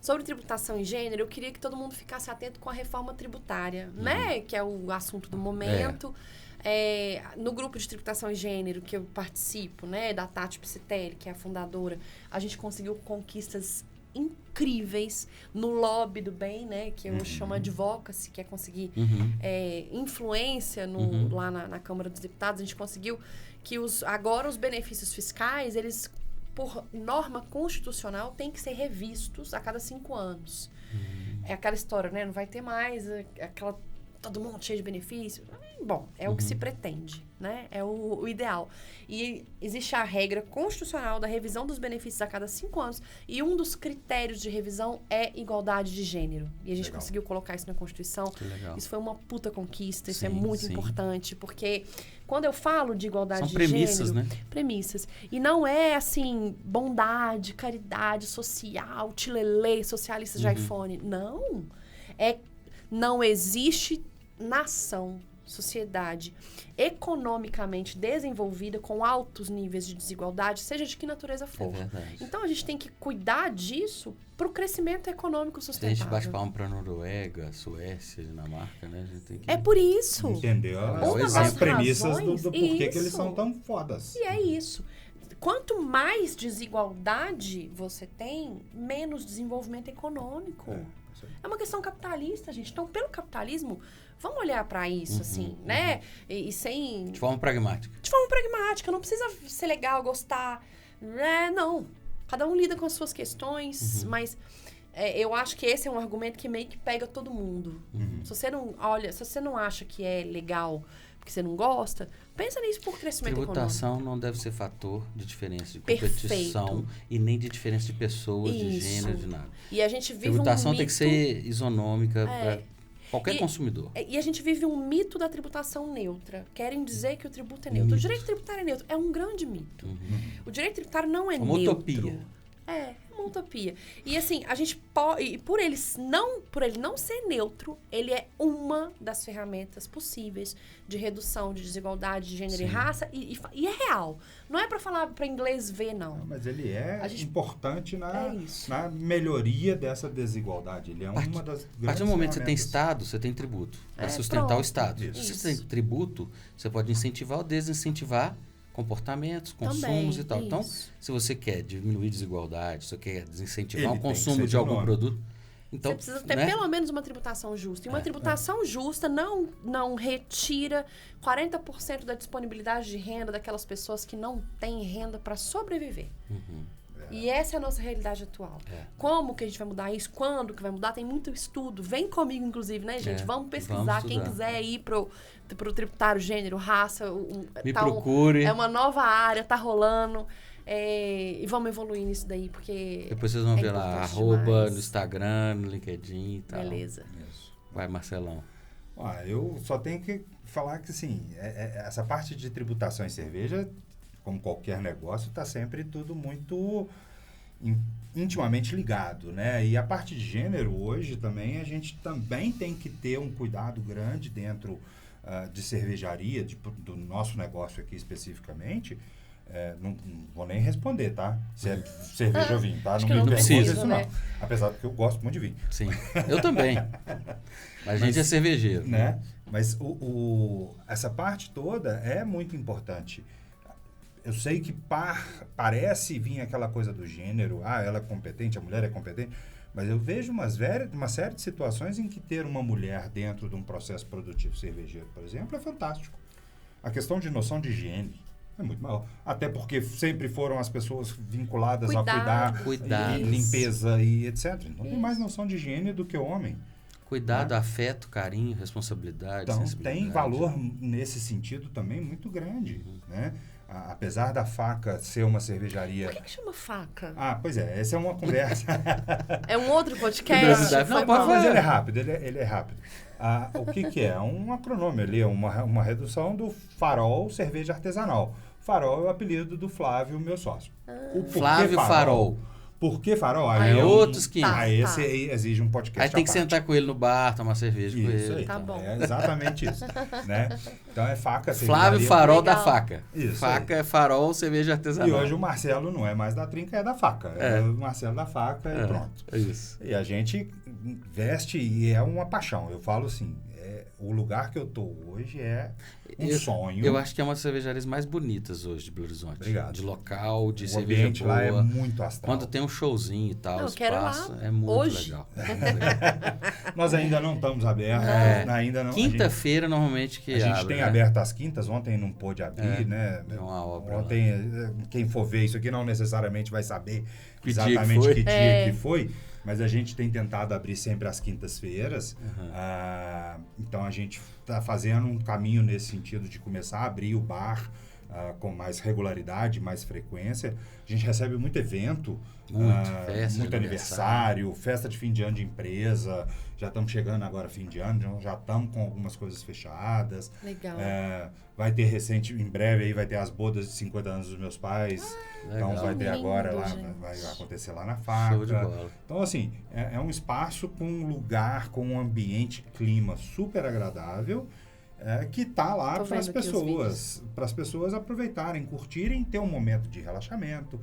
Sobre tributação em gênero, eu queria que todo mundo ficasse atento com a reforma tributária, né? Que é o assunto do momento. No grupo de tributação em gênero que eu participo, né, da Tati Psitelli, que é a fundadora, a gente conseguiu conquistas incríveis no lobby do bem, né, que eu chamo advocacy, que é conseguir influência lá na Câmara dos Deputados. A gente conseguiu que agora os benefícios fiscais, eles, por norma constitucional, têm que ser revistos a cada 5 anos. É aquela história, né, não vai ter mais todo mundo cheio de benefícios. Bom, é o que se pretende, né? É o ideal. E existe a regra constitucional da revisão dos benefícios a cada 5 anos. E um dos critérios de revisão é igualdade de gênero. E a gente conseguiu colocar isso na Constituição. Que legal. Isso foi uma puta conquista. Isso é muito importante. Porque quando eu falo de igualdade de gênero... São premissas, né? Premissas. E não é, assim, bondade, caridade social, tilelê, socialistas de iPhone. Não. Não existe nação, sociedade economicamente desenvolvida com altos níveis de desigualdade, seja de que natureza for. Então a gente tem que cuidar disso para o crescimento econômico sustentável. Se a gente bate palma para Noruega, Suécia, Dinamarca, né? A gente tem que... É por isso. Entendeu? As premissas do porquê que eles são tão fodas. E é isso. Quanto mais desigualdade você tem, menos desenvolvimento econômico. É uma questão capitalista, gente. Então, pelo capitalismo, vamos olhar para isso, assim, né? E sem... De forma pragmática. De forma pragmática. Não precisa ser legal, gostar. Não. Cada um lida com as suas questões, mas eu acho que esse é um argumento que meio que pega todo mundo. Se você não acha que é legal porque você não gosta, pensa nisso por crescimento Tributação econômico. não deve ser fator de diferença de competição e nem de diferença de pessoas, de gênero, de nada. E a gente vive tributação um mito... tem que ser isonômica para qualquer consumidor. E a gente vive um mito da tributação neutra. Querem dizer que o tributo é neutro. O direito tributário é neutro. É um grande mito. O direito tributário não é uma neutro. Utopia. É uma utopia. E assim, a gente pode... E por ele não ser neutro, ele é uma das ferramentas possíveis de redução de desigualdade de gênero e raça. E é real. Não é para falar para inglês ver, não. Mas ele importante na melhoria dessa desigualdade. Ele é uma das grandes A partir do momento que você tem Estado, você tem tributo. Para sustentar o Estado. Isso. Se você tem tributo, você pode incentivar ou desincentivar comportamentos, consumos e tal. Isso. Então, se você quer diminuir desigualdade, se você quer desincentivar o consumo de algum produto, então, você precisa ter pelo menos uma tributação justa. E uma tributação justa não retira 40% da disponibilidade de renda daquelas pessoas que não têm renda para sobreviver. E essa é a nossa realidade atual. Como que a gente vai mudar isso? Quando que vai mudar? Tem muito estudo. Vem comigo, inclusive, né, gente? Vamos pesquisar. Quem quiser ir pro tributário, gênero, raça... Me procure. É uma nova área, tá rolando. E vamos evoluir nisso daí, porque... Depois vocês vão ver lá, @ no Instagram, no LinkedIn e tal. Beleza. Isso. Vai, Marcelão. Eu só tenho que falar que, assim, essa parte de tributação em cerveja, como qualquer negócio, está sempre tudo muito intimamente ligado, né? E a parte de gênero, hoje, também, a gente também tem que ter um cuidado grande dentro de cervejaria, do nosso negócio aqui especificamente. Não vou nem responder, tá? Se é cerveja ou vinho, tá? Não precisa isso, não. Apesar de que eu gosto muito de vinho. Sim, eu também. A gente é cervejeiro. Né? Mas essa parte toda é muito importante. eu sei que parece vir aquela coisa do gênero, ela é competente, a mulher é competente, mas eu vejo uma série de situações em que ter uma mulher dentro de um processo produtivo cervejeiro, por exemplo, é fantástico. A questão de noção de higiene é muito maior. Até porque sempre foram as pessoas vinculadas a cuidar, e limpeza e etc. Então tem mais noção de higiene do que o homem. Cuidado, afeto, carinho, responsabilidade, então, tem valor nesse sentido também muito grande, né? Apesar da Faca ser uma cervejaria... Por que chama Faca? Pois é, essa é uma conversa. É um outro podcast? Não, mas ele é rápido, ele é rápido. O que é? Um acronômio ali, uma redução do Farol Cerveja Artesanal. Farol é o apelido do Flávio, meu sócio. Flávio Farol. Por que Farol? Aí é outros que... Esse aí exige um podcast. Aí tem que sentar com ele no bar, tomar cerveja com ele. Aí, tá bom. É exatamente isso. Né? Então é Faca. Flávio Farol legal. da Faca. Isso Faca aí. é Farol Cerveja Artesanal. E hoje o Marcelo não é mais da Trinca, é da Faca. É o Marcelo da Faca e pronto. É isso. E a gente veste e é uma paixão. Eu falo assim, o lugar que eu tô hoje é sonho. Eu acho que é uma das cervejarias mais bonitas hoje de Belo Horizonte. Obrigado. De local, de o cerveja ambiente boa. lá é muito astral. Quando tem um showzinho e tal, eu quero espaço, lá é muito hoje. legal. Nós ainda não estamos abertos. Ainda não. Quinta-feira, normalmente, que a gente abre, tem né? aberto às quintas. Ontem não pôde abrir, né? É uma obra Ontem, quem for ver isso aqui não necessariamente vai saber Que exatamente dia que dia que foi. Mas a gente tem tentado abrir sempre às quintas-feiras. Então, a gente está fazendo um caminho nesse sentido de começar a abrir o bar com mais regularidade, mais frequência. A gente recebe muito evento, muito aniversário, festa de fim de ano de empresa. Já estamos chegando agora fim de ano, já estamos com algumas coisas fechadas. Legal. Vai ter em breve aí vai ter as bodas de 50 anos dos meus pais. Então vai ter agora lá, vai acontecer lá na Faca. Show de bola. Então assim, é um espaço com um lugar, com um ambiente, clima super agradável. Que está lá para as pessoas aproveitarem, curtirem, ter um momento de relaxamento,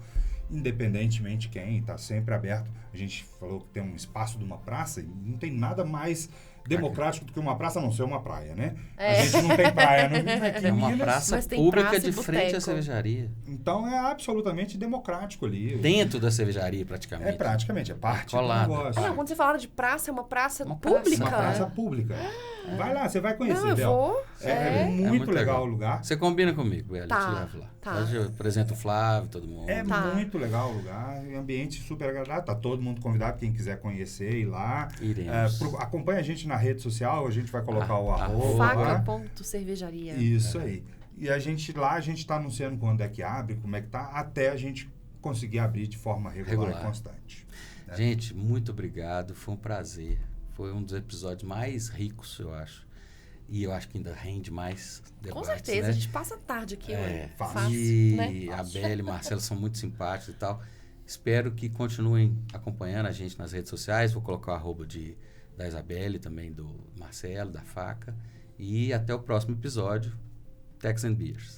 independentemente de quem, está sempre aberto. A gente falou que tem um espaço de uma praça, e não tem nada mais democrático do que uma praça, a não ser uma praia, né? A gente não tem praia aqui é em uma Minas, praça pública de frente à cervejaria. Então é absolutamente democrático ali. Dentro da cervejaria, praticamente. É parte do negócio. Quando você fala de praça, é uma praça pública? Uma praça pública. Vai lá, você vai conhecer, eu vou. É muito legal o lugar. Você combina comigo, Bela, te levo lá. Eu apresento o Flávio, todo mundo. É muito legal o lugar, ambiente super agradável. Tá todo mundo convidado, quem quiser conhecer, ir lá. Iremos. Acompanha a gente na rede social, a gente vai colocar o @. Faca.cervejaria. Isso aí. E a gente está anunciando quando é que abre, como é que tá, até a gente conseguir abrir de forma regular. E constante. Né? Gente, muito obrigado, foi um prazer. Foi um dos episódios mais ricos, eu acho. E eu acho que ainda rende mais debates, com certeza, né? a gente passa a tarde aqui, fácil. E né? a Bela e o Marcelo são muito simpáticos e tal. Espero que continuem acompanhando a gente nas redes sociais. Vou colocar o @ da Isabelle, também do Marcelo, da Faca. E até o próximo episódio, Techs and Beers.